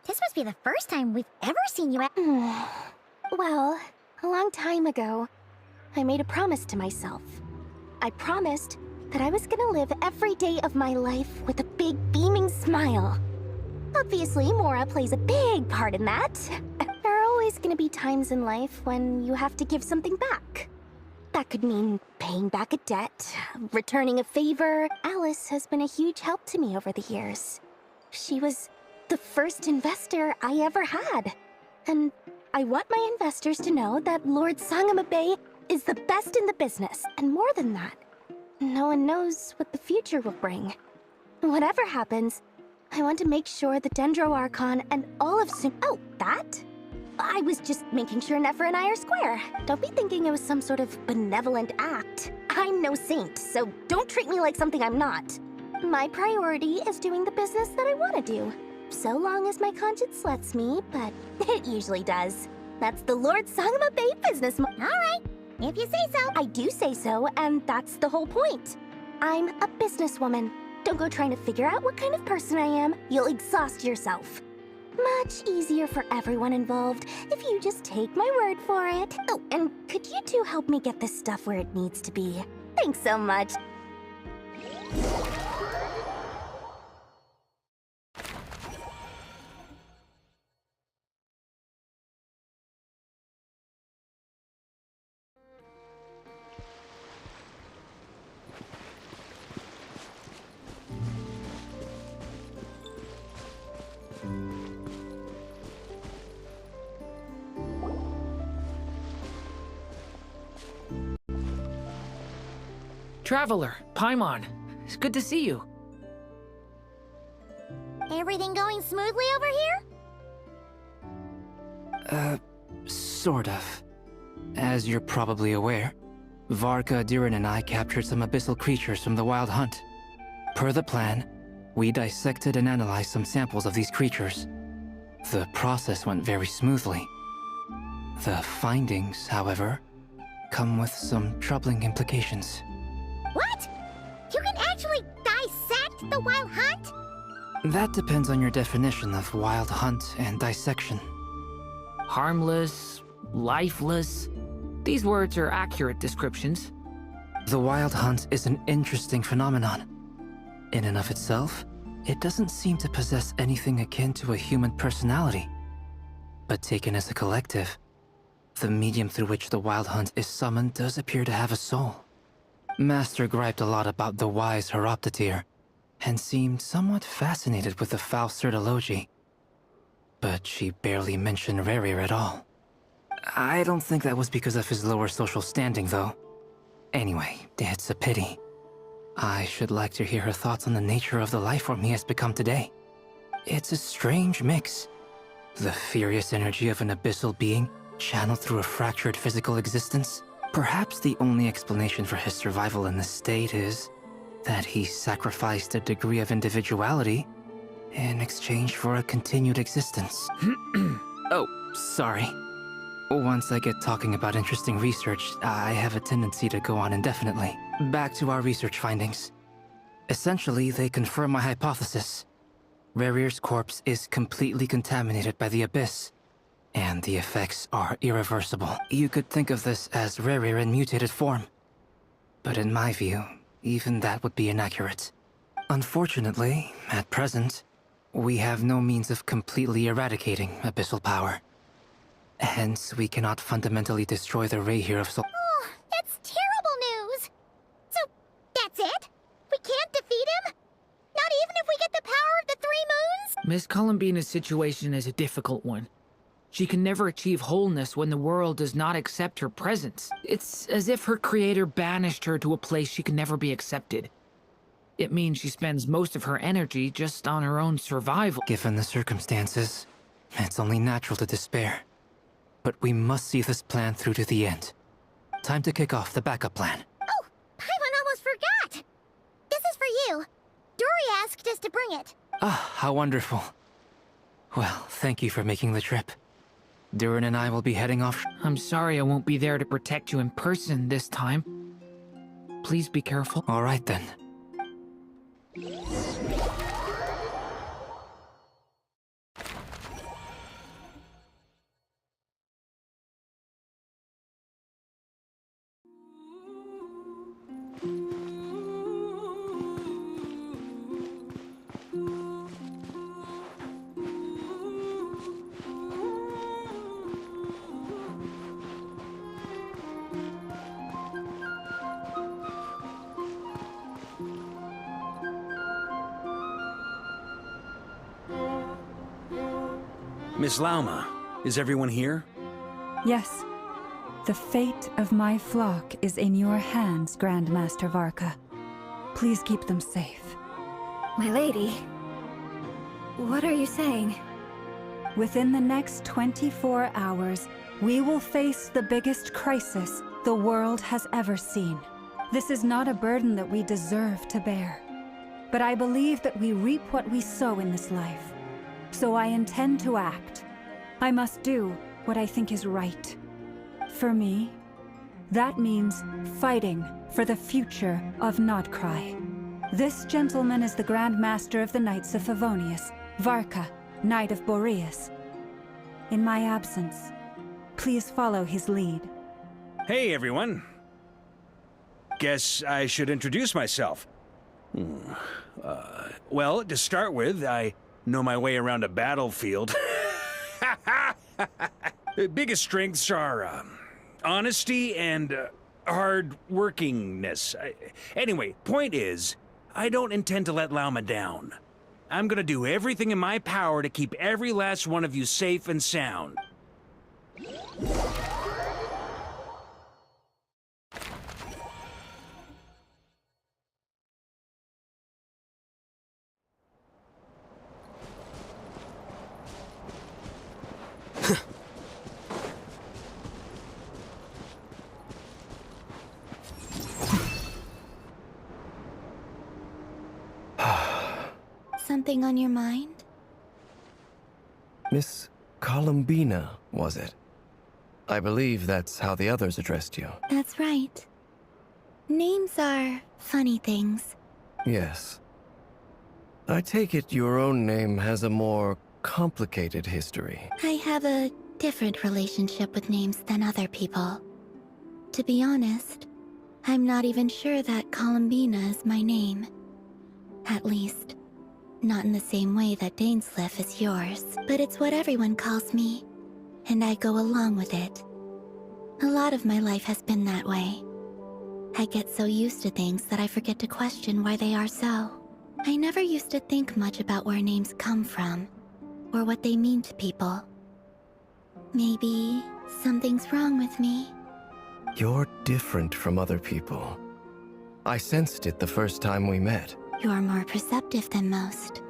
This must be the first time we've ever seen you at... Well, a long time ago, I made a promise to myself. I promised that I was gonna live every day of my life with a big beaming smile. Obviously, Mora plays a big part in that. There are always gonna be times in life when you have to give something back. That could mean paying back a debt, returning a favor. Alice has been a huge help to me over the years. She was the first investor I ever had. And I want my investors to know that Lord Sangamabe is the best in the business. And more than that, no one knows what the future will bring. Whatever happens, I want to make sure the Dendro Archon and all of Oh, that? I was just making sure Nefer and I are square. Don't be thinking it was some sort of benevolent act. I'm no saint, so don't treat me like something I'm not. My priority is doing the business that I want to do. So long as my conscience lets me, but it usually does. That's the Lord Sangamabe business All right, if you say so. I do say so, and that's the whole point. I'm a businesswoman. Don't go trying to figure out what kind of person I am. You'll exhaust yourself. Much easier for everyone involved if you just take my word for it. Oh, and could you two help me get this stuff where it needs to be? Thanks so much. Traveler, Paimon, it's good to see you. Everything going smoothly over here? Sort of. As you're probably aware, Varka, Diren, and I captured some abyssal creatures from the Wild Hunt. Per the plan, we dissected and analyzed some samples of these creatures. The process went very smoothly. The findings, however, come with some troubling implications. What? You can actually dissect the Wild Hunt? That depends on your definition of Wild Hunt and dissection. Harmless, lifeless. These words are accurate descriptions. The Wild Hunt is an interesting phenomenon. In and of itself, it doesn't seem to possess anything akin to a human personality. But taken as a collective, the medium through which the Wild Hunt is summoned does appear to have a soul. Master griped a lot about the wise Horoptetyr, and seemed somewhat fascinated with the Faust Certology. But she barely mentioned Rerir at all. I don't think that was because of his lower social standing, though. Anyway, it's a pity. I should like to hear her thoughts on the nature of the lifeform he has become today. It's a strange mix. The furious energy of an abyssal being channeled through a fractured physical existence. Perhaps the only explanation for his survival in this state is that he sacrificed a degree of individuality in exchange for a continued existence. Oh, sorry. Once I get talking about interesting research, I have a tendency to go on indefinitely. Back to our research findings. Essentially, they confirm my hypothesis. Rerir's corpse is completely contaminated by the Abyss, and the effects are irreversible. You could think of this as Rerir in mutated form. But in my view, even that would be inaccurate. Unfortunately, at present, we have no means of completely eradicating abyssal power. Hence, we cannot fundamentally destroy the ray here of Sol- Oh, that's terrible news! So, that's it? We can't defeat him? Not even if we get the power of the Three Moons? Miss Columbina's situation is a difficult one. She can never achieve wholeness when the world does not accept her presence. It's as if her creator banished her to a place she can never be accepted. It means she spends most of her energy just on her own survival. Given the circumstances, it's only natural to despair. But we must see this plan through to the end. Time to kick off the backup plan. Oh, Paimon almost forgot! This is for you. Dory asked us to bring it. Ah, how wonderful. Well, thank you for making the trip. Durin and I will be heading off. I'm sorry I won't be there to protect you in person this time. Please be careful. All right then. Miss Lauma, is everyone here? Yes. The fate of my flock is in your hands, Grandmaster Varka. Please keep them safe. My lady, what are you saying? Within the next 24 hours, we will face the biggest crisis the world has ever seen. This is not a burden that we deserve to bear. But I believe that we reap what we sow in this life. So I intend to act. I must do what I think is right. For me, that means fighting for the future of Nodcry. This gentleman is the Grand Master of the Knights of Favonius, Varka, Knight of Boreas. In my absence, please follow his lead. Hey, everyone. Guess I should introduce myself. Well, to start with, I know my way around a battlefield. The biggest strengths are honesty and hard-workingness. Anyway, point is, I don't intend to let Lauma down. I'm gonna do everything in my power to keep every last one of you safe and sound. Something on your mind? Miss Columbina, was it? I believe that's how the others addressed you. That's right. Names are funny things. Yes. I take it your own name has a more complicated history. I have a different relationship with names than other people. To be honest, I'm not even sure that Columbina is my name. At least, not in the same way that Dainsleif is yours. But it's what everyone calls me, and I go along with it. A lot of my life has been that way. I get so used to things that I forget to question why they are so. I never used to think much about where names come from, or what they mean to people. Maybe something's wrong with me. You're different from other people. I sensed it the first time we met. You're more perceptive than most.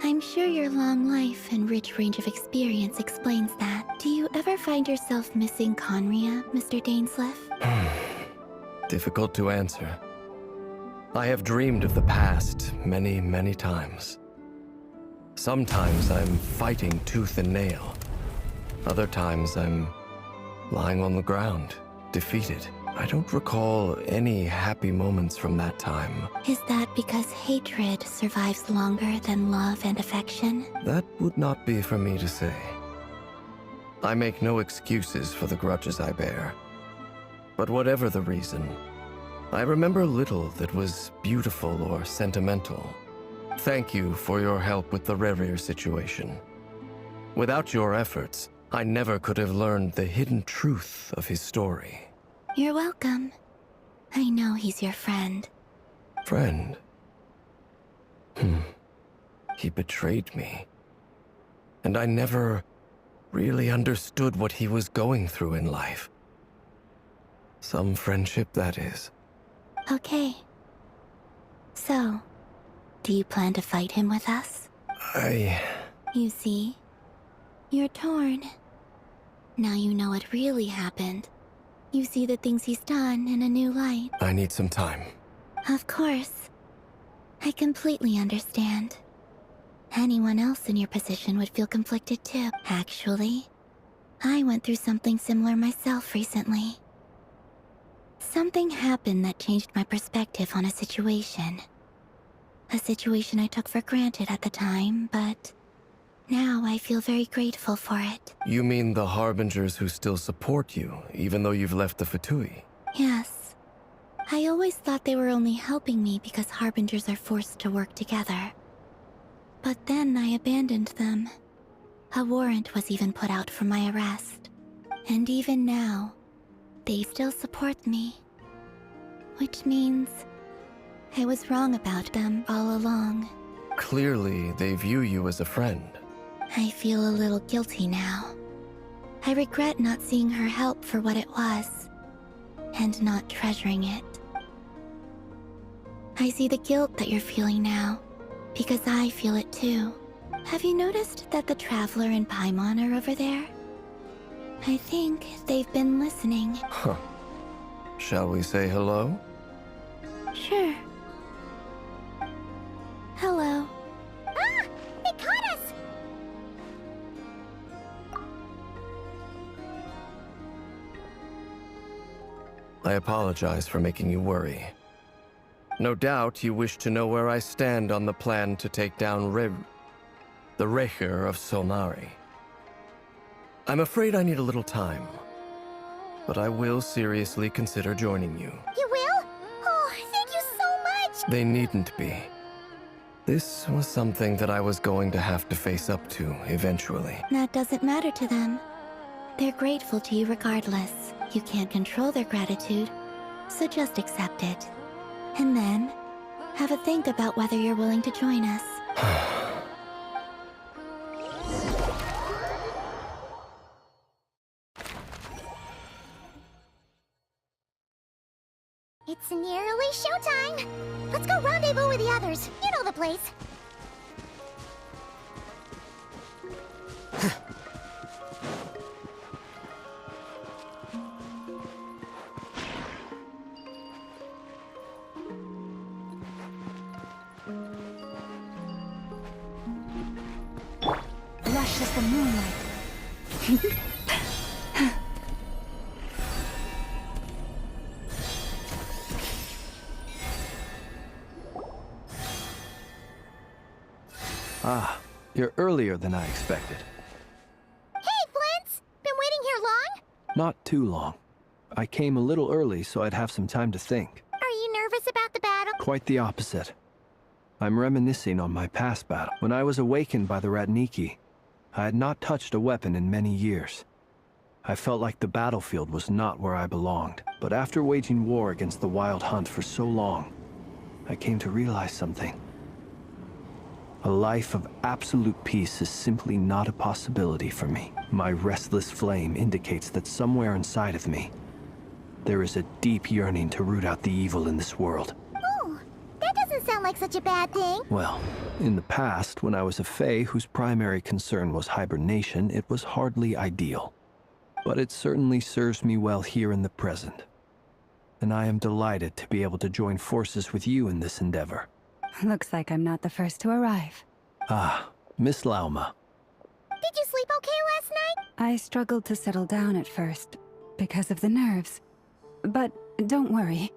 I'm sure your long life and rich range of experience explains that. Do you ever find yourself missing Conria, Mr. Dainsleif? Difficult to answer. I have dreamed of the past many, many times. Sometimes I'm fighting tooth and nail. Other times I'm lying on the ground, defeated. I don't recall any happy moments from that time. Is that because hatred survives longer than love and affection? That would not be for me to say. I make no excuses for the grudges I bear. But whatever the reason, I remember little that was beautiful or sentimental. Thank you for your help with the Rerir situation. Without your efforts, I never could have learned the hidden truth of his story. You're welcome. I know he's your friend. Friend? He betrayed me. And I never really understood what he was going through in life. Some friendship, that is. Okay. So, do you plan to fight him with us? You see, you're torn. Now you know what really happened. You see the things he's done in a new light. I need some time. Of course. I completely understand. Anyone else in your position would feel conflicted too. Actually, I went through something similar myself recently. Something happened that changed my perspective on a situation. A situation I took for granted at the time, but now I feel very grateful for it. You mean the Harbingers who still support you, even though you've left the Fatui? Yes. I always thought they were only helping me because Harbingers are forced to work together. But then I abandoned them. A warrant was even put out for my arrest. And even now, they still support me. Which means I was wrong about them all along. Clearly, they view you as a friend. I feel a little guilty now. I regret not seeing her help for what it was, and not treasuring it. I see the guilt that you're feeling now, because I feel it too. Have you noticed that the Traveler and Paimon are over there? I think they've been listening. Huh. Shall we say hello? Sure. Hello. Ah! They caught us! I apologize for making you worry. No doubt you wish to know where I stand on the plan to take down the Rerir of Solnari. I'm afraid I need a little time, but I will seriously consider joining you. You will? Oh, thank you so much! They needn't be. This was something that I was going to have to face up to eventually. That doesn't matter to them. They're grateful to you regardless. You can't control their gratitude, so just accept it. And then, have a think about whether you're willing to join us. It's nearly showtime! Let's go rendezvous with the others. You know the place. Lush as the moonlight. Ah, you're earlier than I expected. Hey, Flint's! Been waiting here long? Not too long. I came a little early so I'd have some time to think. Are you nervous about the battle? Quite the opposite. I'm reminiscing on my past battle. When I was awakened by the Ratniki, I had not touched a weapon in many years. I felt like the battlefield was not where I belonged. But after waging war against the Wild Hunt for so long, I came to realize something. A life of absolute peace is simply not a possibility for me. My restless flame indicates that somewhere inside of me, there is a deep yearning to root out the evil in this world. Oh, that doesn't sound like such a bad thing. Well, in the past, when I was a Fae whose primary concern was hibernation, it was hardly ideal. But it certainly serves me well here in the present. And I am delighted to be able to join forces with you in this endeavor. Looks like I'm not the first to arrive. Ah, Miss Lauma. Did you sleep okay last night? I struggled to settle down at first, because of the nerves. But don't worry.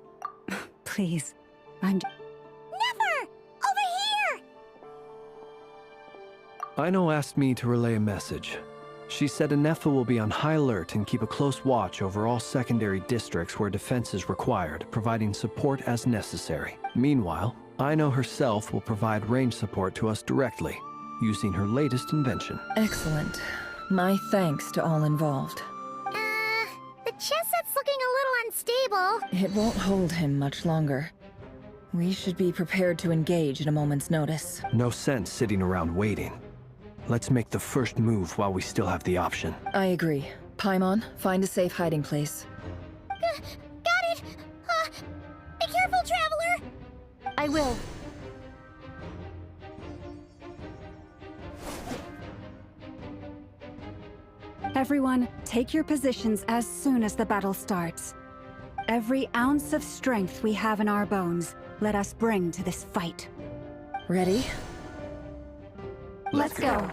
Please, I'm... Never! Over here! Aino asked me to relay a message. She said Anefa will be on high alert and keep a close watch over all secondary districts where defense is required, providing support as necessary. Meanwhile, Ino herself will provide range support to us directly, using her latest invention. Excellent. My thanks to all involved. The chess set's looking a little unstable. It won't hold him much longer. We should be prepared to engage at a moment's notice. No sense sitting around waiting. Let's make the first move while we still have the option. I agree. Paimon, find a safe hiding place. Got it! Be careful, Traveler! I will. Everyone, take your positions as soon as the battle starts. Every ounce of strength we have in our bones, let us bring to this fight. Ready? Let's go.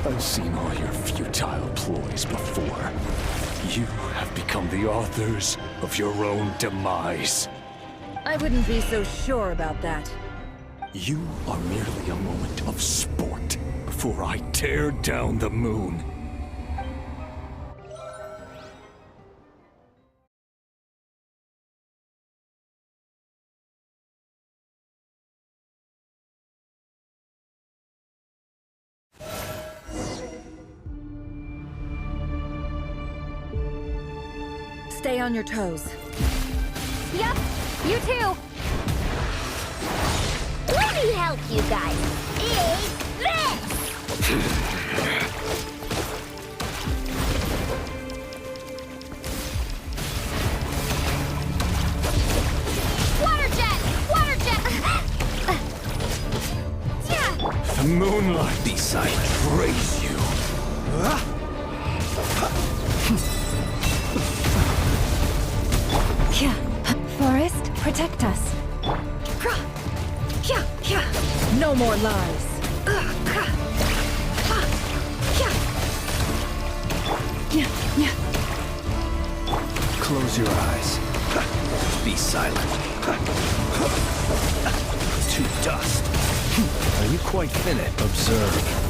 I've seen all your futile ploys before. You have become the authors of your own demise. I wouldn't be so sure about that. You are merely a moment of sport before I tear down the moon. Stay on your toes. Yep, you too. Let me help you guys. Eat this! Water jet! Water jet! The moonlight beside praise you. Forest, protect us. No more lies. Close your eyes. Be silent. To dust. Are you quite finished? Observe.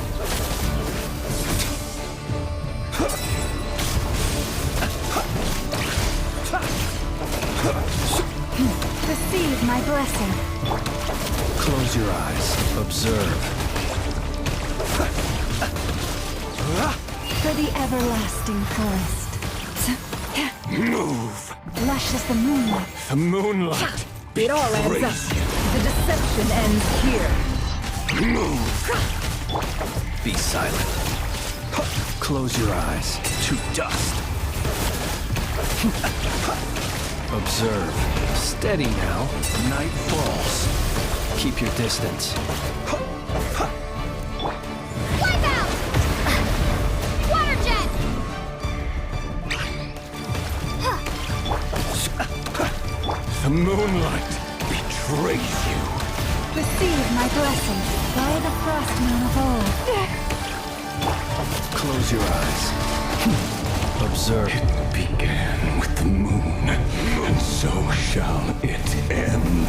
Receive my blessing. Close your eyes. Observe. For the everlasting forest. Move! Lush as the moonlight. The moonlight. It all ends up. The deception ends here. Move! Be silent. Close your eyes. To dust. Observe. Steady now. Night falls. Keep your distance. Wipe out! Water jet! The moonlight betrays you. Receive my blessing by the frost moon of old. Close your eyes. Observe. It began with the moon, and so shall it end.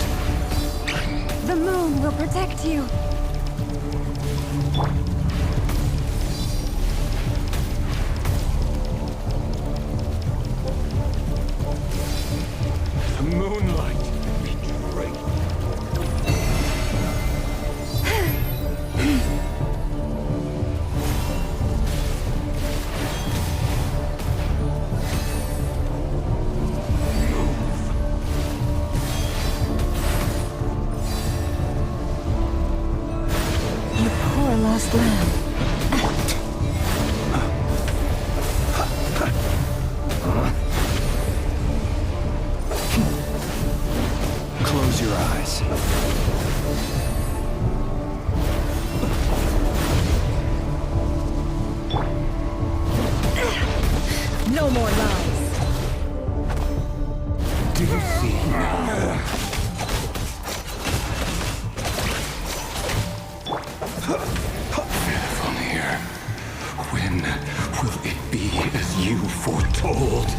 The moon will protect you. The moonlight betrays Lost land. Close your eyes. No more lies. Do you see now? From here, when will it be as you foretold?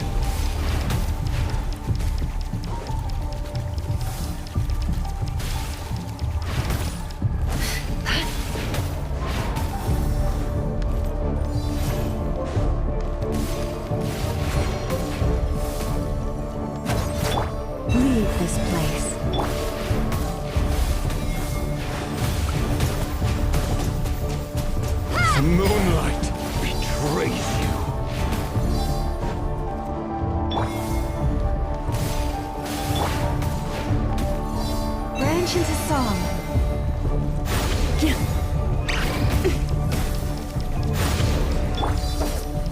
leave this place. The moonlight betrays you. Branch into song.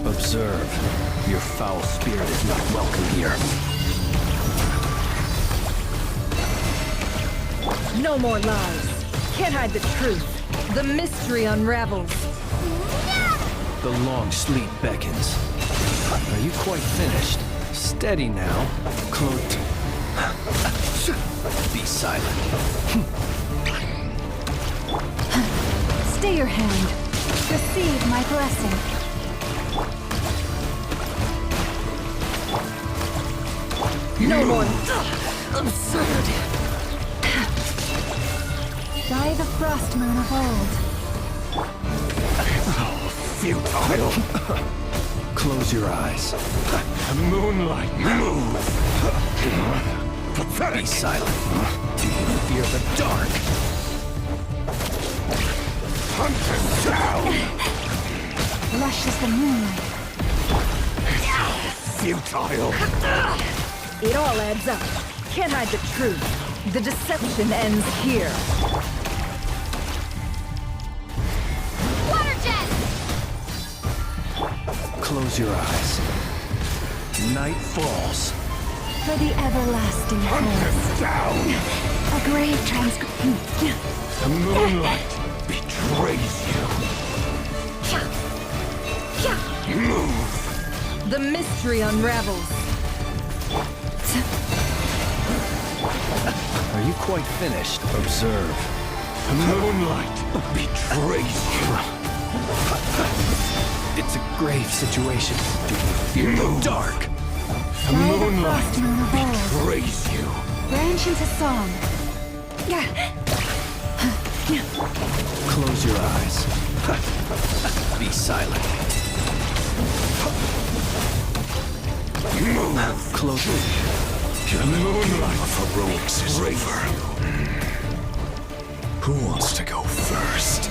Observe. Your foul spirit is not welcome here. No more lies. Can't hide the truth. The mystery unravels. The long sleep beckons. Are you quite finished? Steady now. Cloaked. Be silent. Stay your hand. Receive my blessing. No more. Absurd. Die the frost moon of old. Futile. Close your eyes. The moonlight move. Pathetic. Be silent. Do you fear the dark? Hunt him down. Lush as the moonlight. Futile. It all adds up. Can't hide the truth. The deception ends here. Water jet! Close your eyes. Night falls. For the everlasting Hunt down. A grave transcription. The moonlight betrays you. Move. The mystery unravels. Are you quite finished? Observe. The moonlight betrays you. It's a grave situation. Do you fear the dark? The moonlight betrays you. Branch into song. Close your eyes. Be silent. Move. Close it. The moonlight heroics is over. Who wants to go first?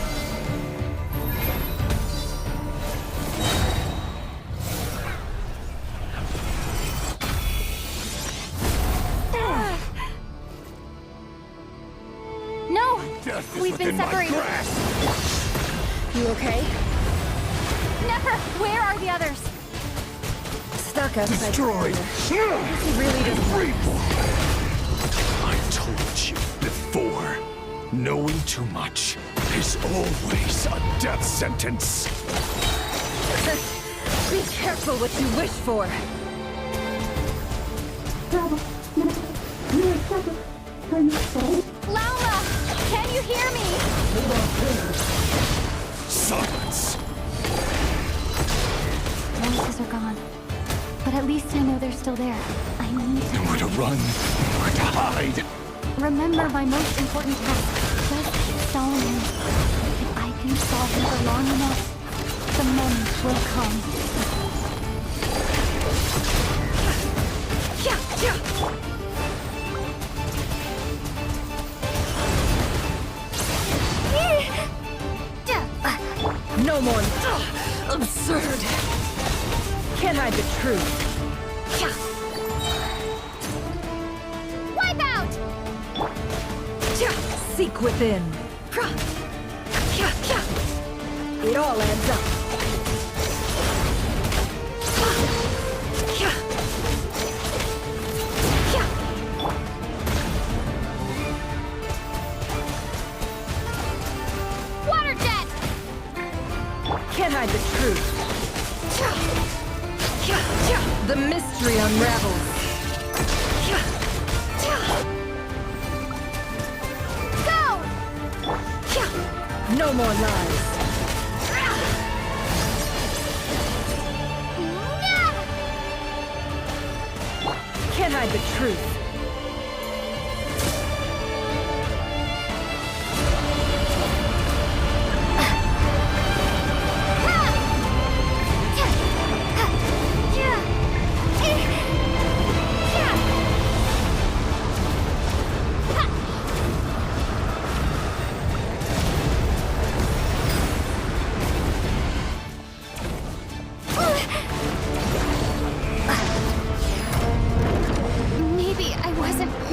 No! We've been separated. You okay? Never! Where are the others? Stuck outside. Destroyed. He really doesn't. I told you before. Knowing too much is always a death sentence. Be careful what you wish for. Lauma! Can you hear me? Silence. Voices are gone. But at least I know they're still there. I need to... Nowhere to run, nowhere to hide. Remember my most important task. Just keep stalling him. If I can stall him for long enough, the moment will come. No more. Absurd. Can't hide the truth. Wipe out! Seek within. It all adds up. Water jet! Can't hide the truth. The mystery unravels. Go! No more lies. Can't hide the truth.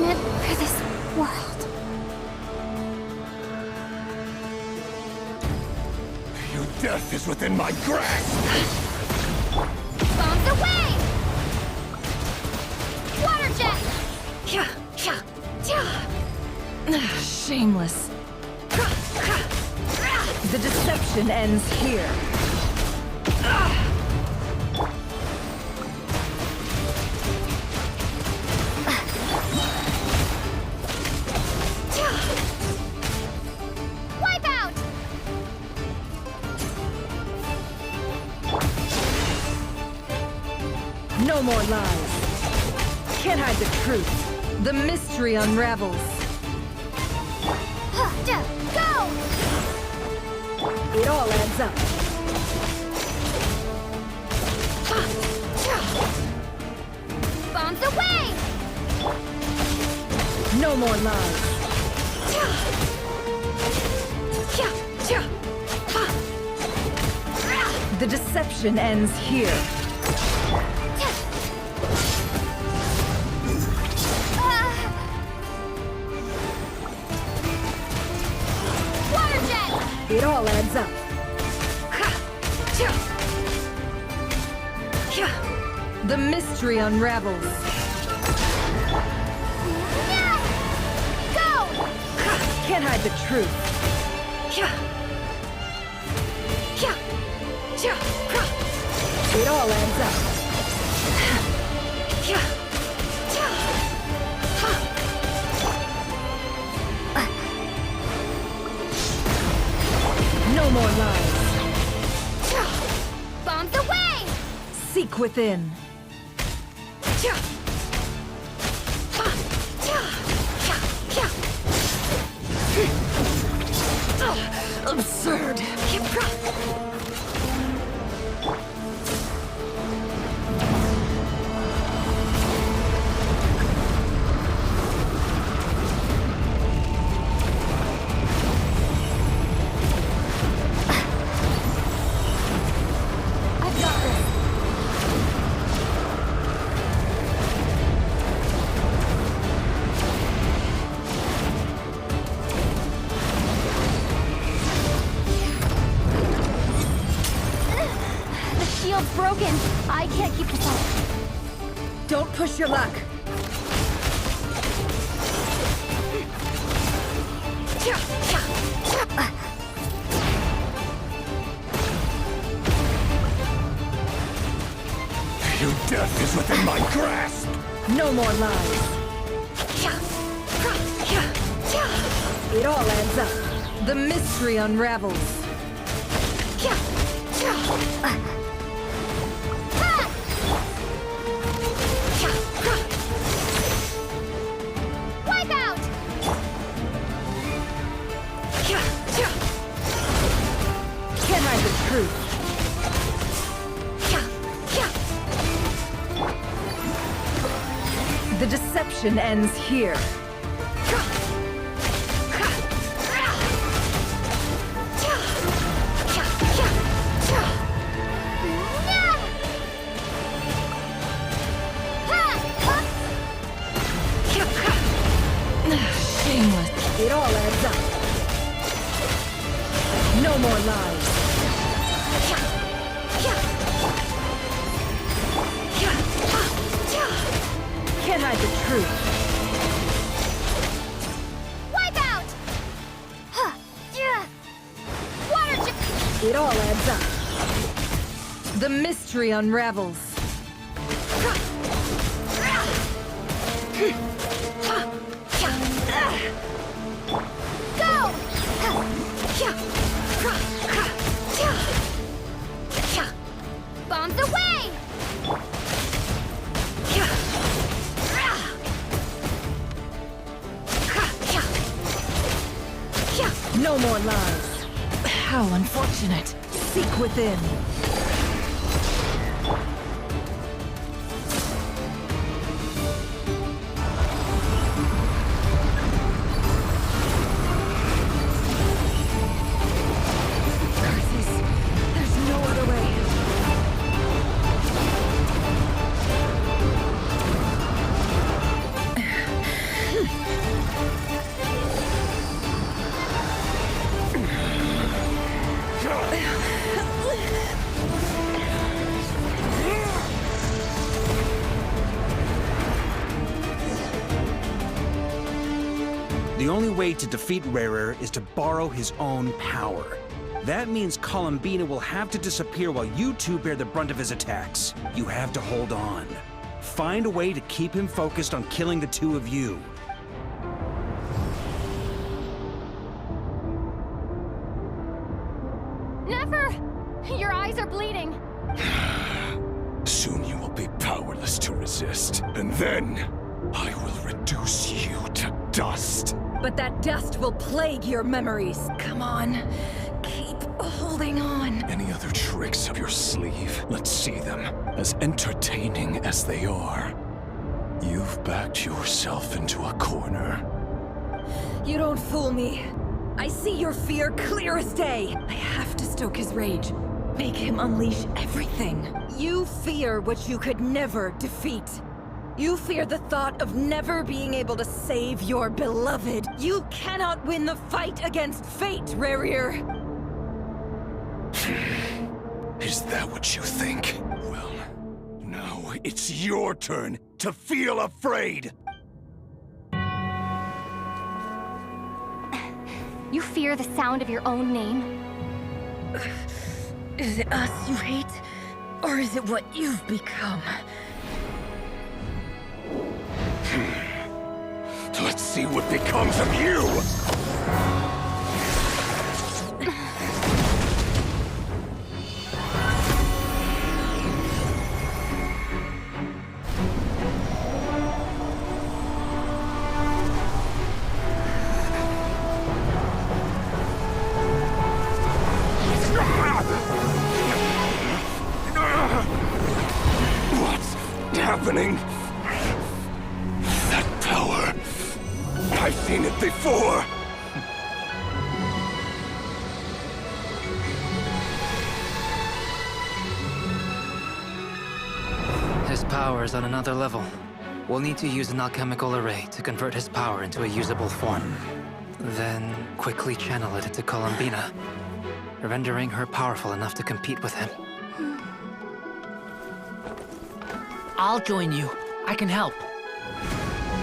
meant for this world. Your death is within my grasp! Bombs away! Water jet! Shameless. The deception ends here. Wipe out! No more lies. Can't hide the truth. The mystery unravels. Go! It all adds up. Bombs away! No more lies. The deception ends here. Water jet! It all adds up. The mystery unravels. Go! Can't hide the truth. It all adds up. No more lies. Bombs away! Seek within. Absurd. I've got this. The shield's broken. I can't keep this up. Don't push your luck. Your death is within my grasp! No more lies. It all adds up. The mystery unravels. Wipe out! Can't hide the truth. The deception ends here. Shameless. It all adds up. No more lies. Can't hide the truth. Wipe out! Water jet! It all adds up. The mystery unravels. Go! Bombs away! No more lies. How unfortunate. Seek within. There's no other way. The only way to defeat Rarer is to borrow his own power. That means Columbina will have to disappear while you two bear the brunt of his attacks. You have to hold on. Find a way to keep him focused on killing the two of you. Never! Your eyes are bleeding. Soon you will be powerless to resist, and then I will reduce you to dust. But that dust will plague your memories. Come on, keep holding on. Any other tricks up your sleeve? Let's see them. As entertaining as they are. You've backed yourself into a corner. You don't fool me. I see your fear clear as day. I have to stoke his rage. Make him unleash everything. You fear what you could never defeat. You fear the thought of never being able to save your beloved. You cannot win the fight against fate, Rarir. Is that what you think? Well, now it's your turn to feel afraid! You fear the sound of your own name? Is it us you hate? Or is it what you've become? Let's see what becomes of you! What's happening? That power. I've seen it before. His power is on another level. We'll need to use an alchemical array to convert his power into a usable form. Then quickly channel it into Columbina, rendering her powerful enough to compete with him. I'll join you. I can help.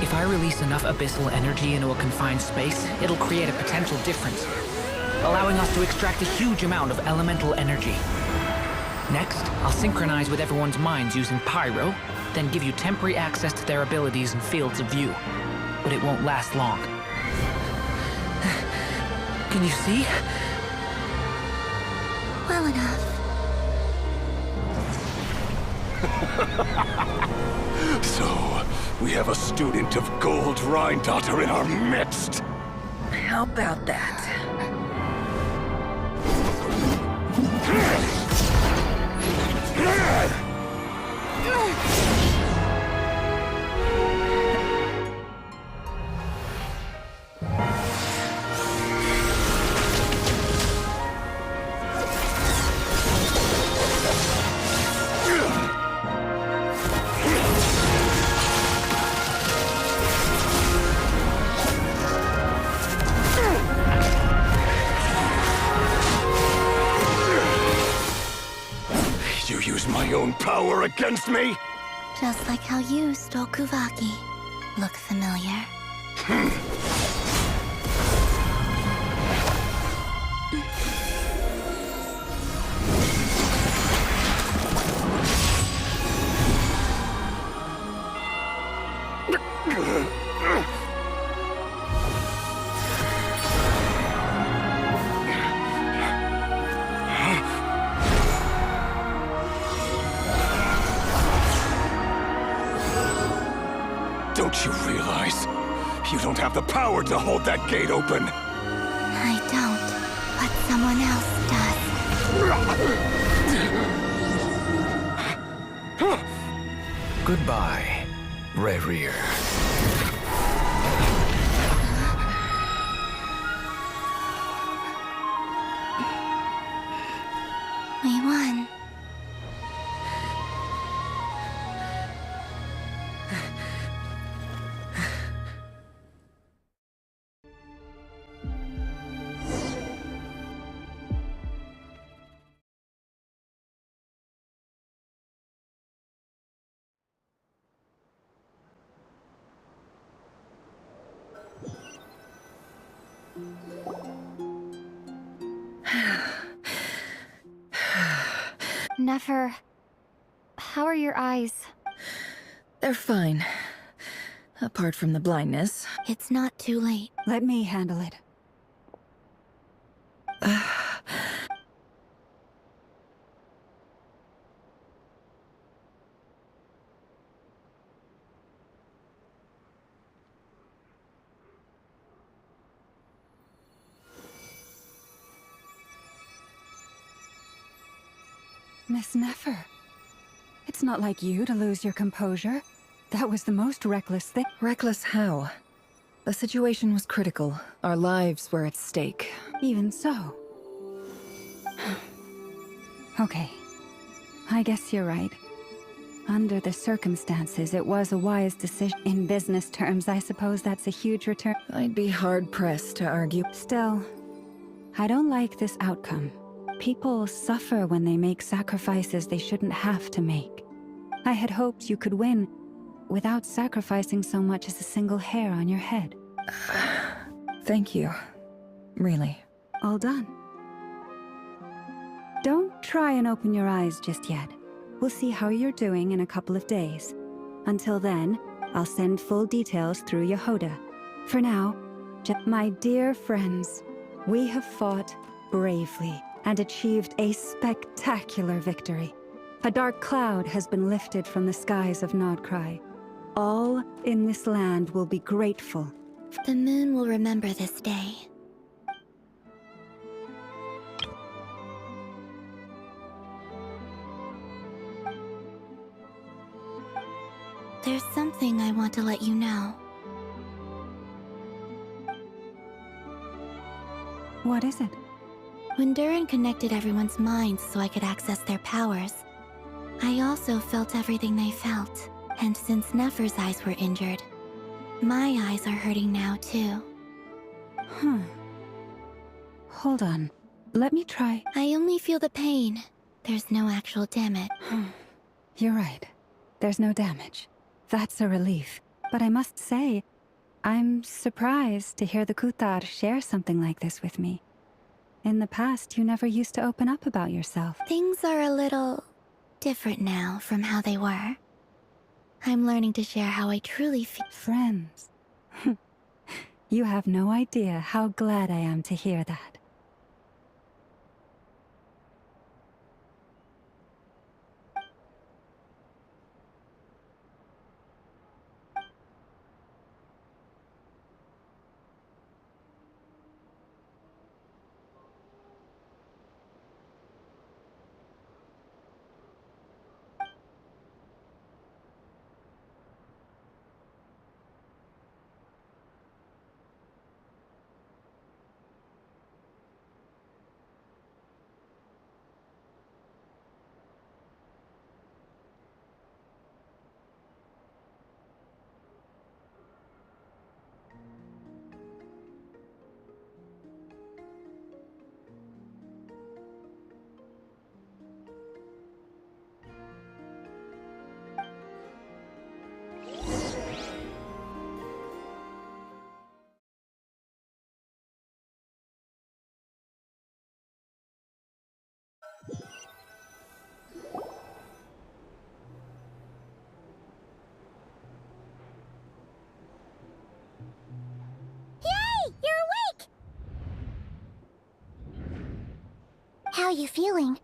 If I release enough abyssal energy into a confined space, it'll create a potential difference, allowing us to extract a huge amount of elemental energy. Next, I'll synchronize with everyone's minds using Pyro, then give you temporary access to their abilities and fields of view. But it won't last long. Can you see? Well enough. So, we have a student of Gold Rheindotter in our midst. How about that? You use my own power against me? Just like how you stole Kuvaki. Look familiar? Don't you realize? You don't have the power to hold that gate open. I don't, but someone else does. Goodbye, Rarir. We won. Nefer, how are your eyes? They're fine. Apart from the blindness. It's not too late. Let me handle it. Miss Nefer, it's not like you to lose your composure. That was the most reckless thing. Reckless how? The situation was critical. Our lives were at stake. Even so. Okay. I guess you're right. Under the circumstances, it was a wise decision. In business terms, I suppose that's a huge return. I'd be hard-pressed to argue. Still, I don't like this outcome. People suffer when they make sacrifices they shouldn't have to make. I had hoped you could win without sacrificing so much as a single hair on your head. Thank you. Really. All done. Don't try and open your eyes just yet. We'll see how you're doing in a couple of days. Until then, I'll send full details through Yehoda. For now, my dear friends, we have fought bravely and achieved a spectacular victory. A dark cloud has been lifted from the skies of Nodcry. All in this land will be grateful. The moon will remember this day. There's something I want to let you know. What is it? When Durin connected everyone's minds so I could access their powers, I also felt everything they felt. And since Nefer's eyes were injured, my eyes are hurting now too. Hold on. Let me try. I only feel the pain. There's no actual damage. You're right. There's no damage. That's a relief. But I must say, I'm surprised to hear the Kuthar share something like this with me. In the past, you never used to open up about yourself. Things are a little different now from how they were. I'm learning to share how I truly feel. Friends. You have no idea how glad I am to hear that. How are you feeling?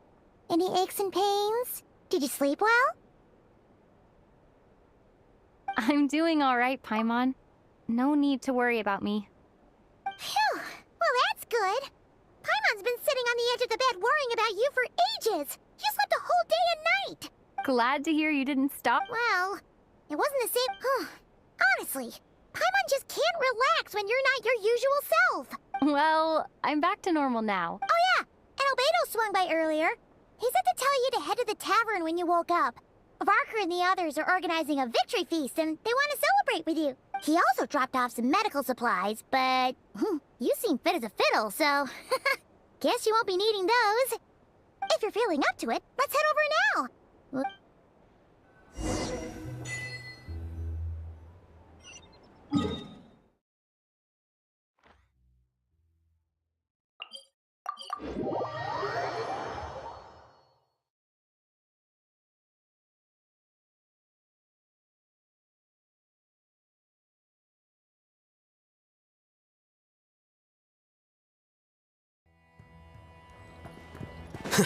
Any aches and pains? Did you sleep well? I'm doing all right, Paimon. No need to worry about me. Phew! Well, that's good. Paimon's been sitting on the edge of the bed worrying about you for ages. You slept a whole day and night. Glad to hear you didn't stop. Well, it wasn't the same. Honestly, Paimon just can't relax when you're not your usual self. Well, I'm back to normal now. Oh yeah, and Albedo swung by earlier. He said to tell you to head to the tavern when you woke up. Varker and the others are organizing a victory feast and they want to celebrate with you. He also dropped off some medical supplies, but you seem fit as a fiddle, so guess you won't be needing those. If you're feeling up to it, let's head over now. You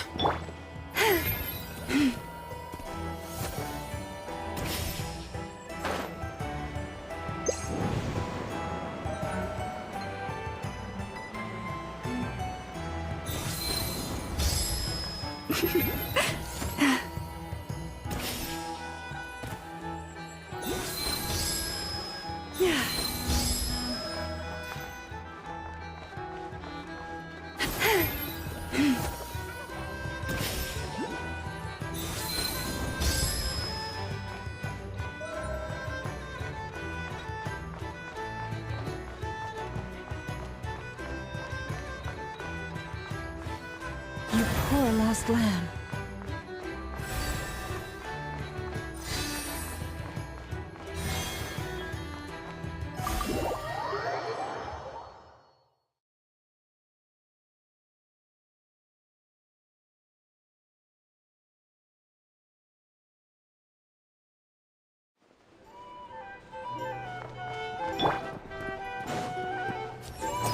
poor lost lamb.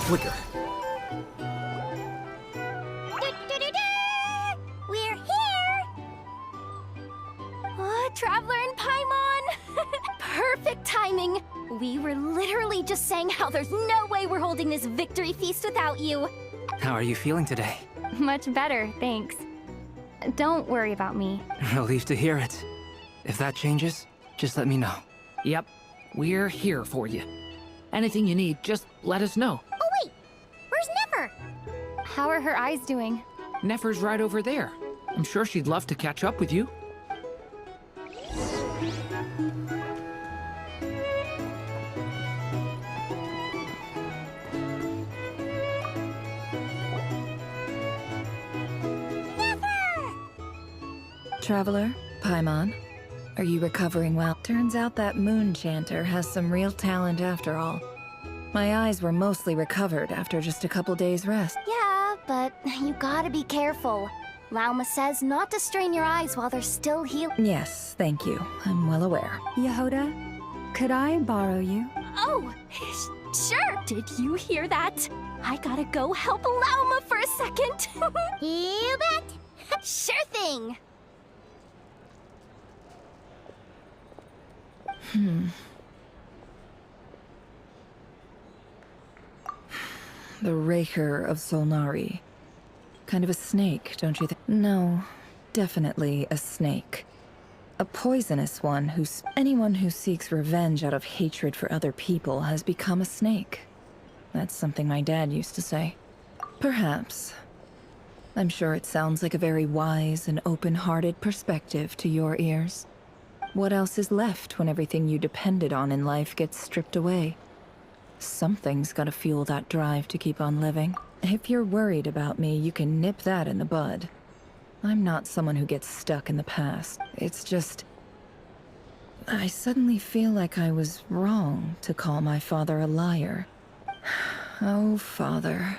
Flicker. We're here! Traveler and Paimon! Perfect timing! We were literally just saying how there's no way we're holding this victory feast without you. How are you feeling today? Much better, thanks. Don't worry about me. Relieved to hear it. If that changes, just let me know. Yep, we're here for you. Anything you need, just let us know. Oh wait, where's Nefer? How are her eyes doing? Nefer's right over there. I'm sure she'd love to catch up with you. Traveler, Paimon, are you recovering well? Turns out that moon chanter has some real talent after all. My eyes were mostly recovered after just a couple days' rest. Yeah, but you gotta be careful. Lauma says not to strain your eyes while they're still healing. Yes, thank you. I'm well aware. Yehoda, could I borrow you? Oh, sure. Did you hear that? I gotta go help Lauma for a second. You bet. Sure thing. The Raker of Solnari. Kind of a snake, don't you think? No, definitely a snake. A poisonous one anyone who seeks revenge out of hatred for other people has become a snake. That's something my dad used to say. Perhaps. I'm sure it sounds like a very wise and open-hearted perspective to your ears. What else is left when everything you depended on in life gets stripped away? Something's gotta fuel that drive to keep on living. If you're worried about me, you can nip that in the bud. I'm not someone who gets stuck in the past. It's just... I suddenly feel like I was wrong to call my father a liar. Oh, Father.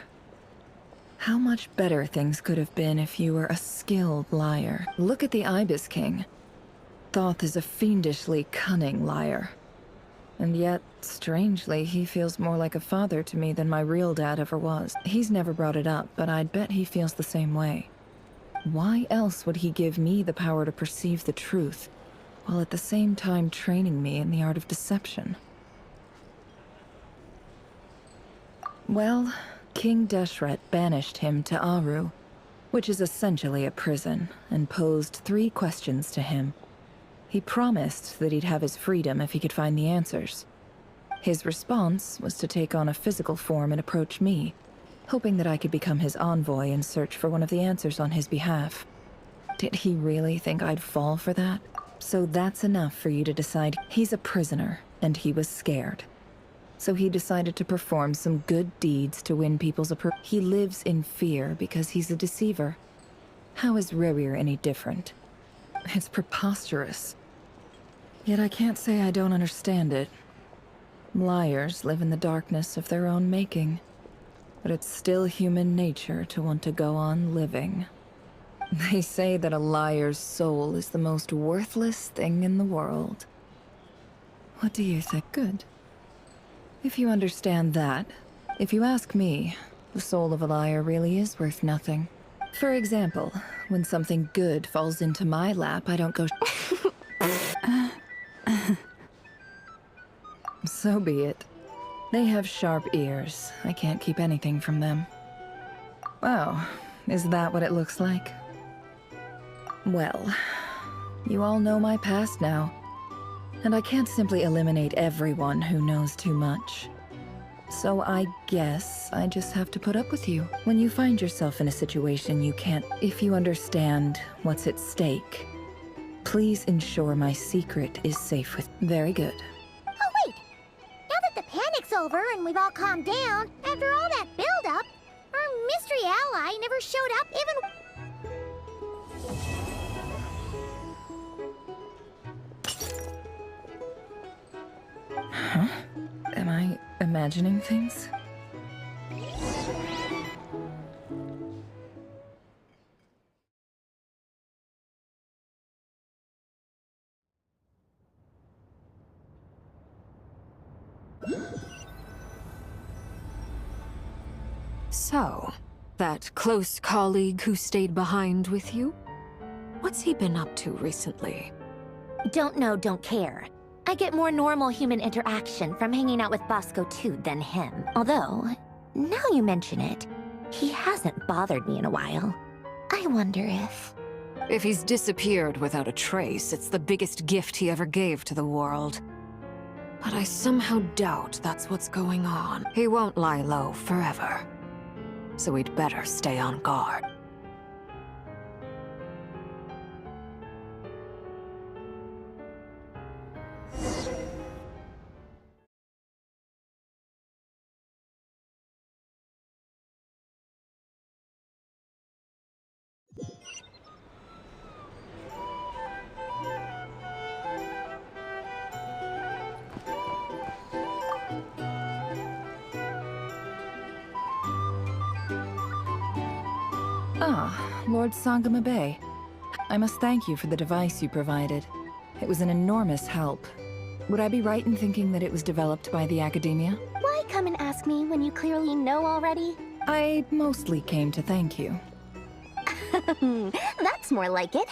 How much better things could have been if you were a skilled liar. Look at the Ibis King. Thoth is a fiendishly cunning liar. And yet, strangely, he feels more like a father to me than my real dad ever was. He's never brought it up, but I'd bet he feels the same way. Why else would he give me the power to perceive the truth, while at the same time training me in the art of deception? Well, King Deshret banished him to Aru, which is essentially a prison, and posed 3 questions to him. He promised that he'd have his freedom if he could find the answers. His response was to take on a physical form and approach me, hoping that I could become his envoy and search for one of the answers on his behalf. Did he really think I'd fall for that? So that's enough for you to decide he's a prisoner, and he was scared. So he decided to perform some good deeds to win people's approval. He lives in fear because he's a deceiver. How is Rerir any different? It's preposterous. Yet I can't say I don't understand it. Liars live in the darkness of their own making. But it's still human nature to want to go on living. They say that a liar's soul is the most worthless thing in the world. What do you think? Good. If you understand that, if you ask me, the soul of a liar really is worth nothing. For example, when something good falls into my lap, I don't go... So be it. They have sharp ears. I can't keep anything from them. Wow, is that what it looks like? Well, you all know my past now. And I can't simply eliminate everyone who knows too much. So I guess I just have to put up with you. When you find yourself in a situation you can't... If you understand what's at stake, please ensure my secret is safe with... Very good. Oh, wait! Now that the panic's over and we've all calmed down, after all that build-up, our mystery ally never showed up even... Huh? Am I imagining things? So, that close colleague who stayed behind with you? What's he been up to recently? Don't know, don't care. I get more normal human interaction from hanging out with Bosco 2 than him. Although, now you mention it, he hasn't bothered me in a while. I wonder if... If he's disappeared without a trace, it's the biggest gift he ever gave to the world. But I somehow doubt that's what's going on. He won't lie low forever. So we'd better stay on guard. Ah, Lord Sangama Bay. I must thank you for the device you provided. It was an enormous help. Would I be right in thinking that it was developed by the Academia? Why come and ask me when you clearly know already? I mostly came to thank you. That's more like it.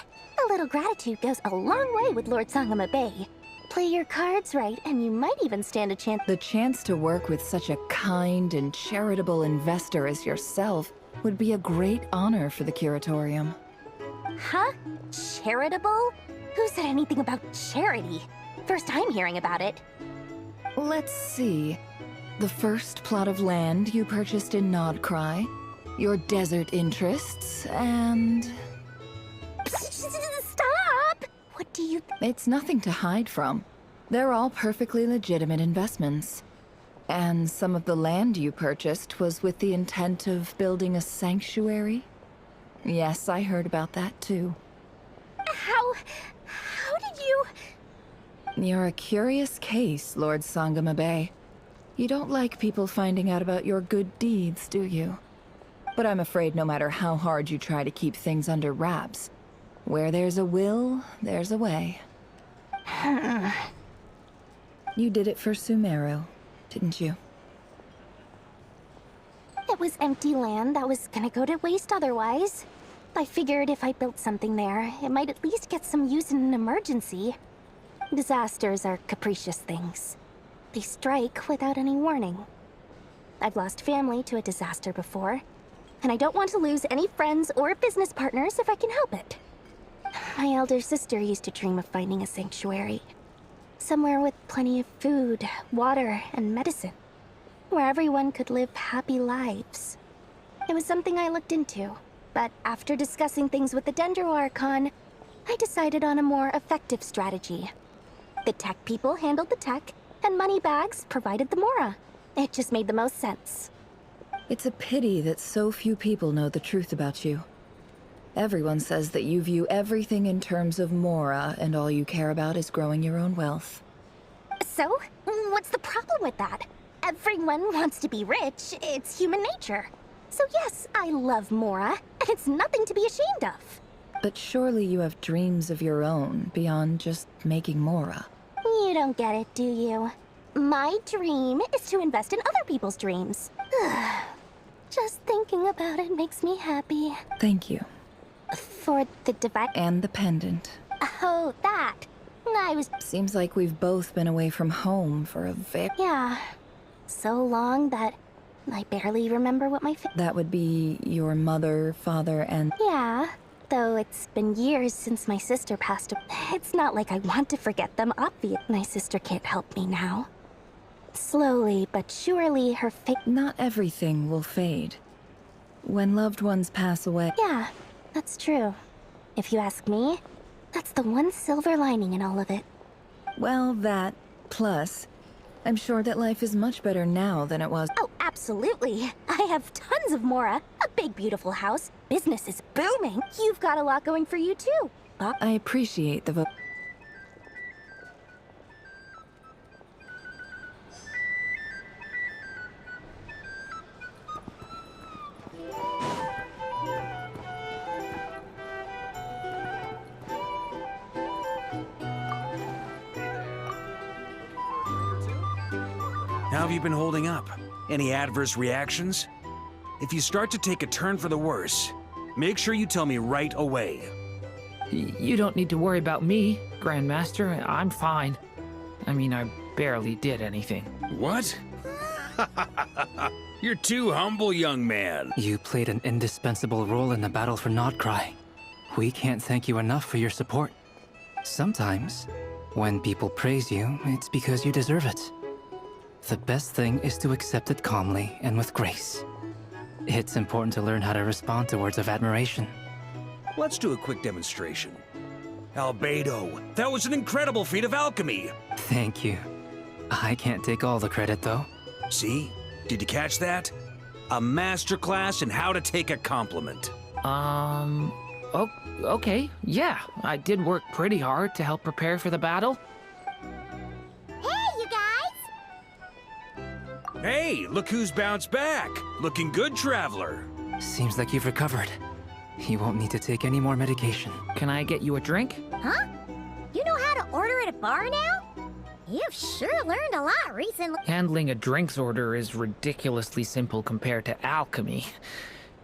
A little gratitude goes a long way with Lord Sangama Bay. Play your cards right, and you might even stand a chance. The chance to work with such a kind and charitable investor as yourself would be a great honor for the Curatorium. Huh? Charitable? Who said anything about charity? First time hearing about it. Let's see. The first plot of land you purchased in Nodcry, your desert interests, and... Stop! What do you... It's nothing to hide from. They're all perfectly legitimate investments. And some of the land you purchased was with the intent of building a sanctuary? Yes, I heard about that too. How did you... You're a curious case, Lord Sangama Bay. You don't like people finding out about your good deeds, do you? But I'm afraid no matter how hard you try to keep things under wraps, where there's a will, there's a way. You did it for Sumeru, didn't you? It was empty land that was gonna go to waste otherwise. I figured if I built something there, it might at least get some use in an emergency. Disasters are capricious things. They strike without any warning. I've lost family to a disaster before, and I don't want to lose any friends or business partners if I can help it. My elder sister used to dream of finding a sanctuary. Somewhere with plenty of food, water, and medicine. Where everyone could live happy lives. It was something I looked into, but after discussing things with the Dendro Archon, I decided on a more effective strategy. The tech people handled the tech, and Moneybags provided the Mora. It just made the most sense. It's a pity that so few people know the truth about you. Everyone says that you view everything in terms of Mora, and all you care about is growing your own wealth. So, what's the problem with that? Everyone wants to be rich. It's human nature. So yes, I love Mora, and it's nothing to be ashamed of. But surely you have dreams of your own beyond just making Mora. You don't get it, do you? My dream is to invest in other people's dreams. Just thinking about it makes me happy. Thank you. For the device. And the pendant. Oh, that. I was. Seems like we've both been away from home for a very. Yeah. So long that I barely remember what my. That would be your mother, father, and. Yeah. Though it's been years since my sister passed away. It's not like I want to forget them, obvious. My sister can't help me now. Slowly but surely her fate. Not everything will fade. When loved ones pass away. Yeah, that's true. If you ask me, that's the one silver lining in all of it. Well, that, plus, I'm sure that life is much better now than it was. Oh, absolutely. I have tons of Mora, a big beautiful house. Business is booming. You've got a lot going for you too. Bob? I appreciate the How have you been holding up? Any adverse reactions? If you start to take a turn for the worse, make sure you tell me right away. You don't need to worry about me, Grandmaster. I'm fine. I mean, I barely did anything. What? You're too humble, young man. You played an indispensable role in the battle for Nodcry. We can't thank you enough for your support. Sometimes, when people praise you, it's because you deserve it. The best thing is to accept it calmly and with grace. It's important to learn how to respond to words of admiration. Let's do a quick demonstration. Albedo, that was an incredible feat of alchemy. Thank you. I can't take all the credit, though. See? Did you catch that? A masterclass in how to take a compliment. Oh, okay. Yeah, I did work pretty hard to help prepare for the battle. Hey, look who's bounced back. Looking good, Traveler. Seems like you've recovered. You won't need to take any more medication. Can I get you a drink? Huh? You know how to order at a bar now? You've sure learned a lot recently. Handling a drinks order is ridiculously simple compared to alchemy.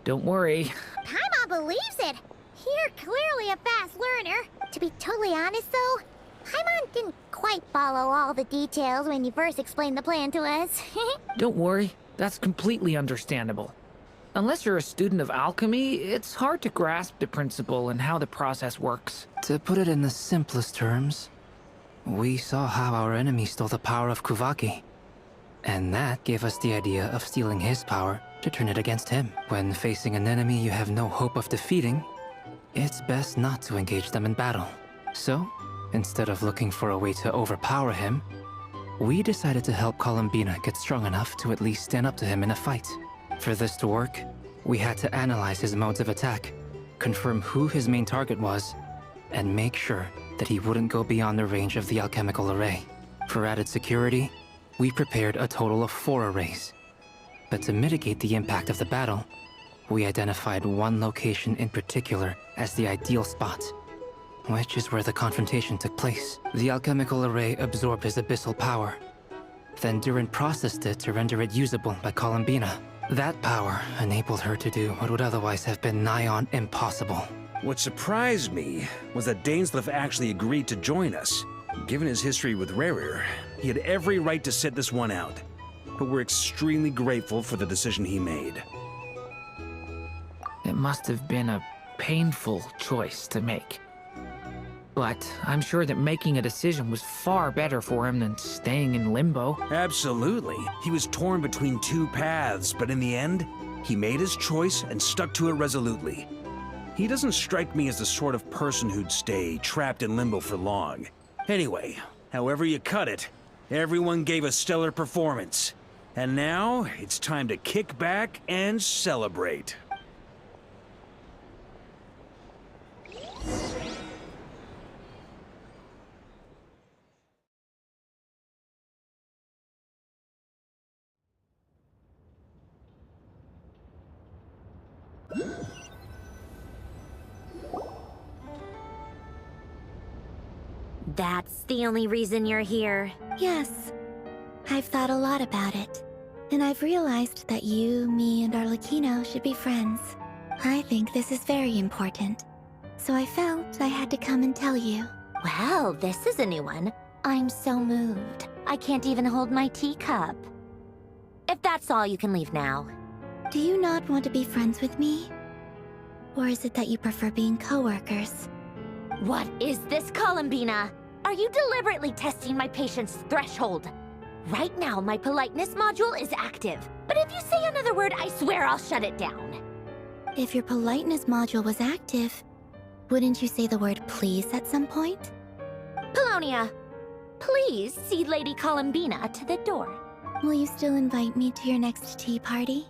Don't worry. Paimon believes it. You're clearly a fast learner. To be totally honest, though, Paimon didn't quite follow all the details when you first explained the plan to us. Don't worry. That's completely understandable. Unless you're a student of alchemy, it's hard to grasp the principle and how the process works. To put it in the simplest terms, we saw how our enemy stole the power of Kuvaki. And that gave us the idea of stealing his power to turn it against him. When facing an enemy you have no hope of defeating, it's best not to engage them in battle. So, instead of looking for a way to overpower him, we decided to help Columbina get strong enough to at least stand up to him in a fight. For this to work, we had to analyze his modes of attack, confirm who his main target was, and make sure that he wouldn't go beyond the range of the alchemical array. For added security, we prepared a total of 4 arrays. But to mitigate the impact of the battle, we identified one location in particular as the ideal spot, which is where the confrontation took place. The alchemical array absorbed his abyssal power. Then Durin processed it to render it usable by Columbina. That power enabled her to do what would otherwise have been nigh on impossible. What surprised me was that Dainsleif actually agreed to join us. Given his history with Rerir, he had every right to sit this one out. But we're extremely grateful for the decision he made. It must have been a painful choice to make. But I'm sure that making a decision was far better for him than staying in limbo. Absolutely. He was torn between 2 paths, but in the end, he made his choice and stuck to it resolutely. He doesn't strike me as the sort of person who'd stay trapped in limbo for long. Anyway, however you cut it, everyone gave a stellar performance. And now, it's time to kick back and celebrate. That's the only reason you're here. Yes. I've thought a lot about it. And I've realized that you, me, and Arlecchino should be friends. I think this is very important. So I felt I had to come and tell you. Well, this is a new one. I'm so moved. I can't even hold my teacup. If that's all, you can leave now. Do you not want to be friends with me? Or is it that you prefer being co-workers? What is this, Columbina? Are you deliberately testing my patience threshold? Right now, my politeness module is active. But if you say another word, I swear I'll shut it down. If your politeness module was active, wouldn't you say the word please at some point? Polonia, please see Lady Columbina to the door. Will you still invite me to your next tea party?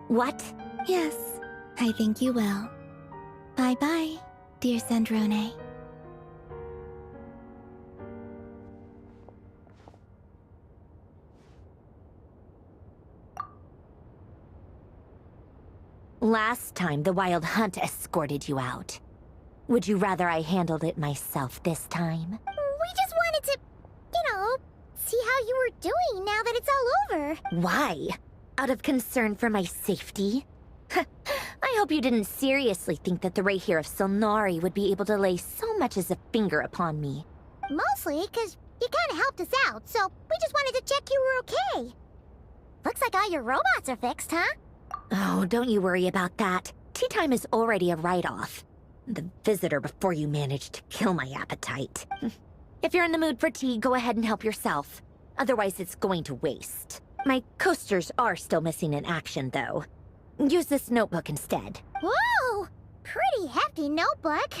What? Yes, I think you will. Bye-bye, dear Sandrone. Last time, the Wild Hunt escorted you out. Would you rather I handled it myself this time? We just wanted to, see how you were doing now that it's all over. Why? Out of concern for my safety? I hope you didn't seriously think that the Rayhir of Solnari would be able to lay so much as a finger upon me. Mostly because you kind of helped us out, so we just wanted to check you were okay. Looks like all your robots are fixed, huh? Oh, don't you worry about that. Tea time is already a write-off. The visitor before you managed to kill my appetite. If you're in the mood for tea, go ahead and help yourself. Otherwise, it's going to waste. My coasters are still missing in action, though. Use this notebook instead. Whoa! Pretty hefty notebook.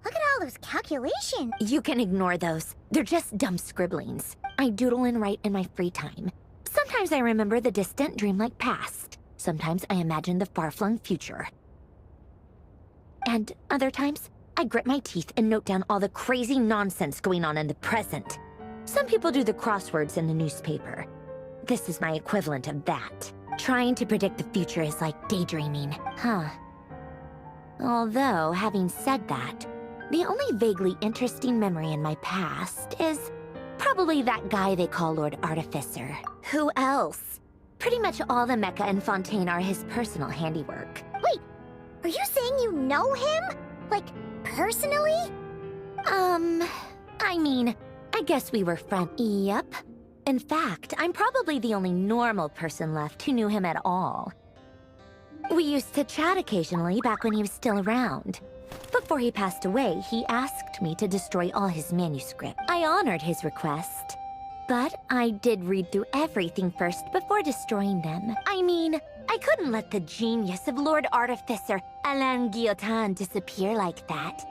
Look at all those calculations. You can ignore those. They're just dumb scribblings. I doodle and write in my free time. Sometimes I remember the distant, dreamlike past. Sometimes I imagine the far-flung future. And other times, I grit my teeth and note down all the crazy nonsense going on in the present. Some people do the crosswords in the newspaper. This is my equivalent of that. Trying to predict the future is like daydreaming, huh? Although, having said that, the only vaguely interesting memory in my past is probably that guy they call Lord Artificer. Who else? Pretty much all the mecha and Fontaine are his personal handiwork. Wait, are you saying you know him? Like, personally? I mean, I guess we were friends. Yep. In fact, I'm probably the only normal person left who knew him at all. We used to chat occasionally back when he was still around. Before he passed away, he asked me to destroy all his manuscripts. I honored his request, but I did read through everything first before destroying them. I mean, I couldn't let the genius of Lord Artificer Alain Guillotin disappear like that.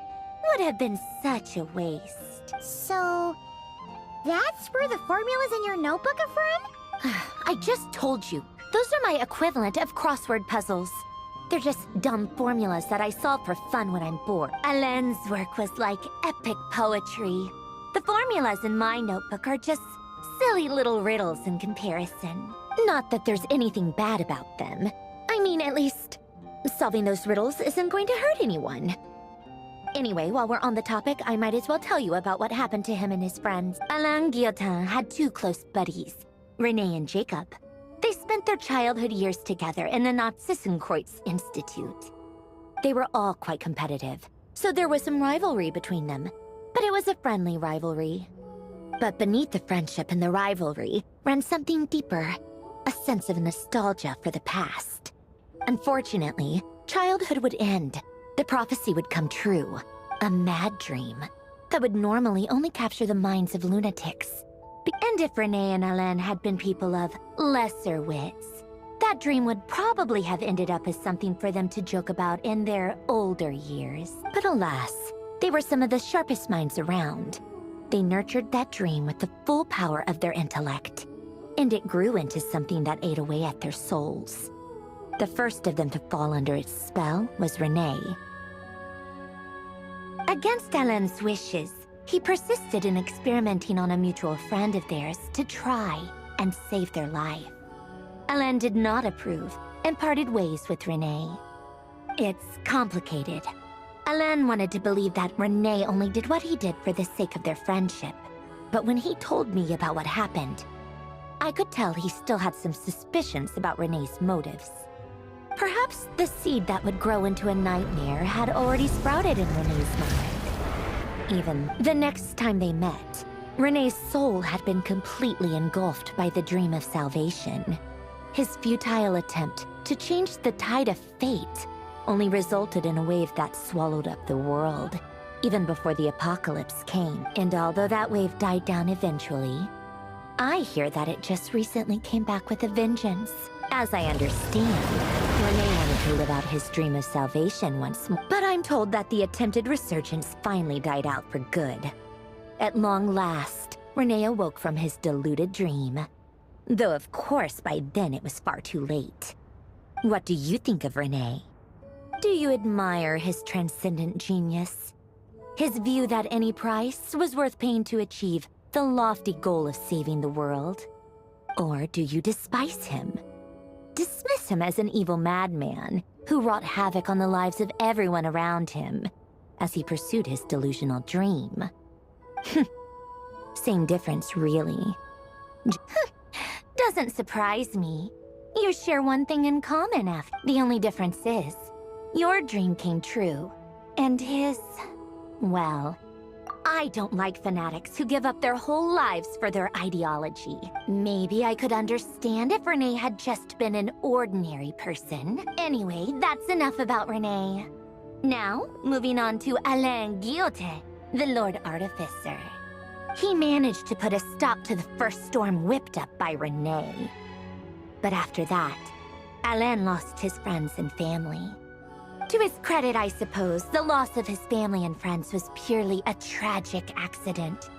Would have been such a waste. So, that's where the formulas in your notebook are from? I just told you. Those are my equivalent of crossword puzzles. They're just dumb formulas that I solve for fun when I'm bored. Alain's work was like epic poetry. The formulas in my notebook are just silly little riddles in comparison. Not that there's anything bad about them. I mean, at least, solving those riddles isn't going to hurt anyone. Anyway, while we're on the topic, I might as well tell you about what happened to him and his friends. Alain Guillotin had two close buddies, Renee and Jacob. They spent their childhood years together in the Narzissenkreuz Institute. They were all quite competitive, so there was some rivalry between them, but it was a friendly rivalry. But beneath the friendship and the rivalry ran something deeper, a sense of nostalgia for the past. Unfortunately, childhood would end. The prophecy would come true, a mad dream that would normally only capture the minds of lunatics. And if Renee and Alain had been people of lesser wits, that dream would probably have ended up as something for them to joke about in their older years. But alas, they were some of the sharpest minds around. They nurtured that dream with the full power of their intellect, and it grew into something that ate away at their souls. The first of them to fall under its spell was Renee. Against Alain's wishes, he persisted in experimenting on a mutual friend of theirs to try and save their life. Alain did not approve and parted ways with Renee. It's complicated. Alain wanted to believe that Renee only did what he did for the sake of their friendship. But when he told me about what happened, I could tell he still had some suspicions about Renee's motives. Perhaps the seed that would grow into a nightmare had already sprouted in Renee's mind. Even the next time they met, Renee's soul had been completely engulfed by the dream of salvation. His futile attempt to change the tide of fate only resulted in a wave that swallowed up the world, even before the apocalypse came. And although that wave died down eventually, I hear that it just recently came back with a vengeance. As I understand, Renee wanted to live out his dream of salvation once more, but I'm told that the attempted resurgence finally died out for good. At long last, Renee awoke from his deluded dream. Though of course by then it was far too late. What do you think of Renee? Do you admire his transcendent genius? His view that any price was worth paying to achieve the lofty goal of saving the world? Or do you despise him? Dismiss him as an evil madman who wrought havoc on the lives of everyone around him as he pursued his delusional dream? Same difference, really. Doesn't surprise me. You share one thing in common, after. The only difference is, your dream came true, and his, well, I don't like fanatics who give up their whole lives for their ideology. Maybe I could understand if Renee had just been an ordinary person. Anyway, that's enough about Renee. Now, moving on to Alain Guillotin, the Lord Artificer. He managed to put a stop to the first storm whipped up by Renee. But after that, Alain lost his friends and family. To his credit, I suppose, the loss of his family and friends was purely a tragic accident.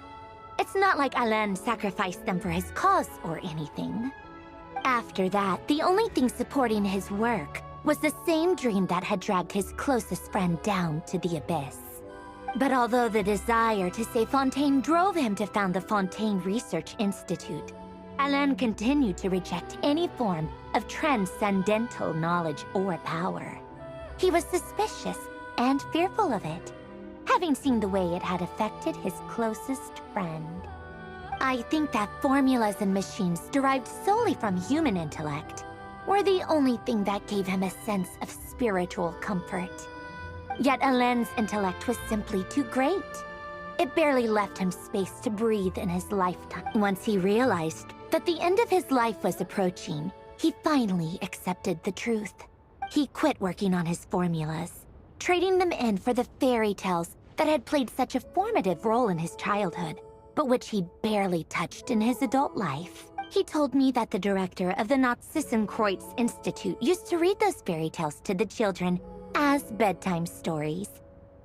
It's not like Alain sacrificed them for his cause or anything. After that, the only thing supporting his work was the same dream that had dragged his closest friend down to the abyss. But although the desire to save Fontaine drove him to found the Fontaine Research Institute, Alain continued to reject any form of transcendental knowledge or power. He was suspicious and fearful of it, having seen the way it had affected his closest friend. I think that formulas and machines derived solely from human intellect were the only thing that gave him a sense of spiritual comfort. Yet Alain's intellect was simply too great. It barely left him space to breathe in his lifetime. Once he realized that the end of his life was approaching, he finally accepted the truth. He quit working on his formulas, trading them in for the fairy tales that had played such a formative role in his childhood, but which he barely touched in his adult life. He told me that the director of the Nazissenkreuz Institute used to read those fairy tales to the children as bedtime stories.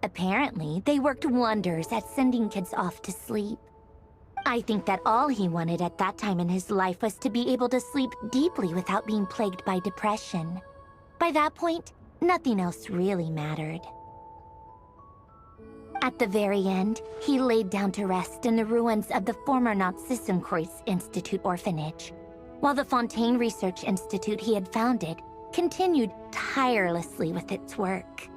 Apparently, they worked wonders at sending kids off to sleep. I think that all he wanted at that time in his life was to be able to sleep deeply without being plagued by depression. By that point, nothing else really mattered. At the very end, he laid down to rest in the ruins of the former Nazissenkreuz Institute orphanage, while the Fontaine Research Institute he had founded continued tirelessly with its work.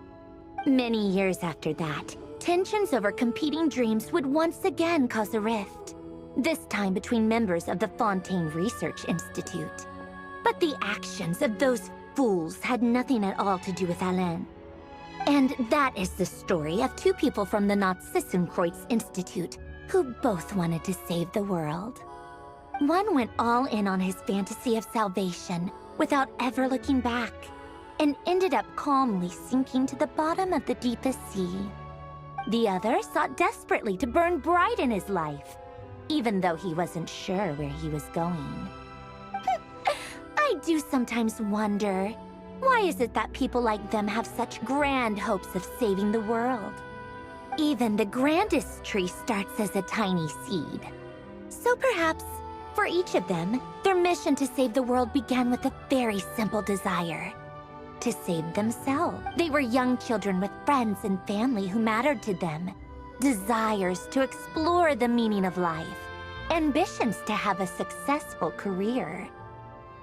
Many years after that, tensions over competing dreams would once again cause a rift, this time between members of the Fontaine Research Institute. But the actions of those fools had nothing at all to do with Alain. And that is the story of two people from the Nazissenkreuz Institute who both wanted to save the world. One went all in on his fantasy of salvation without ever looking back, and ended up calmly sinking to the bottom of the deepest sea. The other sought desperately to burn bright in his life, even though he wasn't sure where he was going. I do sometimes wonder, why is it that people like them have such grand hopes of saving the world? Even the grandest tree starts as a tiny seed. So perhaps, for each of them, their mission to save the world began with a very simple desire: to save themselves. They were young children with friends and family who mattered to them, desires to explore the meaning of life, ambitions to have a successful career.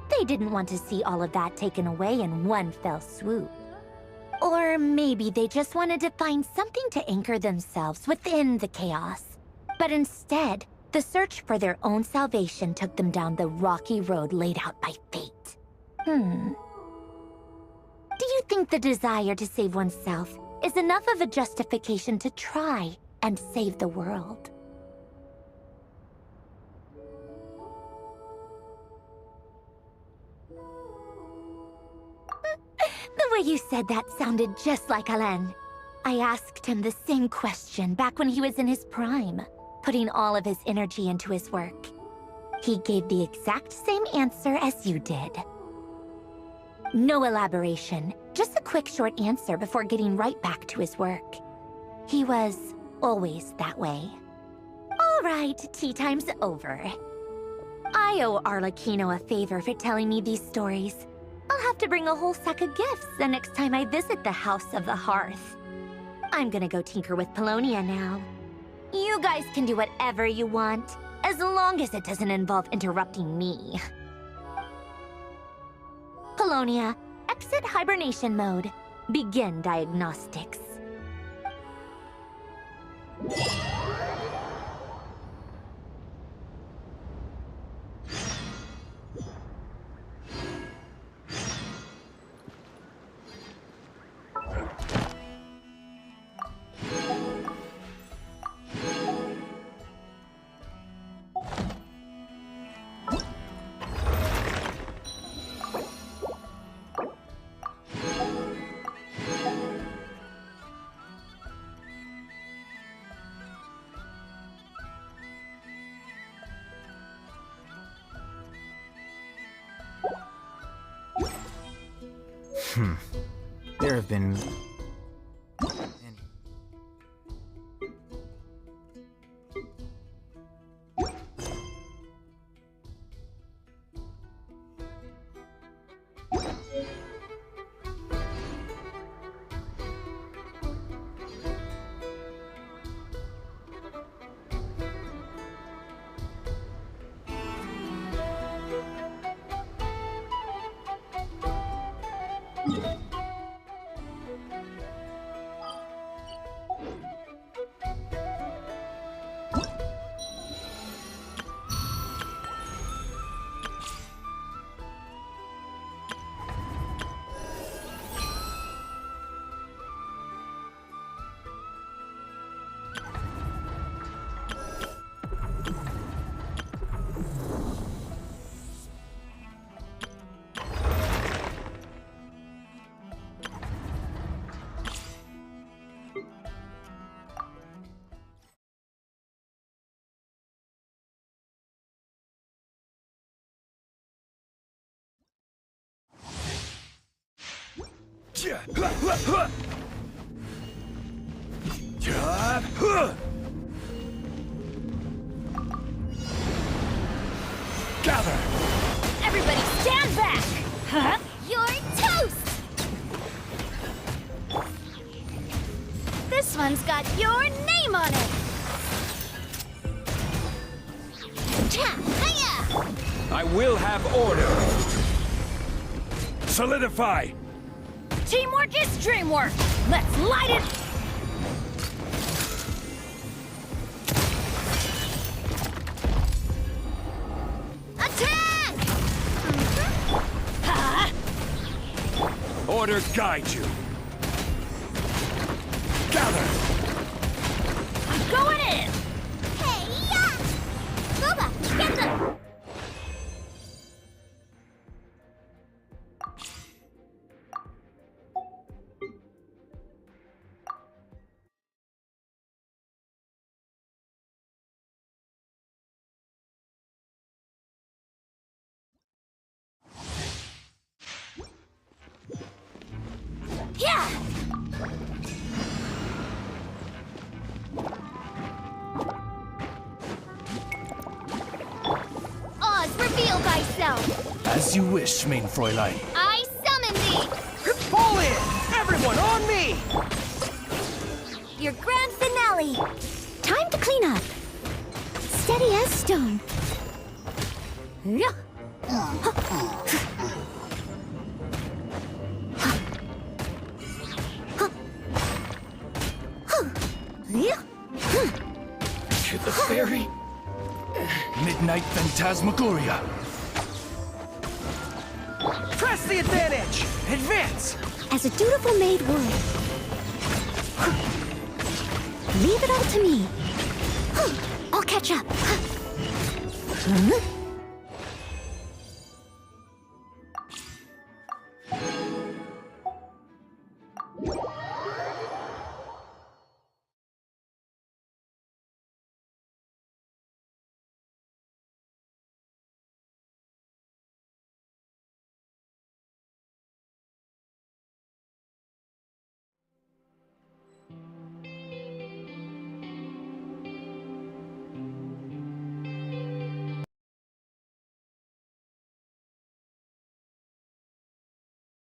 They didn't want to see all of that taken away in one fell swoop. Or maybe they just wanted to find something to anchor themselves within the chaos. But instead, The search for their own salvation took them down the rocky road laid out by fate. Do you think the desire to save oneself is enough of a justification to try and save the world? The way you said that sounded just like Alain. I asked him the same question back when he was in his prime, putting all of his energy into his work. He gave the exact same answer as you did. No elaboration, just a quick short answer before getting right back to his work. He was always that way. All right, tea time's over. I owe Arlecchino a favor for telling me these stories. I'll have to bring a whole sack of gifts the next time I visit the House of the Hearth. I'm gonna go tinker with Polonia now. You guys can do whatever you want, as long as it doesn't involve interrupting me. Polonia, exit hibernation mode. Begin diagnostics. There have been... Gather! Everybody stand back! Huh? You're toast! This one's got your name on it! Hiya! I will have order. Solidify! Teamwork is dreamwork! Let's light it! Attack! Order guide you. Gather! I'm going in! Hey, yeah! Boba, get them! Yeah! Oz, reveal thyself! As you wish, main Fräulein. I summon thee! Fall in! Everyone on me! Your grand finale! Time to clean up! Steady as stone. Yeah. To the ferry? Phantasmagoria. Press the advantage! Advance! As a dutiful maid would. Leave it all to me. I'll catch up.